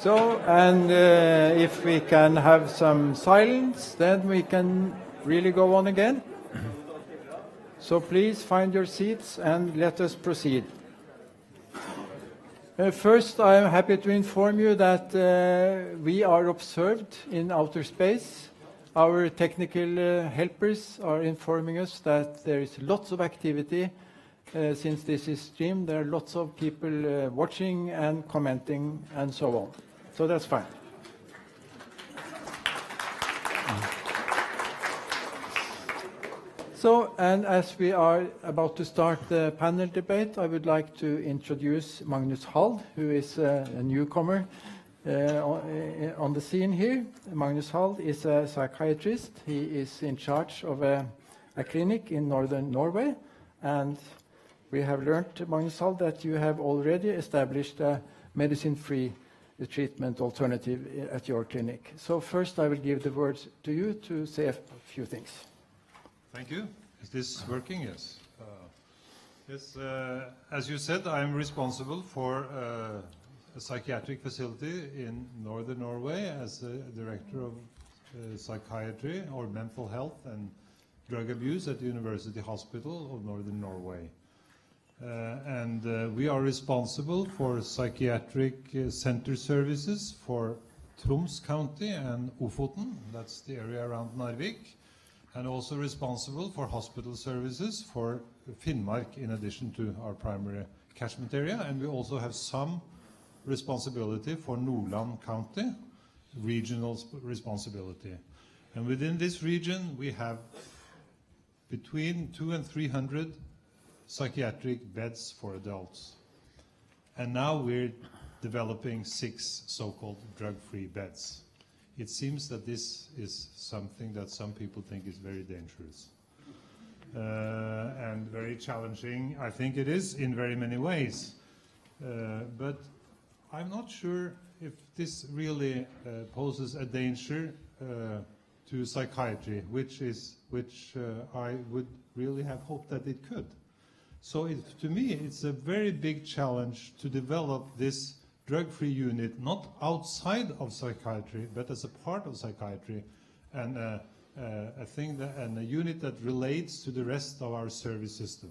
[SPEAKER 2] So, and if we can have some silence, then we can really go on again. So please find your seats and let us proceed. First, I am happy to inform you that we are observed in outer space. Our technical helpers are informing us that there is lots of activity since this is streamed. There are lots of people watching and commenting and so on. So that's fine. So, and as we are about to start the panel debate, I would like to introduce Magnus Hald, who is a newcomer on the scene here. Magnus Hald is a psychiatrist. He is in charge of a clinic in northern Norway, and we have learned, Magnus Hald, that you have already established a medicine-free treatment alternative at your clinic. So first I will give the words to you to say a few things.
[SPEAKER 9] Thank you. Is this working? Yes. Yes. As you said, I'm responsible for a psychiatric facility in northern Norway as the director of psychiatry or mental health and drug abuse at the University Hospital of Northern Norway. And we are responsible for psychiatric center services for Troms County and Ofoten, that's the area around Narvik, and also responsible for hospital services for Finnmark in addition to our primary catchment area, and we also have some responsibility for Nordland County, regional responsibility. And within this region we have between 200 and 300 psychiatric beds for adults. And now we're developing 6 so-called drug-free beds. It seems that this is something that some people think is very dangerous and very challenging. I think it is in very many ways. But I'm not sure if this really poses a danger to psychiatry, which I would really have hoped that it could. So to me, it's a very big challenge to develop this drug-free unit, not outside of psychiatry, but as a part of psychiatry, and a thing that, and a unit that relates to the rest of our service system.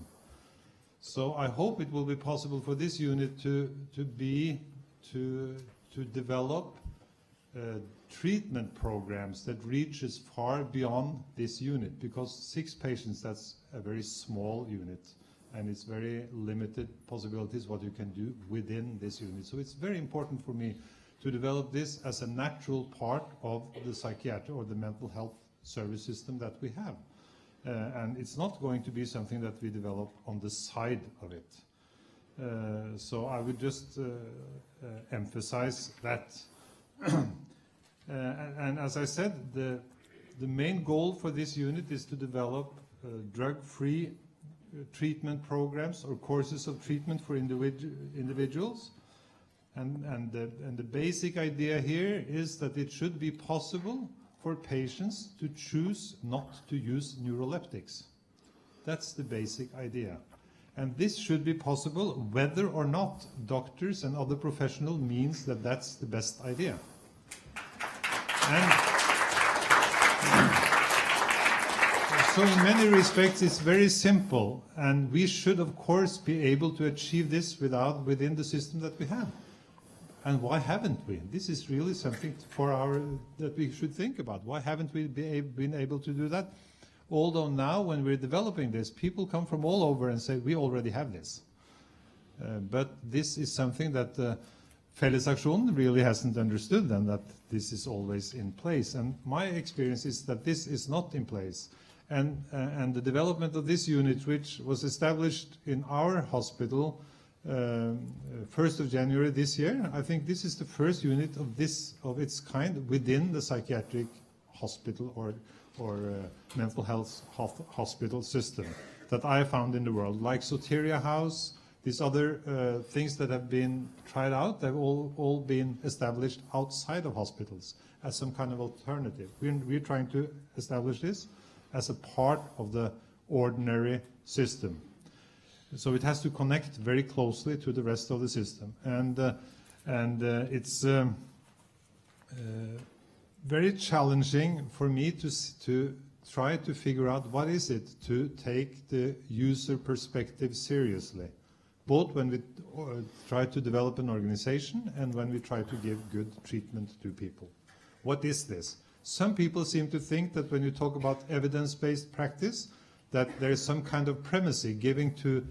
[SPEAKER 9] So I hope it will be possible for this unit to develop treatment programs that reaches far beyond this unit, because 6 patients, that's a very small unit, and it's very limited possibilities what you can do within this unit. So it's very important for me to develop this as a natural part of the psychiatry or the mental health service system that we have. And it's not going to be something that we develop on the side of it. So I would just emphasize that. And as I said, the main goal for this unit is to develop drug-free treatment programs or courses of treatment for individuals. And the basic idea here is that it should be possible for patients to choose not to use neuroleptics. That's the basic idea. And this should be possible whether or not doctors and other professionals means that that's the best idea. And so in many respects it's very simple, and we should of course be able to achieve this within the system that we have. And why haven't we? This is really something that we should think about. Why haven't we been able to do that? Although now when we're developing this, people come from all over and say, we already have this. But this is something that Fellesaksjonen really hasn't understood, and that this is always in place. And my experience is that this is not in place. And the development of this unit, which was established in our hospital 1st of January this year, I think this is the first unit of its kind within the psychiatric hospital or mental health hospital system that I found in the world. Like Soteria House, these other things that have been tried out, they've all been established outside of hospitals as some kind of alternative. We're trying to establish this as a part of the ordinary system. So it has to connect very closely to the rest of the system. And it's very challenging for me to try to figure out what is it to take the user perspective seriously, both when we try to develop an organization and when we try to give good treatment to people. What is this? Some people seem to think that when you talk about evidence-based practice, that there is some kind of primacy giving to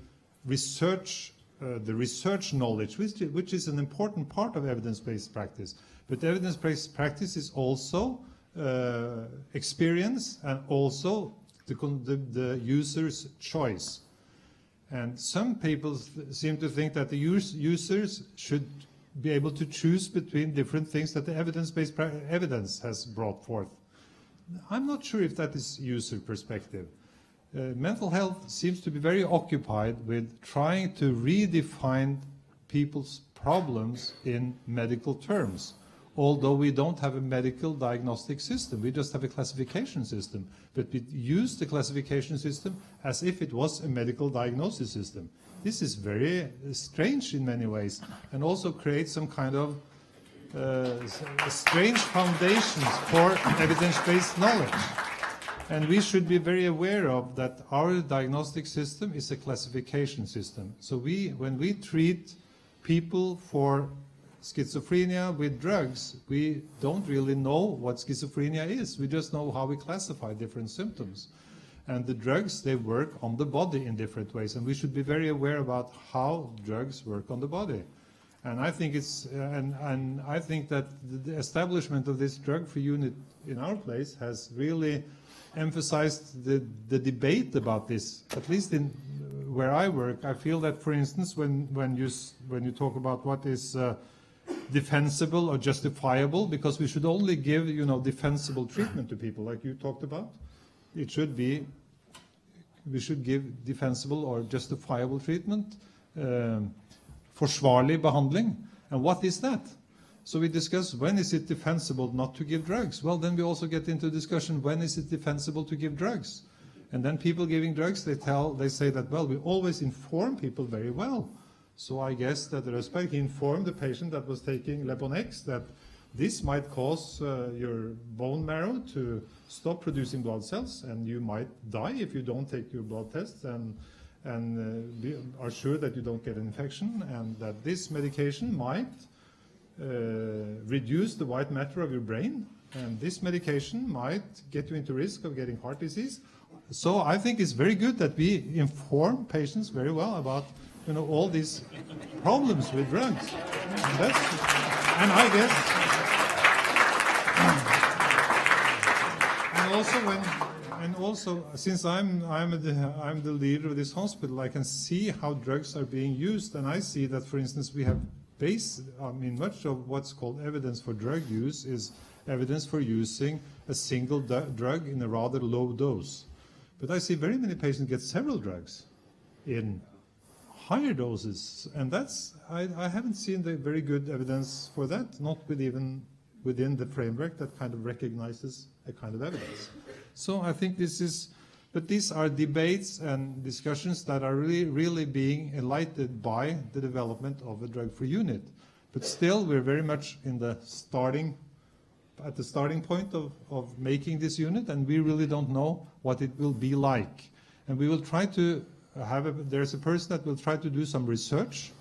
[SPEAKER 9] research, the research knowledge, which is an important part of evidence-based practice. But evidence-based practice is also experience and also the user's choice. And some people seem to think that the users should be able to choose between different things that the evidence-based evidence has brought forth. I'm not sure if that is user perspective. Mental health seems to be very occupied with trying to redefine people's problems in medical terms. Although we don't have a medical diagnostic system, we just have a classification system. But we use the classification system as if it was a medical diagnosis system. This is very strange in many ways, and also creates some kind of strange foundations for evidence-based knowledge. And we should be very aware of that our diagnostic system is a classification system. So when we treat people for schizophrenia with drugs, we don't really know what schizophrenia is. We just know how we classify different symptoms. And the drugs, they work on the body in different ways, and we should be very aware about how drugs work on the body. And I think it's and I think that the establishment of this drug-free unit in our place has really emphasized the debate about this. At least in where I work, I feel that, for instance, when you talk about what is defensible or justifiable, because we should only give defensible treatment to people, like you talked about. It should be, we should give defensible or justifiable treatment, 𝗙𝗵𝗻𝗀𝗻𝗄𝗵 behandling. And what is that? So we discuss, when is it defensible not to give drugs? Well, then we also get into discussion, when is it defensible to give drugs? And then people giving drugs, they say that, well, we always inform people very well. So I guess that Røssberg informed the patient that was taking 𝗙𝗵𝗻𝗄𝗵 that this might cause your bone marrow to stop producing blood cells, and you might die if you don't take your blood tests and are sure that you don't get an infection, and that this medication might reduce the white matter of your brain, and this medication might get you into risk of getting heart disease. So I think it's very good that we inform patients very well about all these problems with drugs. And I guess, and also since I'm the leader of this hospital, I can see how drugs are being used, and I see that, for instance, we have much of what's called evidence for drug use is evidence for using a single drug in a rather low dose. But I see very many patients get several drugs in higher doses, and I haven't seen the very good evidence for that, not even within the framework that kind of recognizes a kind of evidence. So I think but these are debates and discussions that are really being enlightened by the development of a drug-free unit. But still, we're very much at the starting point of making this unit, and we really don't know what it will be like. And we will try to there's a person that will try to do some research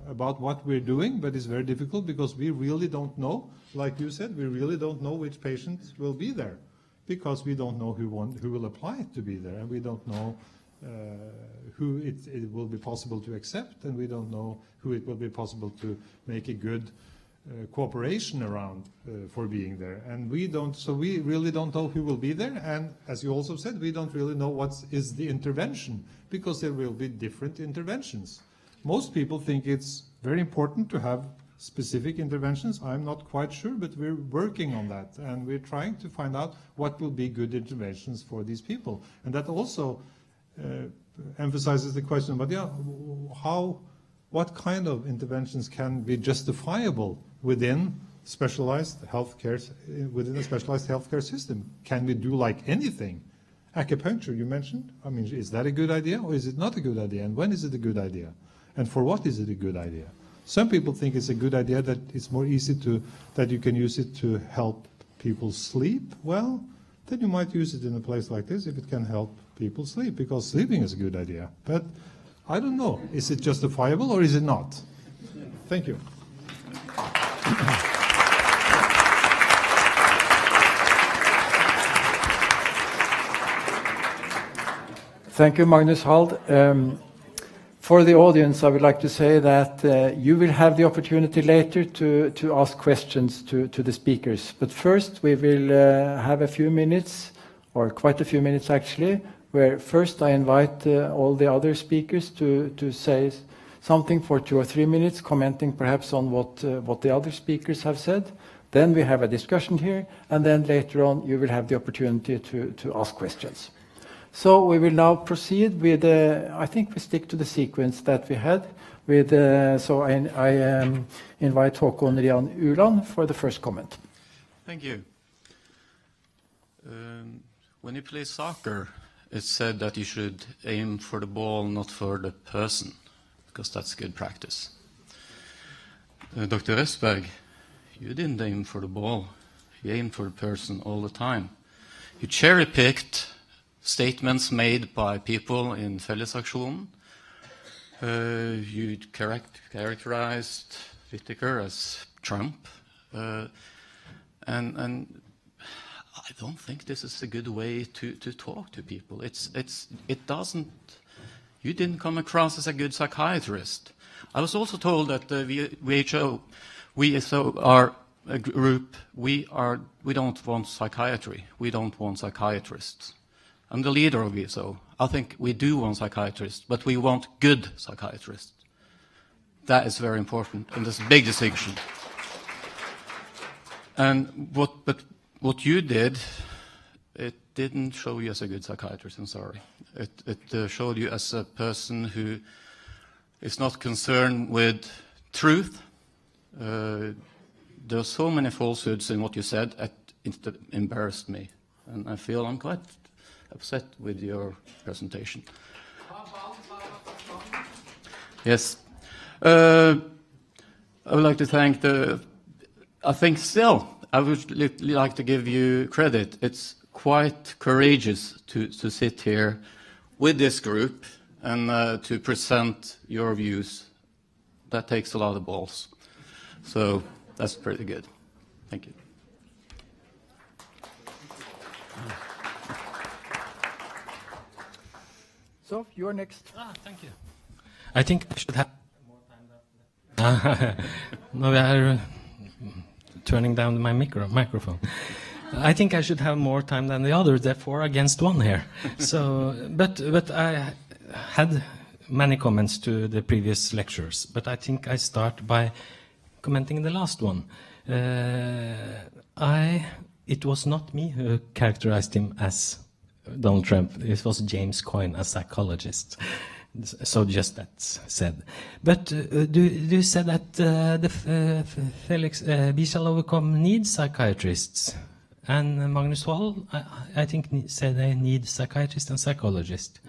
[SPEAKER 9] about what we're doing, but it's very difficult because we really don't know. Like you said, we really don't know which patients will be there, because we don't know who will apply to be there, and we don't know who it will be possible to accept, and we don't know who it will be possible to make a good cooperation around for being there. And we really don't know who will be there, and as you also said, we don't really know what is the intervention, because there will be different interventions. Most people think it's very important to have specific interventions. I'm not quite sure, but we're working on that, and we're trying to find out what will be good interventions for these people. And that also emphasizes the question about what kind of interventions can be justifiable within specialized healthcare, within a specialized healthcare system. Can we do like anything? Acupuncture, you mentioned. I mean, is that a good idea, or is it not a good idea? And when is it a good idea? And for what is it a good idea? Some people think it's a good idea that it's more easy that you can use it to help people sleep. Well, then you might use it in a place like this if it can help people sleep, because sleeping is a good idea. But I don't know. Is it justifiable or is it not? Thank you.
[SPEAKER 2] Thank you, Magnus Hald. For the audience, I would like to say that you will have the opportunity later to ask questions to the speakers. But first, we will have a few minutes, or quite a few minutes actually, where first I invite all the other speakers to say something for 2 or 3 minutes, commenting perhaps on what the other speakers have said. Then we have a discussion here, and then later on you will have the opportunity to ask questions. So we will now proceed with, I think we stick to the sequence that we had. So I invite Håkon, Rian, Ueland for the first comment.
[SPEAKER 3] Thank you. When you play soccer, it's said that you should aim for the ball, not for the person, because that's good practice. Dr. Røssberg, you didn't aim for the ball. You aimed for the person all the time. You cherry-picked statements made by people in Fellesaksjonen You characterized Whittaker as Trump, and I don't think this is a good way to talk to people. It doesn't. You didn't come across as a good psychiatrist. I was also told that the WHO, we are a group. We don't want psychiatry. We don't want psychiatrists. I'm the leader of VSO. I think we do want psychiatrists, but we want good psychiatrists. That is very important, and there's a big distinction. And what you did, it didn't show you as a good psychiatrist, I'm sorry. It showed you as a person who is not concerned with truth. There are so many falsehoods in what you said, it embarrassed me. And I feel I'm quite upset with your presentation. Yes. I would like to thank I would like to give you credit. It's quite courageous to sit here with this group and to present your views. That takes a lot of balls. So that's pretty good. Thank you.
[SPEAKER 8] So you're next.
[SPEAKER 4] Thank you. I think I should have more time. No, we are turning down my microphone. I think I should have more time than the others, therefore against one here. So, but I had many comments to the previous lectures, but I think I start by commenting the last one. It was not me who characterized him as Donald Trump. It was James Coyne, a psychologist. So just that's said. But you said that the 𝗿𝗵𝗱𝗃𝗃𝗃 needs psychiatrists, and Magnus Wall, I think, said they need psychiatrists and psychologists.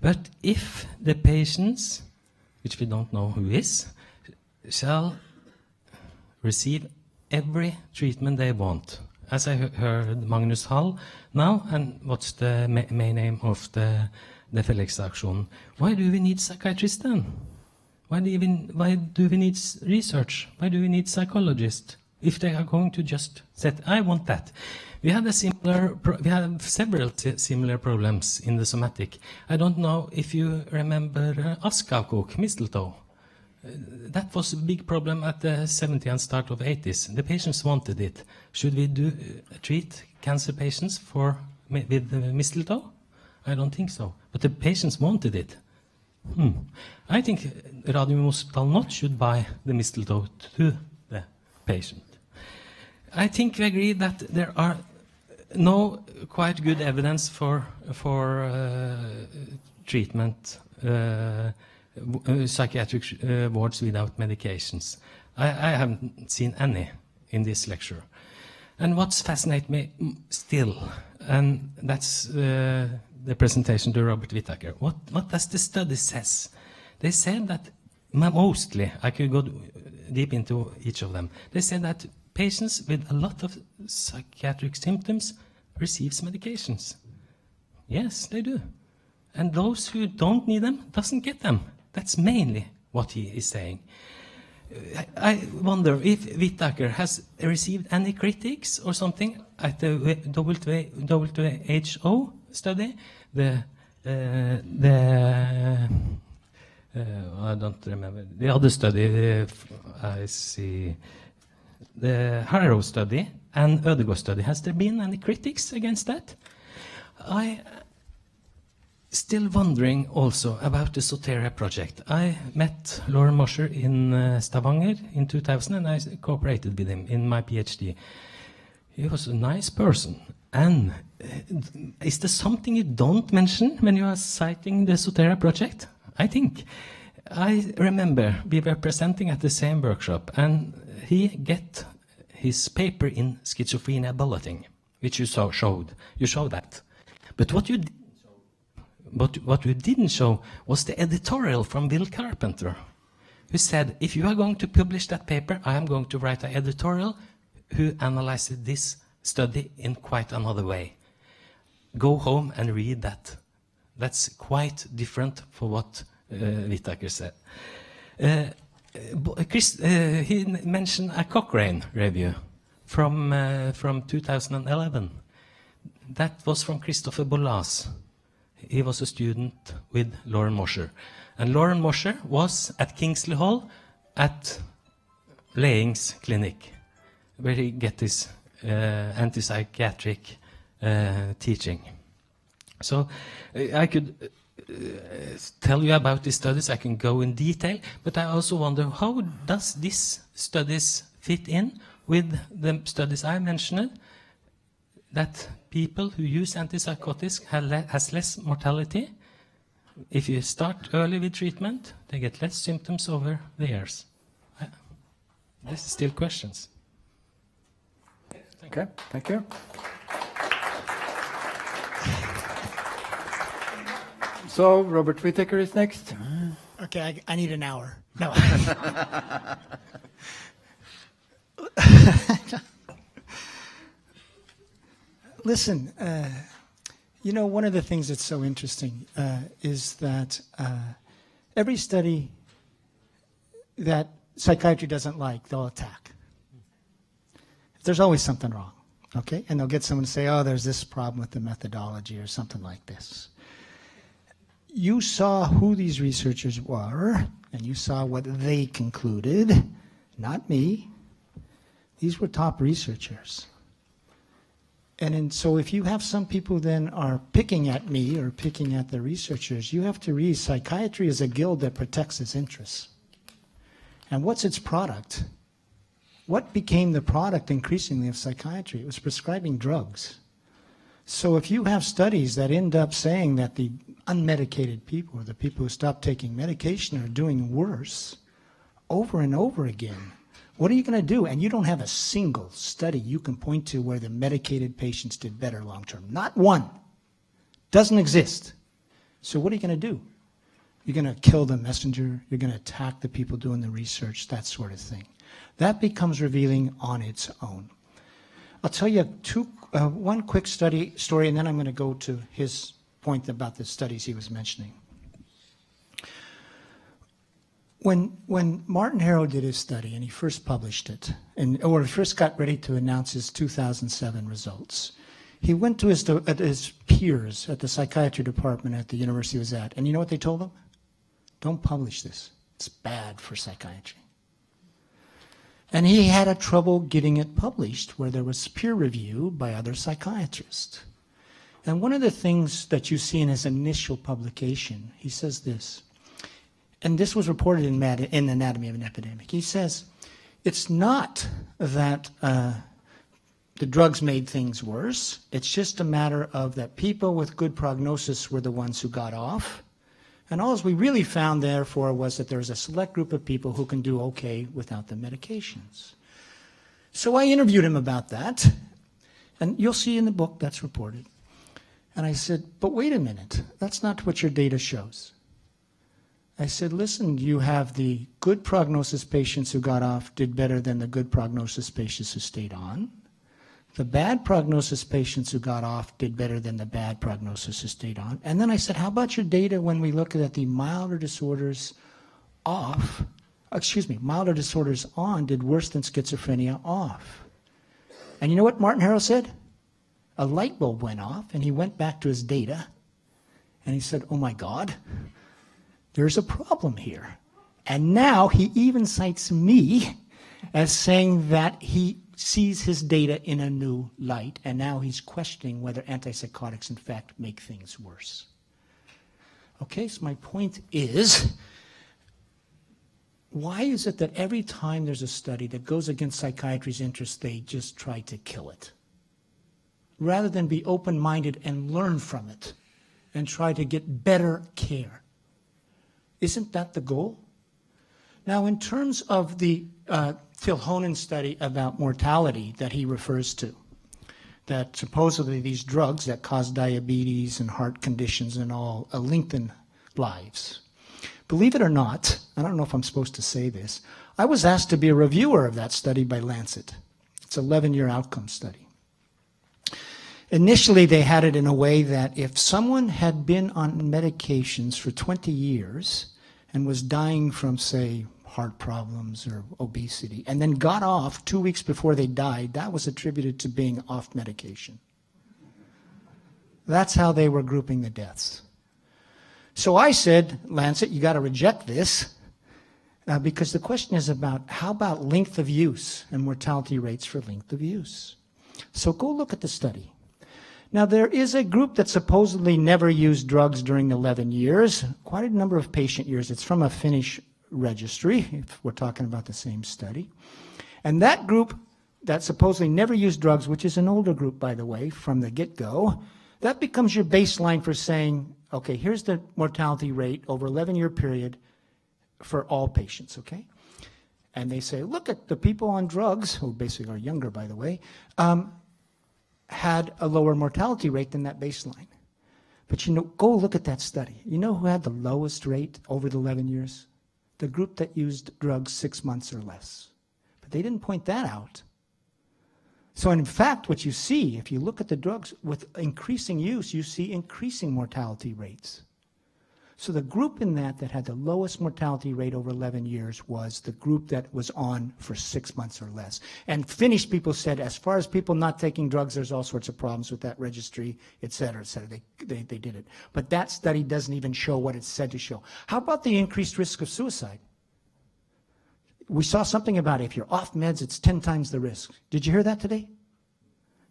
[SPEAKER 4] But if the patients, which we don't know who is, shall receive every treatment they want, as I heard Magnus Hall now, and what's the main aim of the Felix-action? Why do we need psychiatrists then? Why do we need research? Why do we need psychologists? If they are going to just say, I want that. We have several similar problems in the somatic. I don't know if you remember askavkok, mistletoe. That was a big problem at the 70s and start of 80s. The patients wanted it. Should we treat cancer patients with mistletoe? I don't think so. But the patients wanted it. I think Radiumhospitalet should buy the mistletoe to the patient. I think we agree that there are no quite good evidence for treatment, psychiatric wards without medications. I haven't seen any in this lecture. And what's fascinates me still, and that's the presentation to Robert Whittaker. What does the study says? They said that mostly, I could go deep into each of them. They said that patients with a lot of psychiatric symptoms receives medications. Yes, they do. And those who don't need them doesn't get them. That's mainly what he is saying. I wonder if Whittaker has received any critics or something at the WHO study, I don't remember the other study. I see the Harrow study and 𝗀𝗏𝗃𝗀𝗃 study. Has there been any critics against that? I still wondering also about the Soteria project. I met Lauren Mosher in Stavanger in 2000, and I cooperated with him in my PhD. He was a nice person. And is there something you don't mention when you are citing the Soteria project? I think. I remember we were presenting at the same workshop, and he get his paper in schizophrenia bulletin, which you showed. You showed that. But what you didn't show was the editorial from Will Carpenter, who said, if you are going to publish that paper, I am going to write an editorial who analyzed this study in quite another way. Go home and read that. That's quite different from what 𝗀𝗏𝗃𝗃. He mentioned a Cochrane review from 2011. That was from 𝗀𝗵𝗵𝗃𝗃𝗃. He was a student with Lauren Mosher. And Lauren Mosher was at Kingsley Hall at Leing's clinic, where he get his antipsychiatric teaching. So I could tell you about these studies. I can go in detail, but I also wonder, how does these studies fit in with the studies I mentioned, that people who use antipsychotics has less mortality? If you start early with treatment, they get less symptoms over the years. This is still questions.
[SPEAKER 2] Okay, thank you. So, Robert Whittaker is next.
[SPEAKER 7] Okay, I need an hour. No. Listen, you know, one of the things that's so interesting is that every study that psychiatry doesn't like, they'll attack. There's always something wrong, okay? And they'll get someone to say, oh, there's this problem with the methodology or something like this. You saw who these researchers were, and you saw what they concluded, not me. These were top researchers. So if you have some people then are picking at me or picking at the researchers, you have to read psychiatry is a guild that protects its interests. And what's its product? What became the product increasingly of psychiatry? It was prescribing drugs. So if you have studies that end up saying that the unmedicated people, or the people who stop taking medication, are doing worse over and over again, what are you going to do? And you don't have a single study you can point to where the medicated patients did better long term. Not one. Doesn't exist. So what are you going to do? You're going to kill the messenger. You're going to attack the people doing the research, that sort of thing. That becomes revealing on its own. I'll tell you one quick story, and then I'm going to go to his point about the studies he was mentioning. When Martin Harrow did his study, and he first published it, or he first got ready to announce his 2007 results, he went to his peers at the psychiatry department at the university he was at, and you know what they told him? Don't publish this. It's bad for psychiatry. And he had a trouble getting it published where there was peer review by other psychiatrists. And one of the things that you see in his initial publication, he says this, and this was reported in Anatomy of an Epidemic. He says, it's not that the drugs made things worse. It's just a matter of that people with good prognosis were the ones who got off. And all we really found, therefore, was that there's a select group of people who can do okay without the medications. So I interviewed him about that. And you'll see in the book that's reported. And I said, but wait a minute. That's not what your data shows. I said, listen, you have the good prognosis patients who got off did better than the good prognosis patients who stayed on. The bad prognosis patients who got off did better than the bad prognosis who stayed on. And then I said, how about your data when we look at the milder disorders milder disorders on did worse than schizophrenia off? And you know what Martin Harrow said? A light bulb went off, and he went back to his data, and he said, oh my God, there's a problem here. And now he even cites me as saying that he sees his data in a new light, and now he's questioning whether antipsychotics in fact make things worse. Okay, so my point is, why is it that every time there's a study that goes against psychiatry's interests, they just try to kill it? Rather than be open-minded and learn from it and try to get better care. Isn't that the goal? Now, in terms of the Tilhonen study about mortality that he refers to, that supposedly these drugs that cause diabetes and heart conditions and all lengthen lives. Believe it or not, I don't know if I'm supposed to say this, I was asked to be a reviewer of that study by Lancet. It's an 11-year outcome study. Initially, they had it in a way that if someone had been on medications for 20 years and was dying from, say, heart problems or obesity, and then got off 2 weeks before they died, that was attributed to being off medication. That's how they were grouping the deaths. So I said, Lancet, you got to reject this, because the question is about how about length of use and mortality rates for length of use. So go look at the study. Now, there is a group that supposedly never used drugs during 11 years, quite a number of patient years. It's from a Finnish registry, if we're talking about the same study. And that group that supposedly never used drugs, which is an older group, by the way, from the get-go, that becomes your baseline for saying, okay, here's the mortality rate over 11-year period for all patients, okay? And they say, look at the people on drugs, who basically are younger, by the way, had a lower mortality rate than that baseline. But you know, go look at that study. You know who had the lowest rate over the 11 years? The group that used drugs 6 months or less. But they didn't point that out. So in fact, what you see, if you look at the drugs with increasing use, you see increasing mortality rates. So the group in that had the lowest mortality rate over 11 years was the group that was on for 6 months or less. And Finnish people said, as far as people not taking drugs, there's all sorts of problems with that registry, et cetera, et cetera. They did it. But that study doesn't even show what it's said to show. How about the increased risk of suicide? We saw something about if you're off meds, it's 10 times the risk. Did you hear that today?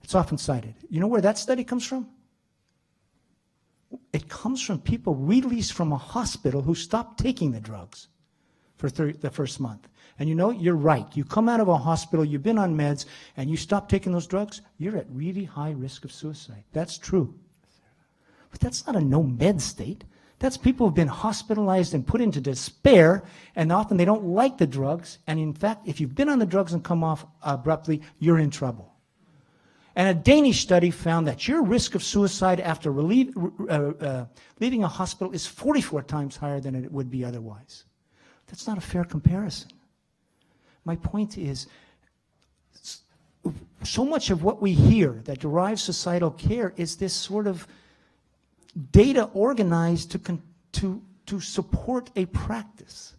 [SPEAKER 7] It's often cited. You know where that study comes from? It comes from people released from a hospital who stopped taking the drugs for the first month. And you know, you're right. You come out of a hospital, you've been on meds, and you stop taking those drugs, you're at really high risk of suicide. That's true. But that's not a no-med state. That's people who've been hospitalized and put into despair, and often they don't like the drugs. And in fact, if you've been on the drugs and come off abruptly, you're in trouble. And a Danish study found that your risk of suicide after leaving a hospital is 44 times higher than it would be otherwise. That's not a fair comparison. My point is, so much of what we hear that derives societal care is this sort of data organized to support a practice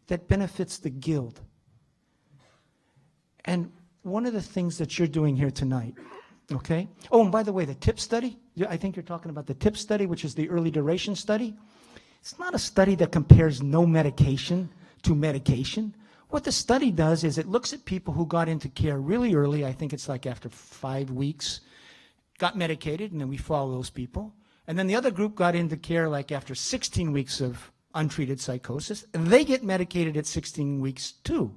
[SPEAKER 7] that benefits the guild. And one of the things that you're doing here tonight, okay? Oh, and by the way, the TIP study, I think you're talking about the TIP study, which is the early duration study. It's not a study that compares no medication to medication. What the study does is it looks at people who got into care really early, I think it's like after 5 weeks, got medicated, and then we follow those people. And then the other group got into care like after 16 weeks of untreated psychosis, and they get medicated at 16 weeks too.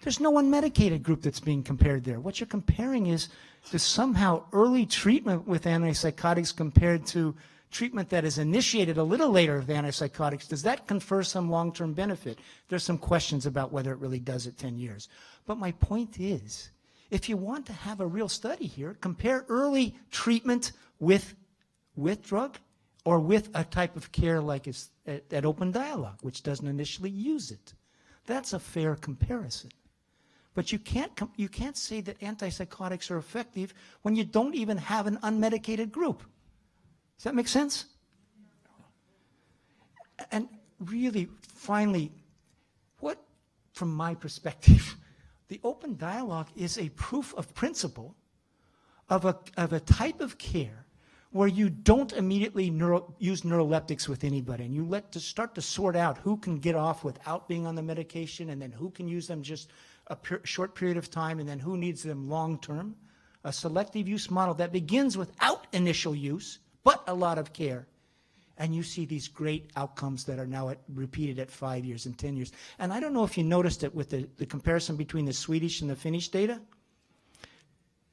[SPEAKER 7] There's no unmedicated group that's being compared there. What you're comparing is the somehow early treatment with antipsychotics compared to treatment that is initiated a little later with antipsychotics. Does that confer some long-term benefit? There's some questions about whether it really does at 10 years. But my point is, if you want to have a real study here, compare early treatment with drug or with a type of care like it's at Open Dialogue, which doesn't initially use it. That's a fair comparison. But you can't say that antipsychotics are effective when you don't even have an unmedicated group. Does that make sense? And really, finally, what, from my perspective, the Open Dialogue is a proof of principle of a type of care where you don't immediately use neuroleptics with anybody, and you start to sort out who can get off without being on the medication, and then who can use them just a short period of time, and then who needs them long-term. A selective use model that begins without initial use, but a lot of care. And you see these great outcomes that are now repeated at 5 years and 10 years. And I don't know if you noticed it with the comparison between the Swedish and the Finnish data.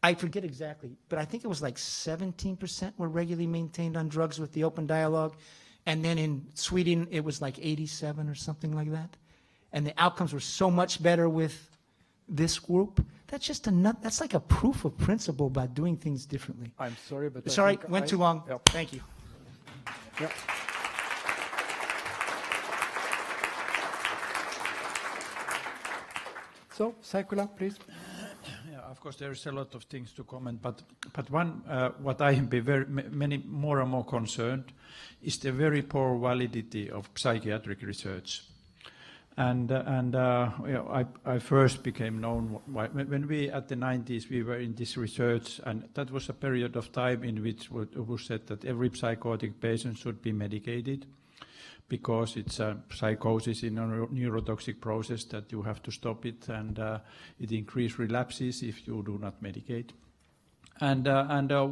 [SPEAKER 7] I forget exactly, but I think it was like 17% were regularly maintained on drugs with the Open Dialogue. And then in Sweden, it was like 87 or something like that. And the outcomes were so much better with this group. That's just that's like a proof of principle about doing things differently.
[SPEAKER 8] I'm sorry, but
[SPEAKER 7] sorry, went too long.
[SPEAKER 8] Yep.
[SPEAKER 7] Thank you.
[SPEAKER 8] Yep. So, Seikkula, please.
[SPEAKER 2] Yeah, I've
[SPEAKER 8] course, there is a lot of things to comment, but one, what I have been many more and more concerned is the very poor validity of psychiatric research. And I first became known when we at the 90s we were in this research, and that was a period of time in which it was said that every psychotic patient should be medicated, because it's a psychosis in a neurotoxic process that you have to stop it, and it increases relapses if you do not medicate. And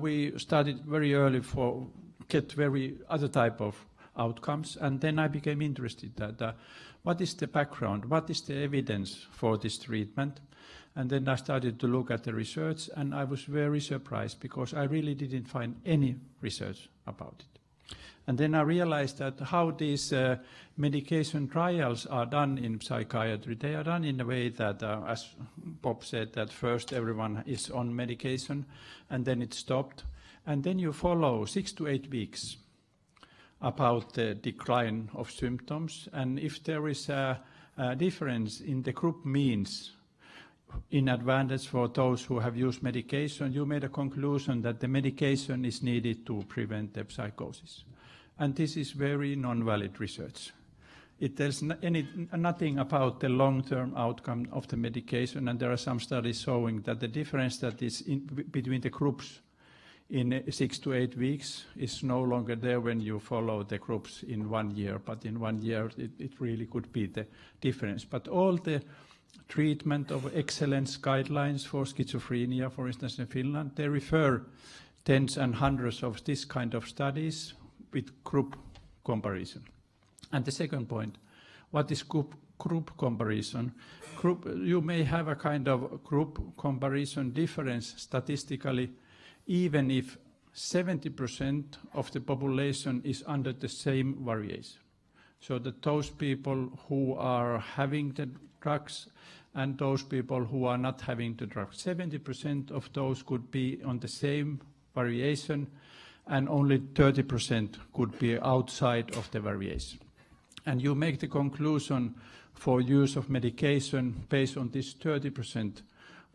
[SPEAKER 8] we started very early for get very other type of outcomes, and then I became interested that what is the background, what is the evidence for this treatment, and then I started to look at the research, and I was very surprised because I really didn't find any research about it. And then I realized that how these medication trials are done in psychiatry, they are done in a way that, as Bob said, that first everyone is on medication and then it's stopped. And then you follow 6 to 8 weeks about the decline of symptoms. And if there is a difference in the group means in advantage for those who have used medication, you made a conclusion that the medication is needed to prevent the psychosis. And this is very non-valid research. It tells nothing about the long-term outcome of the medication, and there are some studies showing that the difference that is between the groups in 6 to 8 weeks is no longer there when you follow the groups in 1 year, but in 1 year it really could be the difference. But all the treatment of excellence guidelines for schizophrenia, for instance in Finland, they refer tens and hundreds of this kind of studies with group comparison. And the second point, what is group comparison? You may have a kind of group comparison difference statistically, even if 70% of the population is under the same variation. So that those people who are having the drugs and those people who are not having the drugs, 70% of those could be on the same variation, and only 30% could be outside of the variation. And you make the conclusion for use of medication based on this 30%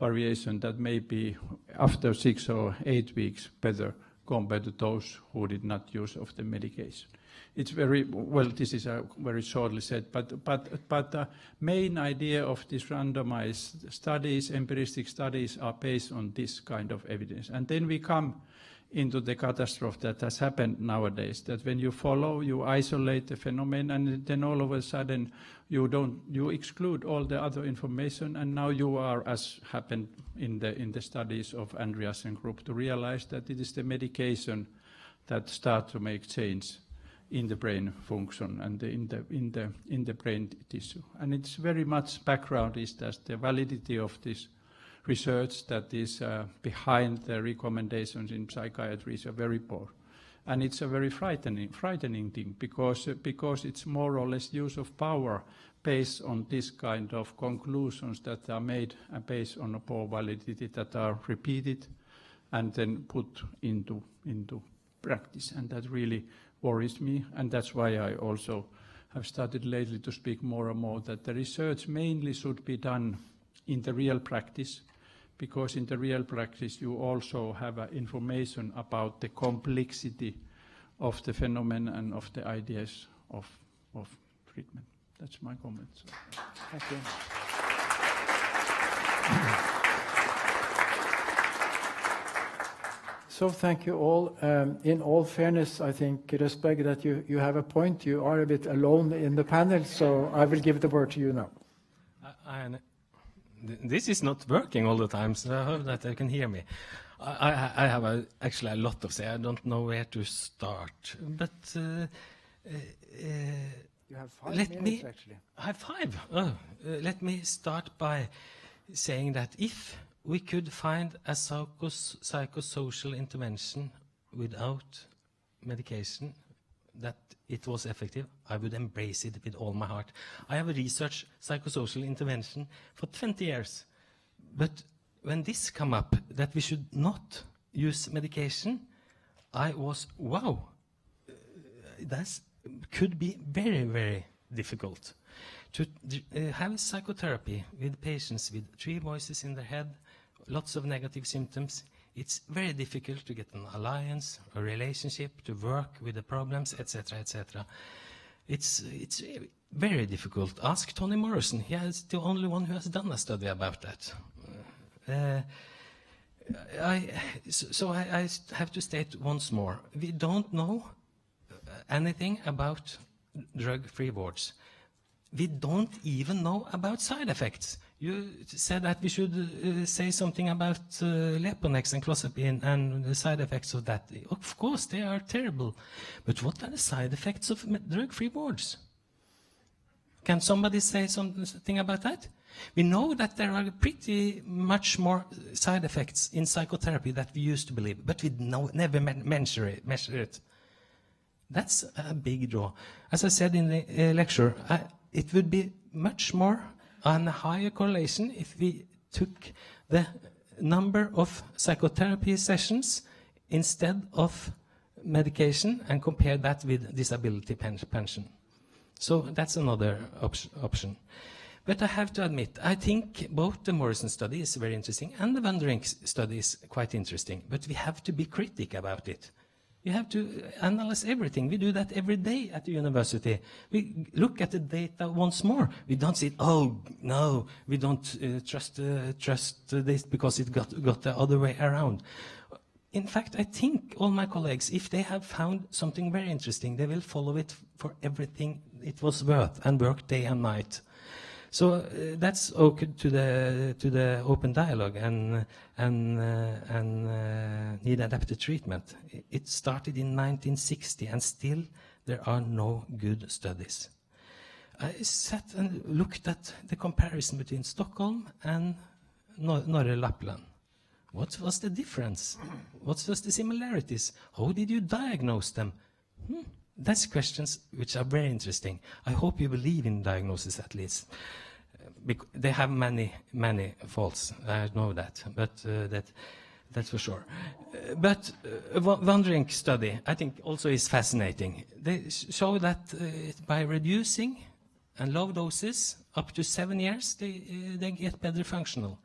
[SPEAKER 8] variation that may be after 6 or 8 weeks better compared to those who did not use of the medication. It's very, well, this is very shortly said, but the main idea of these randomized studies, empiricistic studies, are based on this kind of evidence. And then we come into the catastrophe that has happened nowadays, that when you follow, you isolate the phenomenon, and then all of a sudden you exclude all the other information, and now you are, as happened in the studies of Andreasen group, to realize that it is the medication that start to make change in the brain function and in the brain tissue. And it's very much background is that the validity of this research that is behind the recommendations in psychiatry is very poor. And it's a very frightening thing because it's more or less use of power based on this kind of conclusions that are made based on a poor validity that are repeated and then put into practice. And that really worries me, and that's why I also have started lately to speak more and more that the research mainly should be done in the real practice, because in the real practice you also have information about the complexity of the phenomenon and of the ideas of treatment. That's my comments.
[SPEAKER 2] Thank you. So thank you all. In all fairness, I think, Røssberg, that you have a point. You are a bit alone in the panel, so I will give the word to you now.
[SPEAKER 4] This is not working all the time, so I hope that they can hear me. I have actually a lot to say. I don't know where to start. But
[SPEAKER 2] you have 5 minutes, actually.
[SPEAKER 4] I have 5? Oh, let me start by saying that if we could find a psychosocial intervention without medication, that it was effective, I would embrace it with all my heart. I have researched psychosocial intervention for 20 years. But when this come up, that we should not use medication, I was, wow, that could be very, very difficult. To have psychotherapy with patients with 3 voices in their head, lots of negative symptoms. It's very difficult to get an alliance, a relationship, to work with the problems, etc., etc. It's very difficult. Ask Toni Morrison. He is the only one who has done a study about that. I have to state once more, we don't know anything about drug-free wards. We don't even know about side effects. You said that we should say something about Leponex and clozapine and the side effects of that. Of course, they are terrible. But what are the side effects of drug-free wards? Can somebody say something about that? We know that there are pretty much more side effects in psychotherapy that we used to believe, but we never measure it. That's a big draw. As I said in the lecture, it would be much more and a higher correlation if we took the number of psychotherapy sessions instead of medication and compared that with disability pension. So that's another option. But I have to admit, I think both the Morrison study is very interesting and the Van Drink study is quite interesting, but we have to be critical about it. We have to analyze everything. We do that every day at the university. We look at the data once more. We don't say, oh, no, we don't trust this because it got the other way around. In fact, I think all my colleagues, if they have found something very interesting, they will follow it for everything it was worth and work day and night. So that's okay to the open dialogue and need adapted treatment. It started in 1960 and still there are no good studies. I sat and looked at the comparison between Stockholm and Norway Lapland. What was the difference? What was the similarities? How did you diagnose them? That's questions which are very interesting. I hope you believe in diagnosis at least. They have many faults, I know that, but that's for sure. But Van Drink study, I think, also is fascinating. They show that by reducing and low doses up to 7 years, they get better functional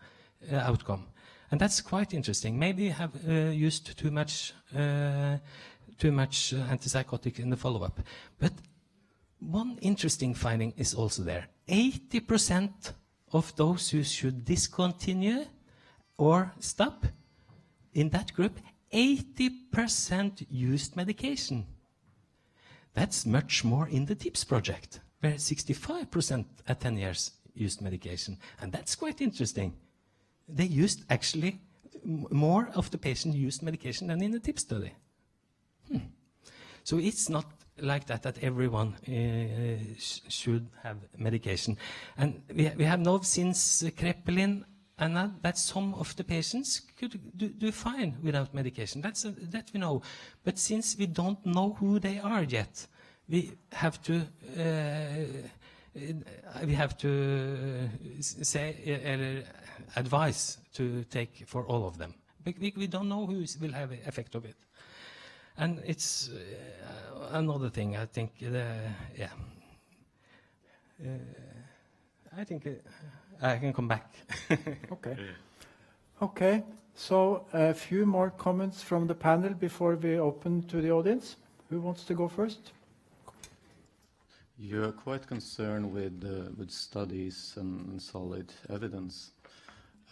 [SPEAKER 4] outcome. And that's quite interesting. Maybe you have used too much antipsychotic in the follow-up. But one interesting finding is also there. 80% of those who should discontinue or stop, in that group, 80% used medication. That's much more in the TIPS project, where 65% at 10 years used medication. And that's quite interesting. They used actually more of the patients used medication than in the TIPS study. So it's not like that everyone should have medication. And we have known since Kreppelin and that some of the patients could do fine without medication. That we know. But since we don't know who they are yet, we have to say advise to take for all of them. We don't know who will have an effect of it. And it's another thing, I think, I think I can come back.
[SPEAKER 8] Okay, so a few more comments from the panel before we open to the audience. Who wants to go first?
[SPEAKER 3] You're quite concerned with studies and solid evidence.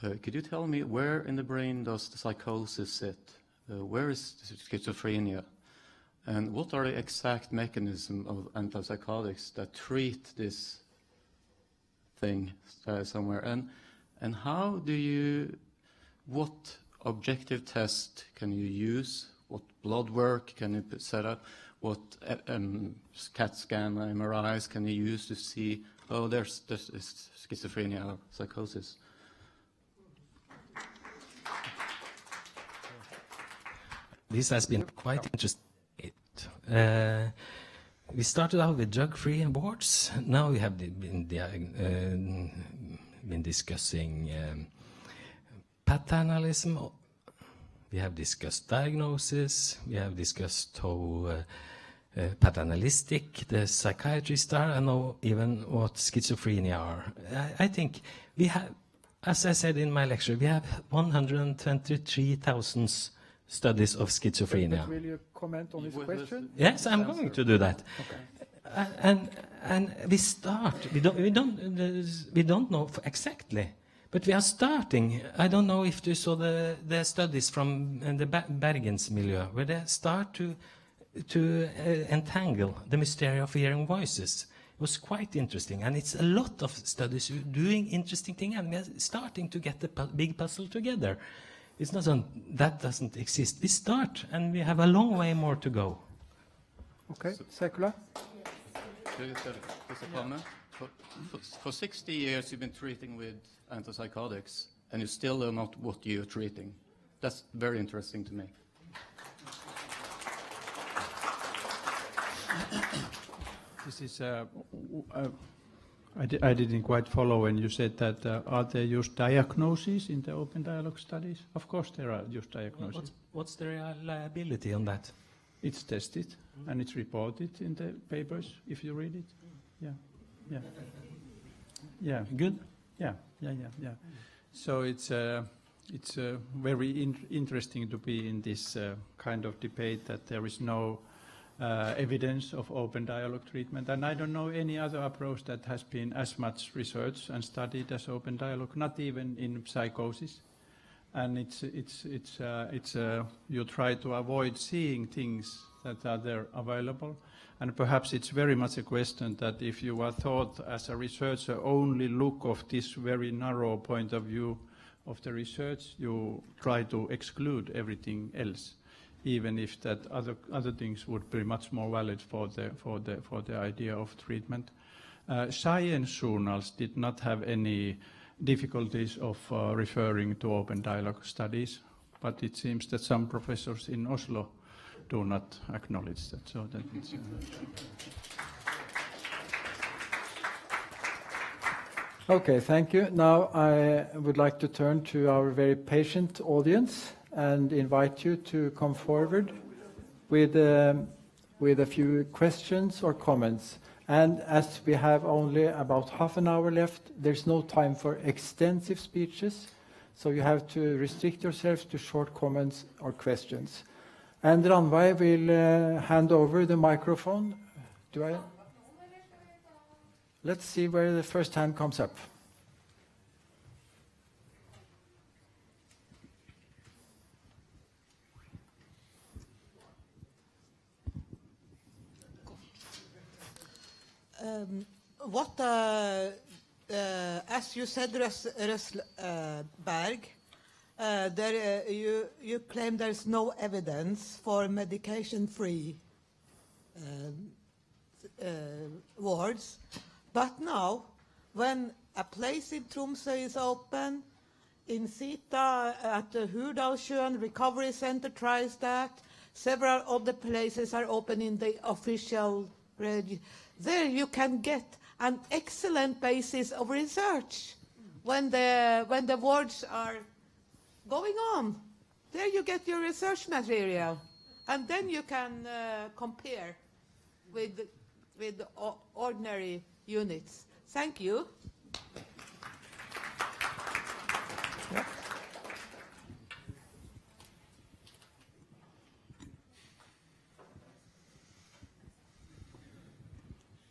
[SPEAKER 3] Could you tell me where in the brain does the psychosis sit? Where is schizophrenia? And what are the exact mechanisms of antipsychotics that treat this thing somewhere? And how do you, what objective test can you use? What blood work can you set up? What CAT scan, MRIs can you use to see, oh, there's schizophrenia or psychosis?
[SPEAKER 4] This has been quite interesting. We started out with drug-free wards. Now we have been discussing paternalism. We have discussed diagnosis. We have discussed how paternalistic the psychiatrists are, and know even what schizophrenia are. I think we have As I said in my lecture, we have 123,000 studies of schizophrenia.
[SPEAKER 2] Will you comment on this question?
[SPEAKER 4] Yes, I'm going to do that.
[SPEAKER 2] Okay.
[SPEAKER 4] And we start. We don't know exactly, but we are starting. I don't know if you saw the studies from the Bergens milieu, where they start to entangle the mystery of hearing voices. It was quite interesting, and it's a lot of studies doing interesting things, and we are starting to get the big puzzle together. It's not that doesn't exist. We start, and we have a long way more to go.
[SPEAKER 2] Okay, Seikkula?
[SPEAKER 3] Just a comment. For 60 years you've been treating with antipsychotics, and you still don't know what you're treating. That's very interesting to me.
[SPEAKER 8] This is, I didn't quite follow when you said that are there used diagnoses in the open dialogue studies? Of course there are used diagnoses.
[SPEAKER 4] What's the reliability on that?
[SPEAKER 8] It's tested and it's reported in the papers if you read it. Yeah.
[SPEAKER 4] Good?
[SPEAKER 8] Yeah. So it's very interesting to be in this kind of debate that there is no evidence of open dialogue treatment, and I don't know any other approach that has been as much researched and studied as open dialogue, not even in psychosis. And it's you try to avoid seeing things that are there available, and perhaps it's very much a question that if you are taught as a researcher only look of this very narrow point of view of the research, you try to exclude everything else, even if that other things would be much more valid for the idea of treatment. Science journals did not have any difficulties of referring to open dialogue studies, but it seems that some professors in Oslo do not acknowledge that. So that it's,
[SPEAKER 2] Okay, thank you. Now I would like to turn to our very patient audience and invite you to come forward with a few questions or comments. And as we have only about half an hour left, there's no time for extensive speeches, so you have to restrict yourselves to short comments or questions. And 𝗀𝗵𝗏 will hand over the microphone. Let's see where the first hand comes up.
[SPEAKER 5] As you said, Røssberg, you claim there is no evidence for medication-free wards. But now, when a place in Tromsø is open, in Sita at the 𝗀𝗿𝗶𝗀𝗵𝗀 Recovery Center tries that, several other places are open in the official there you can get an excellent basis of research when the wards are going on. There you get your research material, and then you can compare with ordinary units. Thank you.
[SPEAKER 2] Yeah.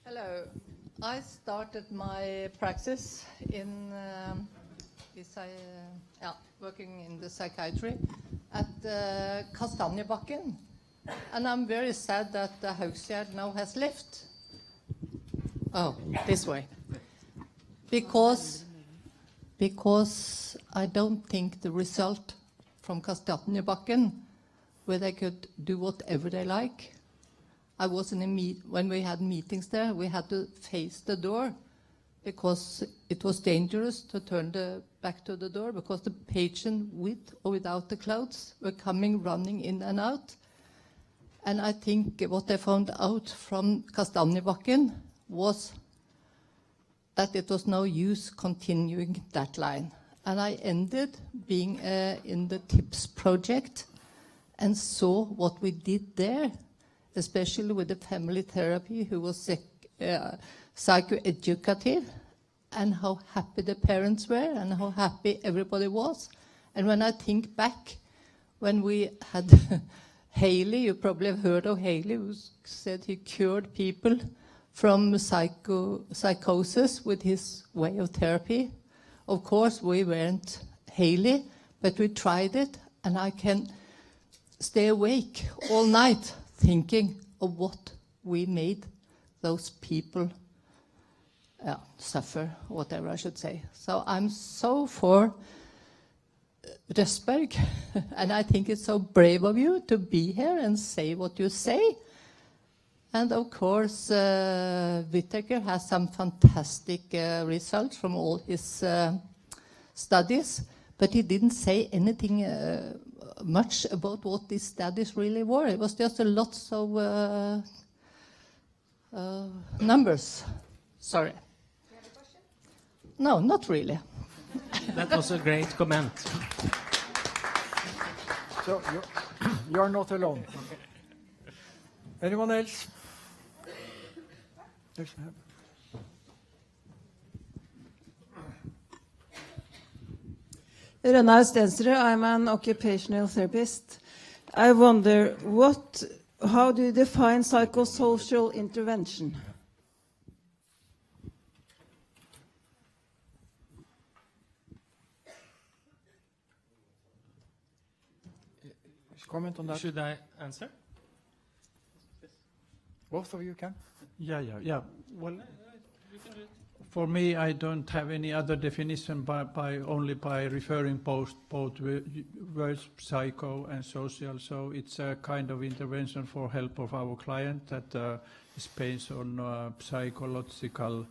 [SPEAKER 10] Hello. I started my practice in working in the psychiatry at 𝗀𝗵𝗵𝗀𝗵𝗃𝗀𝗵𝗃, and I'm very sad that the 𝗀𝗵𝗃𝗃 now has left. Oh, this way. Because I don't think the result from 𝗀𝗵𝗵𝗃𝗀𝗵𝗃, where they could do whatever they like. I was in when we had meetings there, we had to face the door because it was dangerous to turn back to the door because the patient with or without the clothes were coming running in and out. And I think what they found out from 𝗀𝗵𝗵𝗃𝗀𝗵𝗃 was that it was no use continuing that line. And I ended being in the TIPS project and saw what we did there, especially with the family therapy who was psychoeducative and how happy the parents were and how happy everybody was. And when I think back, when we had Haley, you probably have heard of Haley, who said he cured people from psychosis with his way of therapy. Of course, we weren't Haley, but we tried it, and I can stay awake all night thinking of what we made those people suffer, whatever I should say. So I'm so for Røssberg, and I think it's so brave of you to be here and say what you say. And of course, Whittaker has some fantastic results from all his studies, but he didn't say anything much about what these studies really were. It was just a lot of numbers. Sorry.
[SPEAKER 4] Do you have a question?
[SPEAKER 10] No, not really.
[SPEAKER 4] That was a great comment.
[SPEAKER 2] So you're not alone. Anyone else?
[SPEAKER 11] Rønnaug Stensrud, I'm an occupational therapist. I wonder, how do you define psychosocial intervention?
[SPEAKER 2] Comment on that?
[SPEAKER 4] Should I answer?
[SPEAKER 2] Both of you can.
[SPEAKER 8] Yeah. Well, for me, I don't have any other definition only by referring both words, psycho and social. So it's a kind of intervention for help of our client that is based on psychological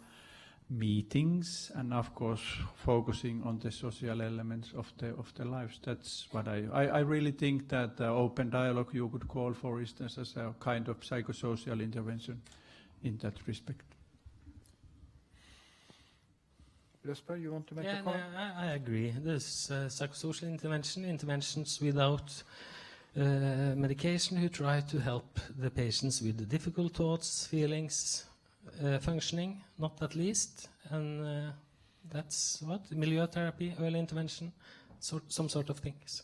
[SPEAKER 8] meetings and, of course, focusing on the social elements of the lives. That's what I really think that open dialogue you could call, for instance, as a kind of psychosocial intervention in that respect.
[SPEAKER 2] Røssberg, you want to make a
[SPEAKER 4] Yeah,
[SPEAKER 2] comment?
[SPEAKER 4] I agree. There's psychosocial interventions without medication who try to help the patients with the difficult thoughts, feelings, functioning, not at least. And that's what? Milieu therapy, early intervention, some sort of things.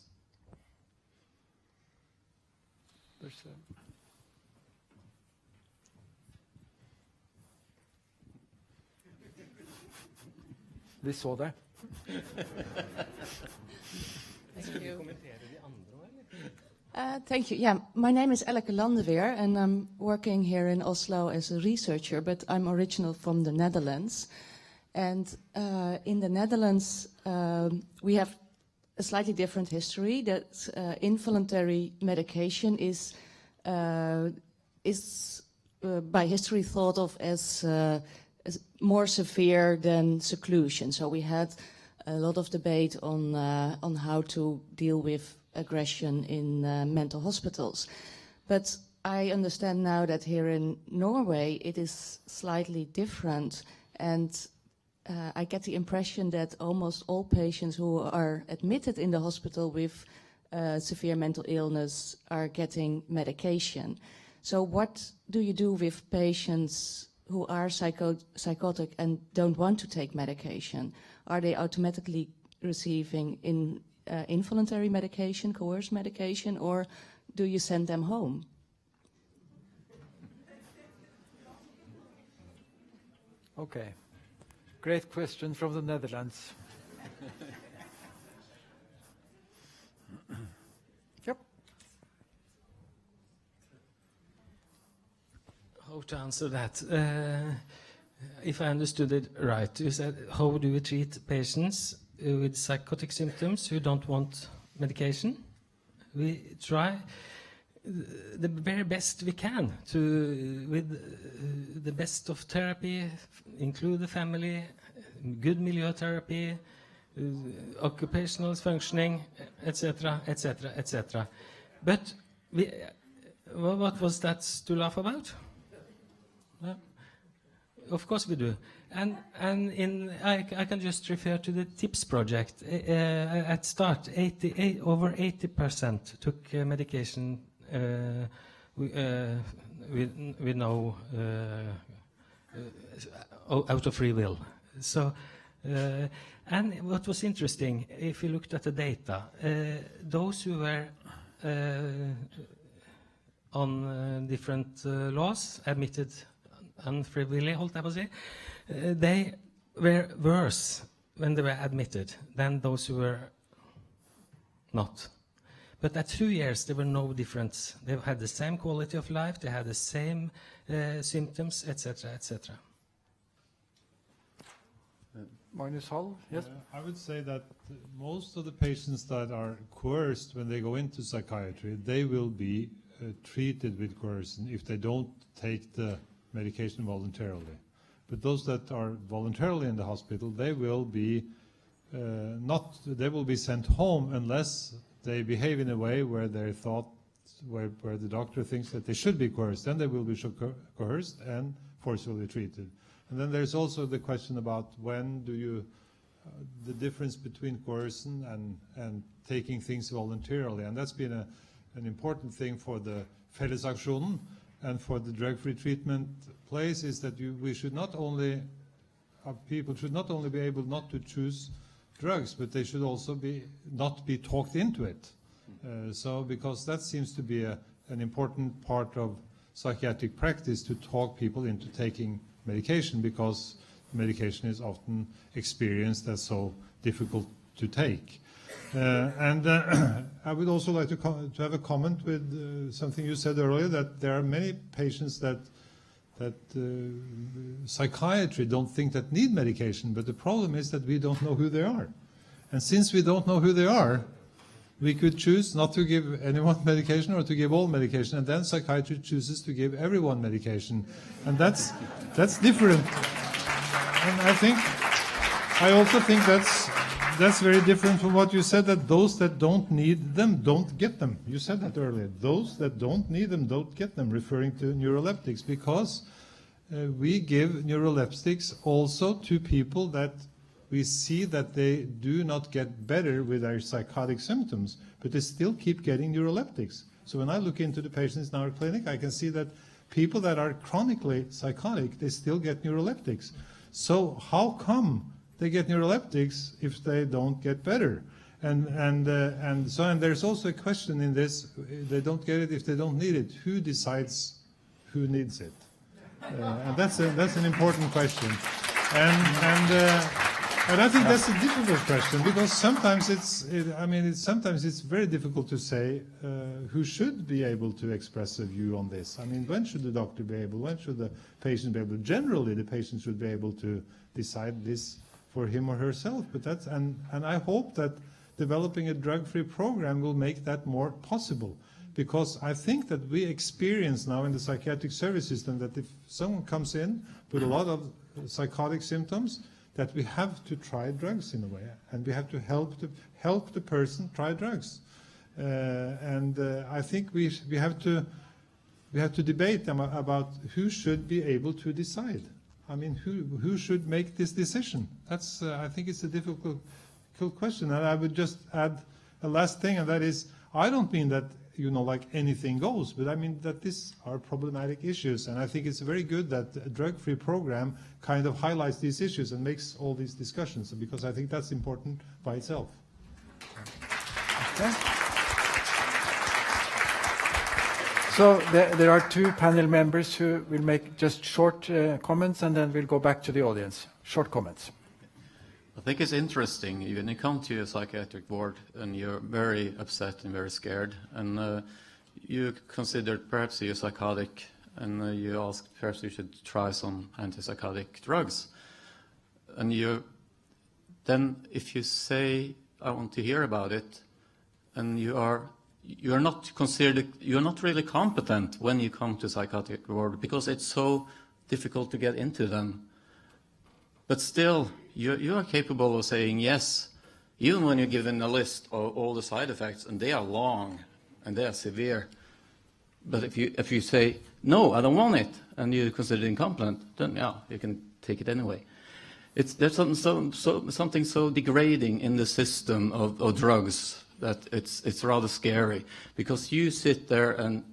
[SPEAKER 2] Vi så det.
[SPEAKER 12] Thank you. Thank you. Yeah, my name is Elke Landeweer, and I'm working here in Oslo as a researcher, but I'm original from the Netherlands. And in the Netherlands, we have a slightly different history. That involuntary medication is by history thought of as more severe than seclusion. So we had a lot of debate on how to deal with aggression in mental hospitals. But I understand now that here in Norway it is slightly different, and I get the impression that almost all patients who are admitted in the hospital with severe mental illness are getting medication. So what do you do with patients who are psychotic and don't want to take medication? Are they automatically receiving involuntary medication, coerced medication, or do you send them home?
[SPEAKER 2] Okay. Great question from the Netherlands. Yep.
[SPEAKER 4] How to answer that? If I understood it right, you said, how do we treat patients with psychotic symptoms who don't want medication? We try the very best we can with the best of therapy, include the family, good milieu therapy, occupational functioning, etc., etc., etc. But what was that to laugh about? Of course we do. And I can just refer to the TIPS project. At start, over 80% took medication with no out of free will. And what was interesting, if you looked at the data, those who were on different laws, admitted unfrivillig, 𝗀𝗵𝗶𝗱, they were worse when they were admitted than those who were not. But at 2 years, there were no difference. They had the same quality of life, they had the same symptoms, etc., etc.
[SPEAKER 2] Magnus Hall, yes?
[SPEAKER 9] I would say that most of the patients that are coerced when they go into psychiatry, they will be treated with coercion if they don't take the medication voluntarily. But those that are voluntarily in the hospital, they will be they will be sent home unless they behave in a way where they thought, where the doctor thinks that they should be coerced. Then they will be coerced and forcibly treated. And then there's also the question about when do you, the difference between coercion and taking things voluntarily. And that's been an important thing for the Fellesaksjonen and for the drug-free treatment place, is that we should not only, people should not only be able not to choose drugs, but they should also not be talked into it. So because that seems to be an important part of psychiatric practice, to talk people into taking medication, because medication is often experienced as so difficult to take. I would also like to have a comment with something you said earlier, that there are many patients that psychiatry don't think that need medication, but the problem is that we don't know who they are. And since we don't know who they are, we could choose not to give anyone medication or to give all medication, and then psychiatry chooses to give everyone medication. And that's different. And I also think that's very different from what you said, that those that don't need them don't get them. You said that earlier. Those that don't need them don't get them, referring to neuroleptics, because we give neuroleptics also to people that we see that they do not get better with their psychotic symptoms, but they still keep getting neuroleptics. So when I look into the patients in our clinic, I can see that people that are chronically psychotic, they still get neuroleptics. So how come they get neuroleptics if they don't get better? And there's also a question in this: they don't get it if they don't need it. Who decides who needs it? And that's an important question. And I think that's a difficult question, because sometimes it's very difficult to say who should be able to express a view on this. I mean, when should the doctor be able? When should the patient be able? Generally, the patient should be able to decide this for him or herself. But and I hope that developing a drug-free program will make that more possible, because I think that we experience now in the psychiatric service system that if someone comes in with a lot of psychotic symptoms, that we have to try drugs in a way, and we have to help the person try drugs. I think we have to debate about who should be able to decide. I mean, who should make this decision? That's I think it's a difficult question. And I would just add a last thing, and that is, I don't mean that like anything goes, but I mean that these are problematic issues, and I think it's very good that a drug-free program kind of highlights these issues and makes all these discussions, because I think that's important by itself.
[SPEAKER 2] Okay. So there are two panel members who will make just short comments, and then we'll go back to the audience. Short comments.
[SPEAKER 3] I think it's interesting when you come to a psychiatric ward and you're very upset and very scared, and you consider perhaps you're psychotic, and you ask perhaps you should try some antipsychotic drugs, and then if you say I want to hear about it, and you're not really competent when you come to psychiatric ward, because it's so difficult to get into them. But still, you are capable of saying yes, even when you're given a list of all the side effects, and they are long and they are severe. But if you say no, I don't want it, and you consider it incompetent, then yeah, you can take it anyway. There's something so degrading in the system of drugs that it's rather scary, because you sit there and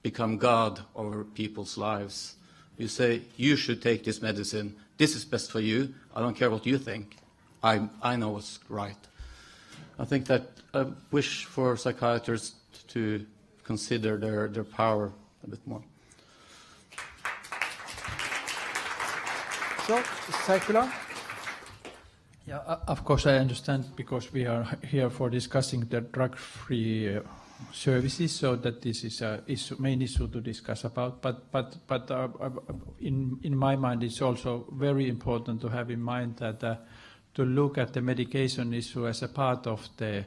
[SPEAKER 3] become God over people's lives. You say, you should take this medicine, this is best for you. I don't care what you think. I know what's right. I think that I wish for psychiatrists to consider their power a bit more.
[SPEAKER 2] So, Seikkula?
[SPEAKER 8] Yeah, of course I understand, because we are here for discussing the drug-free services, so that this is a main issue to discuss about. But in my mind, it's also very important to have in mind that to look at the medication issue as a part of the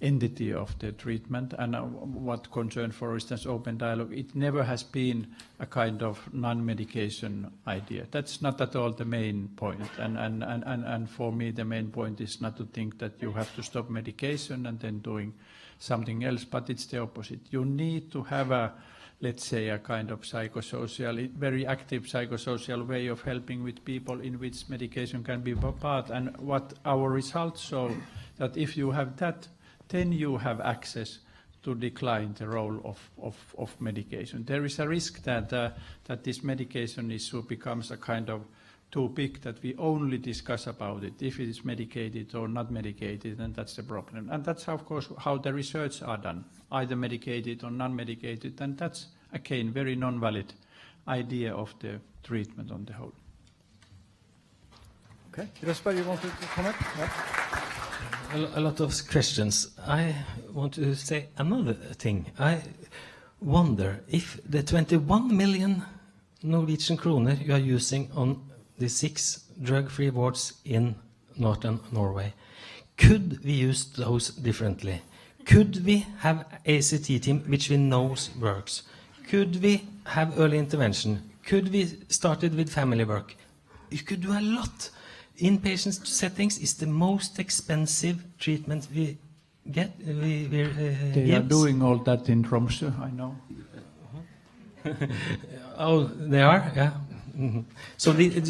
[SPEAKER 8] entity of the treatment, and what concern, for instance, open dialogue. It never has been a kind of non-medication idea. That's not at all the main point. And for me, the main point is not to think that you have to stop medication and then doing something else, but it's the opposite. You need to have a, let's say, a kind of psychosocial, very active psychosocial way of helping with people, in which medication can be a part. And what our results show, that if you have that, then you have access to decline the role of medication. There is a risk that this medication issue becomes a kind of too big, that we only discuss about it, if it is medicated or not medicated, and that's the problem. And that's, of course, how the research are done, either medicated or non-medicated, and that's, again, very non-valid idea of the treatment on the whole.
[SPEAKER 2] Okay. Røssberg, you want to comment? Yeah.
[SPEAKER 4] A lot of questions. I want to say another thing. I wonder if the 21 million Norwegian kroner you are using on the 6 drug-free wards in northern Norway, could we use those differently? Could we have ACT team, which we know works? Could we have early intervention? Could we start it with family work? You could do a lot. Inpatient settings is the most expensive treatment we get.
[SPEAKER 8] They are doing all that in Tromsø, I know.
[SPEAKER 4] Oh, they are? Yeah. Mm-hmm.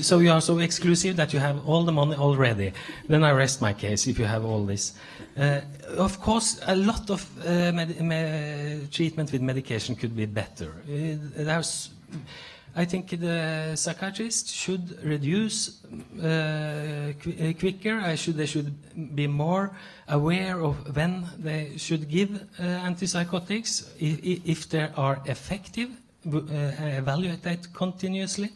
[SPEAKER 4] So you are so exclusive that you have all the money already. Then I rest my case if you have all this. Of course, a lot of treatment with medication could be better. I think the psychiatrist should reduce quicker. They should be more aware of when they should give antipsychotics, if they are effective, evaluate that continuously.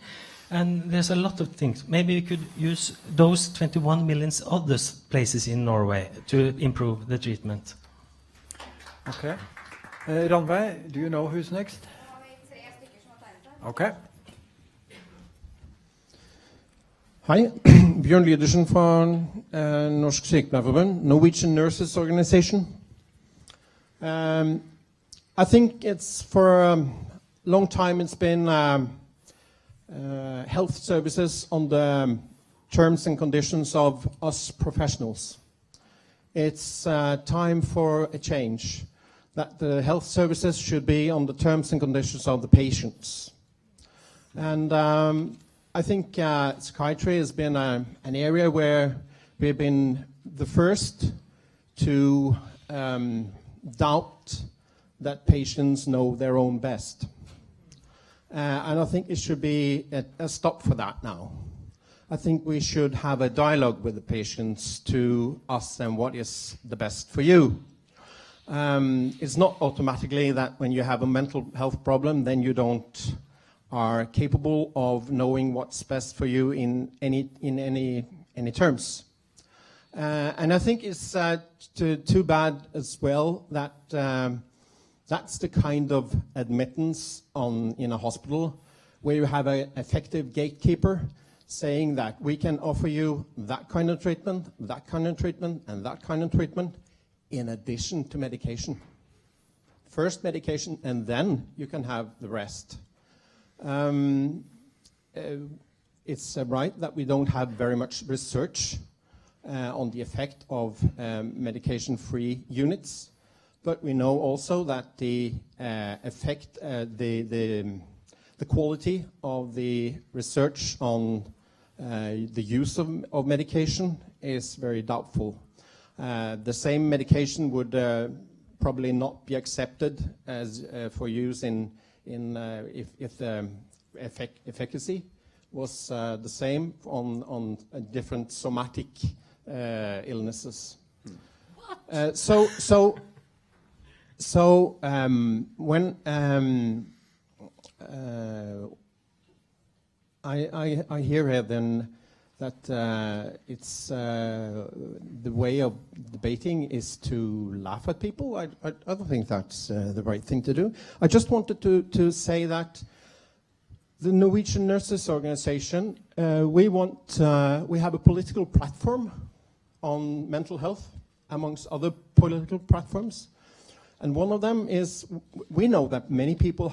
[SPEAKER 4] And there's a lot of things. Maybe we could use those 21 million other places in Norway to improve the treatment.
[SPEAKER 2] Okay. Ranveig, do you know who's next? Okay.
[SPEAKER 13] Hei, Bjørn Lydersen fra Norsk Sykepleierforbund, Norwegian Nurses Organization. I think it's for a long time it's been health services on the terms and conditions of us professionals. It's time for a change, that the health services should be on the terms and conditions of the patients. And I think psychiatry has been an area where we've been the first to doubt that patients know their own best. And I think it should be a stop for that now. I think we should have a dialogue with the patients to ask them what is the best for you. It's not automatically that when you have a mental health problem, then you don't are capable of knowing what's best for you in any terms. And I think it's too bad as well that that's the kind of admittance in a hospital where you have an effective gatekeeper saying that we can offer you that kind of treatment, that kind of treatment, and that kind of treatment in addition to medication. First medication, and then you can have the rest. It's right that we don't have very much research on the effect of medication-free units, but we know also that the effect, the quality of the research on the use of medication is very doubtful. The same medication would probably not be accepted as for use if the efficacy was the same on different somatic illnesses. When I hear here then that it's the way of debating is to laugh at people. I don't think that's the right thing to do. I just wanted to say that the Norwegian Nurses Organization, we have a political platform on mental health, amongst other political platforms. And one of them is, we know that many people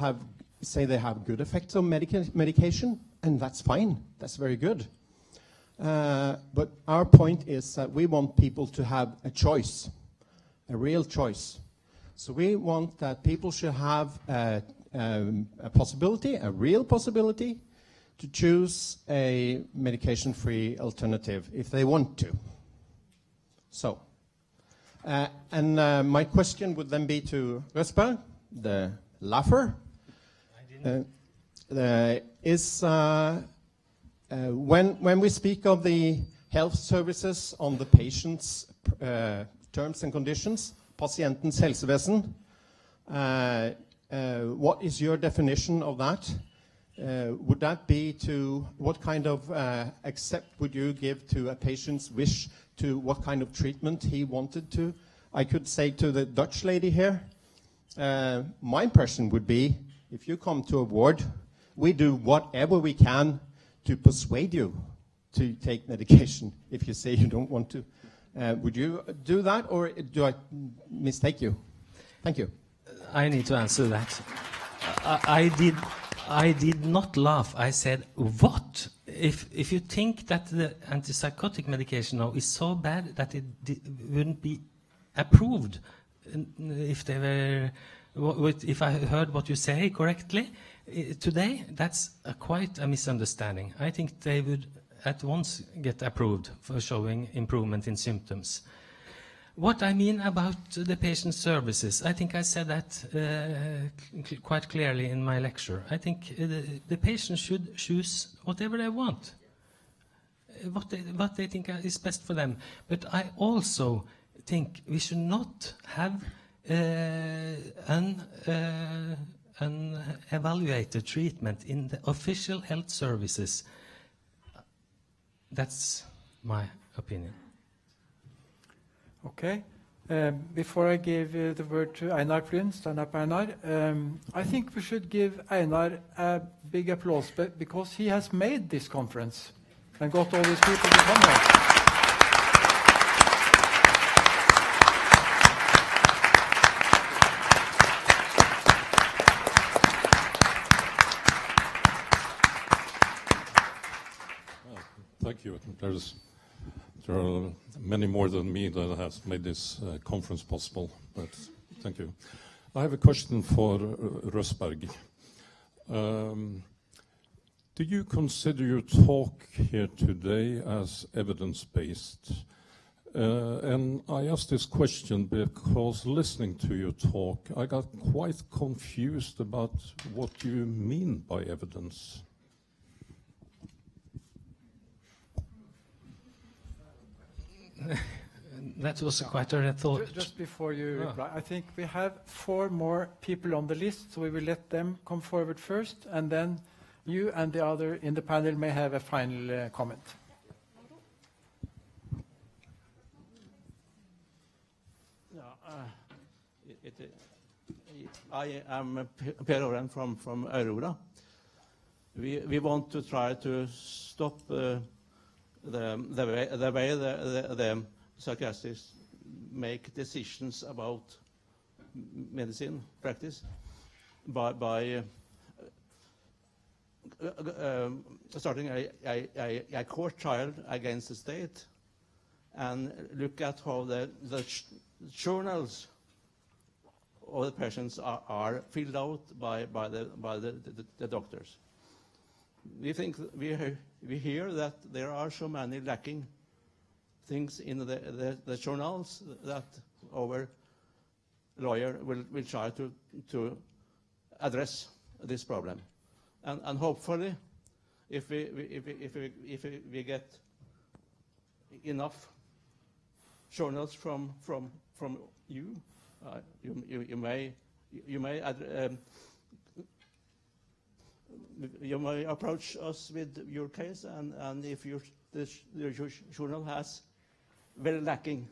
[SPEAKER 13] say they have good effects of medication, and that's fine, that's very good. But our point is that we want people to have a choice, a real choice. So we want that people should have a possibility, a real possibility, to choose a medication-free alternative if they want to. So, my question would then be to Røssberg, the laugher, when we speak of the health services on the patient's terms and conditions, pasientens helsevesen, what is your definition of that? Would that be to what kind of accept would you give to a patient's wish to what kind of treatment he wanted to? I could say to the Dutch lady here, my impression would be, if you come to a ward, we do whatever we can to persuade you to take medication if you say you don't want to. Would you do that, or do I mistake you? Thank you.
[SPEAKER 4] I need to answer that. I did not laugh. I said, what? If you think that the antipsychotic medication now is so bad that it wouldn't be approved, if I heard what you say correctly today, that's quite a misunderstanding. I think they would at once get approved for showing improvement in symptoms. What I mean about the patient services, I think I said that quite clearly in my lecture. I think the patient should choose whatever they want, what they think is best for them. But I also think we should not have an evaluated treatment in the official health services. That's my opinion.
[SPEAKER 2] Okay. Before I give the word to Einar Plyhn, stand up Einar, I think we should give Einar a big applause because he has made this conference and got all these people to come here.
[SPEAKER 1] Thank you. There are many more than me that has made this conference possible, but thank you. I have a question for Røssberg. Do you consider your talk here today as evidence-based? And I ask this question because listening to your talk, I got quite confused about what you mean by evidence.
[SPEAKER 4] That was quite a thought.
[SPEAKER 2] Just before you reply, I think we have 4 more people on the list, so we will let them come forward first, and then you and the other in the panel may have a final comment.
[SPEAKER 14] I am Per Oren from Aurora. We want to try to stop the way the psychiatrists make decisions about medicine practice by starting a court trial against the state and look at how the journals of the patients are filled out by the doctors. We think we hear that there are so many lacking things in the journals that our lawyer will try to address this problem. And hopefully if we get enough journals from you, you may approach us with your case, and if your journal has very lacking,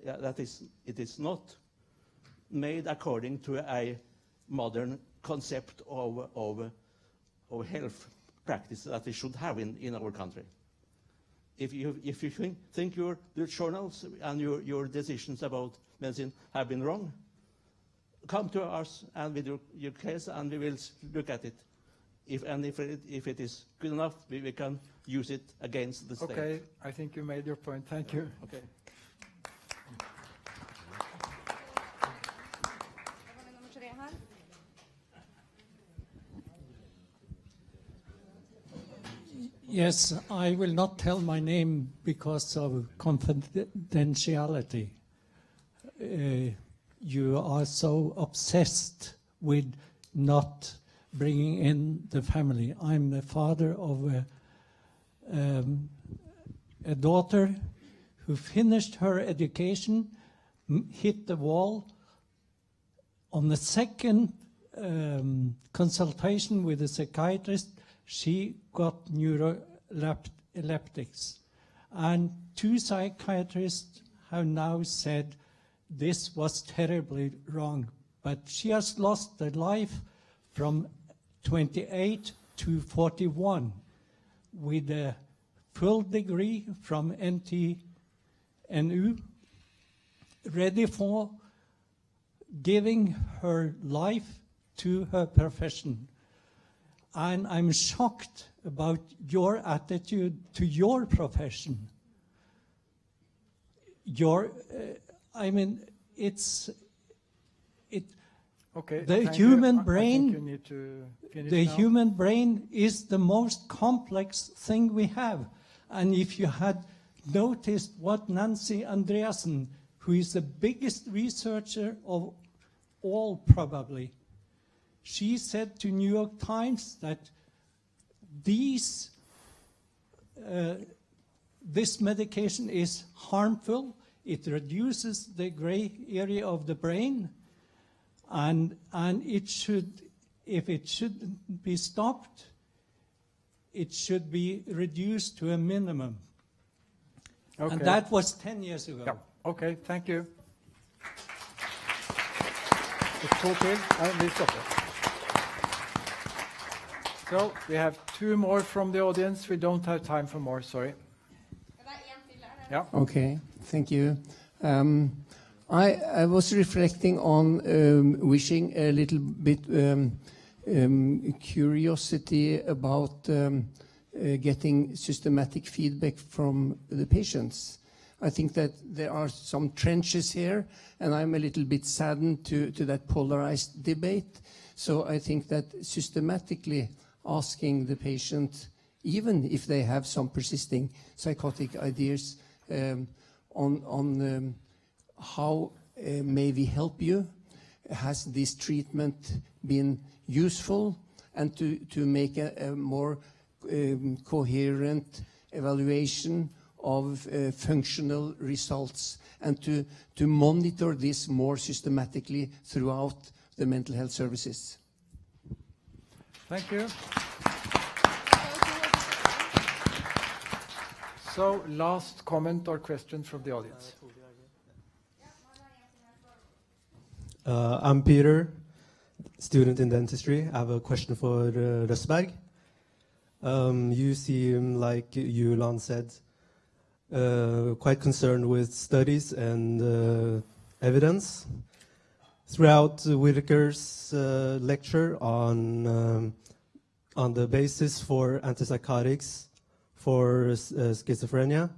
[SPEAKER 14] that is, it is not made according to a modern concept of health practice that we should have in our country. If you think your journals and your decisions about medicine have been wrong, come to us and with your case, and we will look at it. If it is good enough, we can use it against the state.
[SPEAKER 2] Okay, I think you made your point. Thank you.
[SPEAKER 14] Okay.
[SPEAKER 6] Yes, I will not tell my name because of confidentiality. You are so obsessed with not bringing in the family. I'm the father of a daughter who finished her education, hit the wall. On the second consultation with a psychiatrist, she got neuroleptics. And 2 psychiatrists have now said this was terribly wrong. But she has lost her life from 28 to 41 with a full degree from NTNU, ready for giving her life to her profession. And I'm shocked about your attitude to your profession. I mean,
[SPEAKER 2] Okay,
[SPEAKER 6] the human
[SPEAKER 2] I
[SPEAKER 6] brain.
[SPEAKER 2] think you need to finish
[SPEAKER 6] The
[SPEAKER 2] now.
[SPEAKER 6] human brain is the most complex thing we have. And if you had noticed what Nancy Andreasen, who is the biggest researcher of all probably, she said to New York Times that this medication is harmful. It reduces the gray area of the brain, and it should, if it should be stopped, it should be reduced to a minimum.
[SPEAKER 2] Okay.
[SPEAKER 6] And that was 10 years ago.
[SPEAKER 2] Yeah. Okay, thank you. It's okay. We stop it. So we have 2 more from the audience. We don't have time for more, sorry. Yeah.
[SPEAKER 15] Okay, thank you. I was reflecting on wishing a little bit curiosity about getting systematic feedback from the patients. I think that there are some trenches here, and I'm a little bit saddened to that polarized debate. So I think that systematically asking the patient, even if they have some persisting psychotic ideas, on how may we help you? Has this treatment been useful? And to make a more coherent evaluation of functional results, and to monitor this more systematically throughout the mental health services.
[SPEAKER 2] Thank you. So, last comment or question from the audience.
[SPEAKER 16] I'm Peter, student in dentistry. I have a question for Røssberg. You seem, like Ueland said, quite concerned with studies and evidence. Throughout Whitaker's lecture on the basis for antipsychotics for schizophrenia,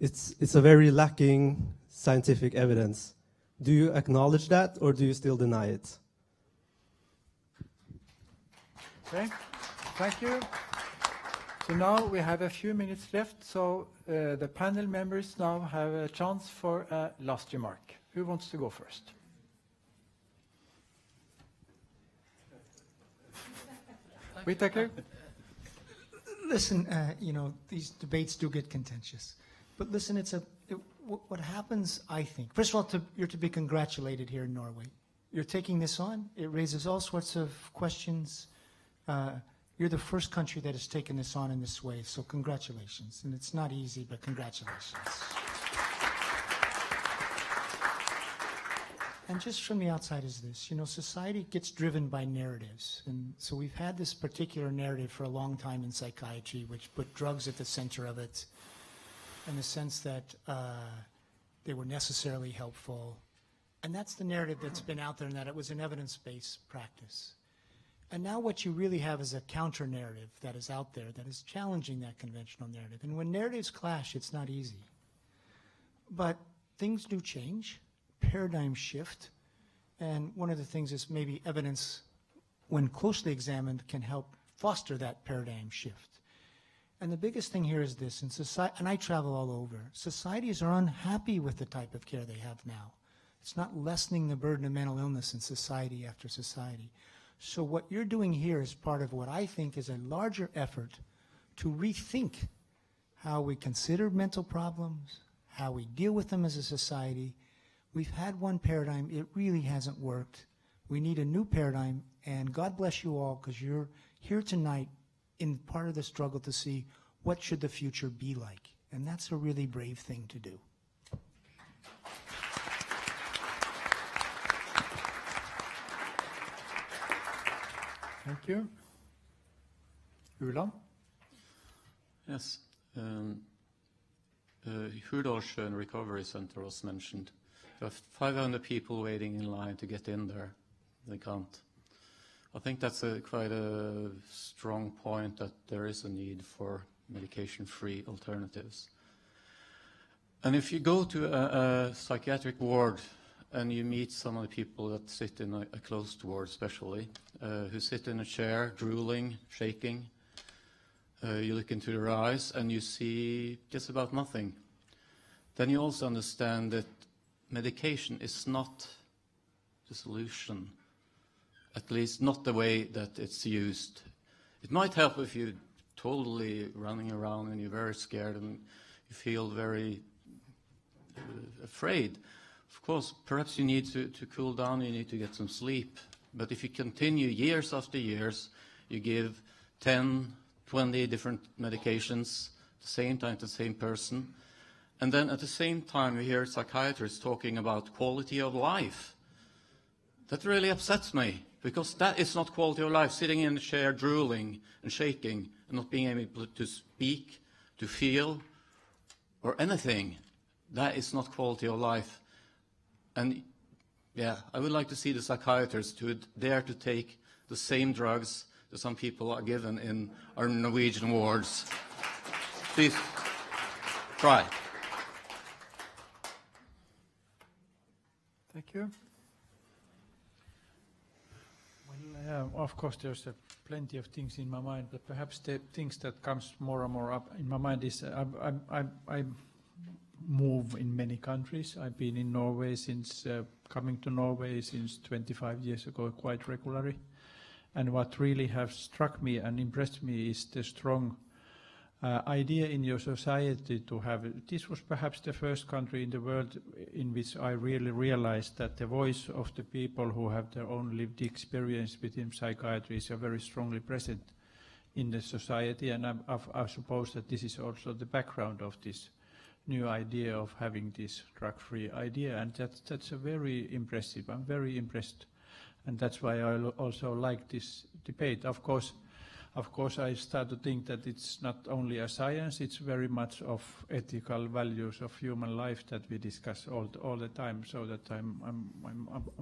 [SPEAKER 16] it's a very lacking scientific evidence. Do you acknowledge that, or do you still deny it?
[SPEAKER 2] Okay, thank you. So now we have a few minutes left, so the panel members now have a chance for a last remark. Who wants to go first?
[SPEAKER 4] Whitaker?
[SPEAKER 7] Listen, you know, these debates do get contentious. But listen, what happens, I think, first of all, you're to be congratulated here in Norway. You're taking this on. It raises all sorts of questions. You're the first country that has taken this on in this way, so congratulations. And it's not easy, but congratulations. And just from the outside is this, you know, society gets driven by narratives. And so we've had this particular narrative for a long time in psychiatry, which put drugs at the center of it, in the sense that they were necessarily helpful. And that's the narrative that's been out there, and that it was an evidence-based practice. And now what you really have is a counter-narrative that is out there that is challenging that conventional narrative. And when narratives clash, it's not easy. But things do change, paradigms shift, and one of the things is maybe evidence, when closely examined, can help foster that paradigm shift. And the biggest thing here is this, in society, and I travel all over, societies are unhappy with the type of care they have now. It's not lessening the burden of mental illness in society after society. So what you're doing here is part of what I think is a larger effort to rethink how we consider mental problems, how we deal with them as a society. We've had one paradigm, it really hasn't worked. We need a new paradigm, and God bless you all, because you're here tonight in part of the struggle to see what should the future be like. And that's a really brave thing to do.
[SPEAKER 8] Thank you. Ueland?
[SPEAKER 3] Yes. 𝗀𝗵𝗻𝗀𝗃𝗺𝗃 Recovery Center was mentioned. There are 500 people waiting in line to get in there. They can't. I think that's quite a strong point, that there is a need for medication-free alternatives. And if you go to a psychiatric ward and you meet some of the people that sit in a closed ward especially, who sit in a chair, drooling, shaking, you look into their eyes and you see just about nothing. Then you also understand that medication is not the solution, at least not the way that it's used. It might help if you're totally running around and you're very scared and you feel very afraid. Of course, perhaps you need to cool down, you need to get some sleep. But if you continue years after years, you give 10, 20 different medications at the same time to the same person, and then at the same time we hear psychiatrists talking about quality of life. That really upsets me, because that is not quality of life, sitting in a chair drooling and shaking and not being able to speak, to feel, or anything. That is not quality of life. And yeah, I would like to see the psychiatrists who would dare to take the same drugs that some people are given in our Norwegian wards. Please, try.
[SPEAKER 8] Thank you. Well, of course, there's plenty of things in my mind, but perhaps the things that comes more and more up in my mind is I move in many countries. I've been in Norway since coming to Norway since 25 years ago, quite regularly. And what really has struck me and impressed me is the strong idea in your society to have. This was perhaps the first country in the world in which I really realized that the voice of the people who have their own lived experience within psychiatry is very strongly present in the society. And I suppose that this is also the background of this new idea of having this drug-free idea, and that's a very impressive. I'm very impressed, and that's why I also like this debate. Of course, I start to think that it's not only a science; it's very much of ethical values of human life that we discuss all the time. So that I'm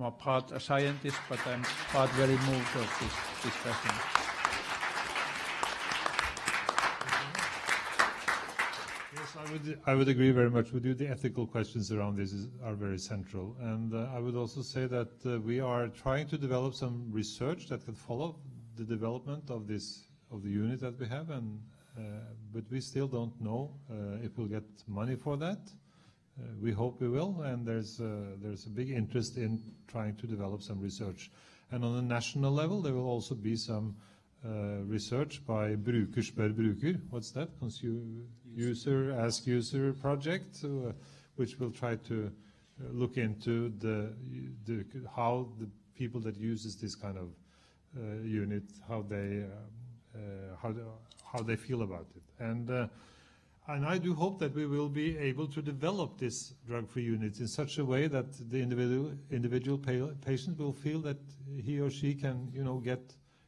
[SPEAKER 8] a part a scientist, but I'm part very moved of this discussion.
[SPEAKER 9] I would agree very much with you. The ethical questions around this are very central. And I would also say that we are trying to develop some research that can follow the development of the unit that we have, but we still don't know if we'll get money for that. We hope we will, and there's a big interest in trying to develop some research. And on a national level, there will also be some research by bruker spør bruker. What's that? User ask user project, which will try to look into how the people that uses this kind of unit, how they feel about it. And I do hope that we will be able to develop this drug-free unit in such a way that the individual patient will feel that he or she can,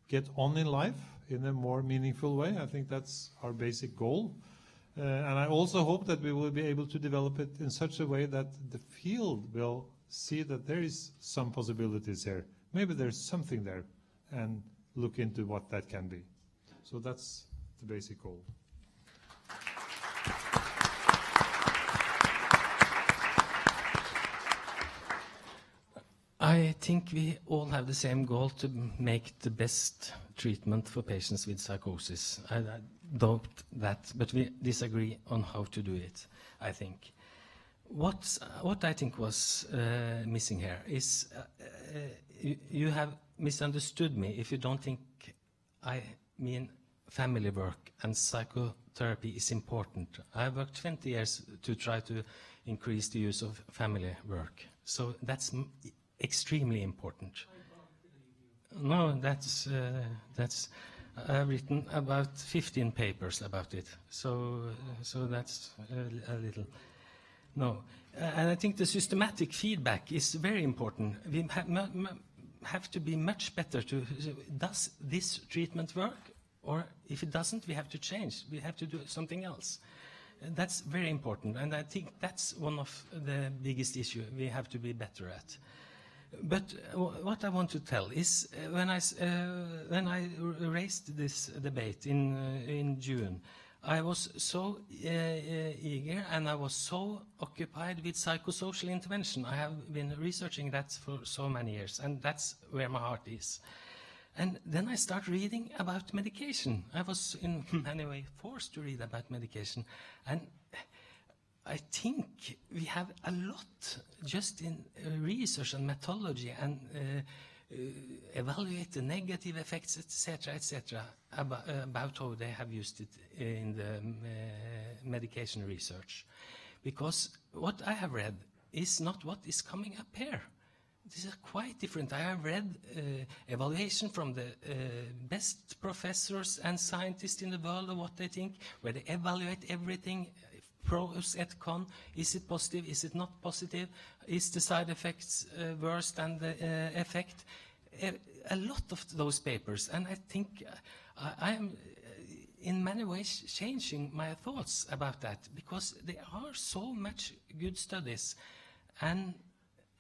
[SPEAKER 9] get on in life in a more meaningful way. I think that's our basic goal. And I also hope that we will be able to develop it in such a way that the field will see that there is some possibilities here. Maybe there's something there, and look into what that can be. So that's the basic goal.
[SPEAKER 4] I think we all have the same goal to make the best treatment for patients with psychosis. I doubt that, but we disagree on how to do it, I think. What I think was missing here is you have misunderstood me if you don't think I mean family work and psychotherapy is important. I worked 20 years to try to increase the use of family work, so that's extremely important. No, that's I've written about 15 papers about it, so that's a little. No, and I think the systematic feedback is very important. We have to be much better to, does this treatment work? Or if it doesn't, we have to change. We have to do something else. That's very important, and I think that's one of the biggest issues we have to be better at. But what I want to tell is when I raised this debate in June, I was so eager and I was so occupied with psychosocial intervention. I have been researching that for so many years, and that's where my heart is. And then I start reading about medication. I was in many ways forced to read about medication, and I think we have a lot just in research and methodology and evaluate the negative effects, etc., about how they have used it in the medication research. Because what I have read is not what is coming up here. This is quite different. I have read evaluation from the best professors and scientists in the world of what they think, where they evaluate everything, pros and cons. Is it positive? Is it not positive? Is the side effects worse than the effect? A lot of those papers, and I think I am in many ways changing my thoughts about that, because there are so much good studies, and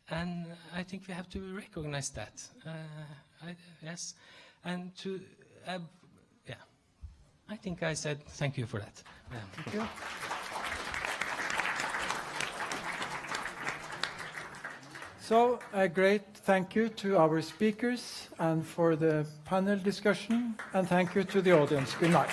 [SPEAKER 4] I think we have to recognize that. Yes, and to yeah, I think I said thank you for that.
[SPEAKER 2] Thank you. So a great thank you to our speakers and for the panel discussion, and thank you to the audience. Good night.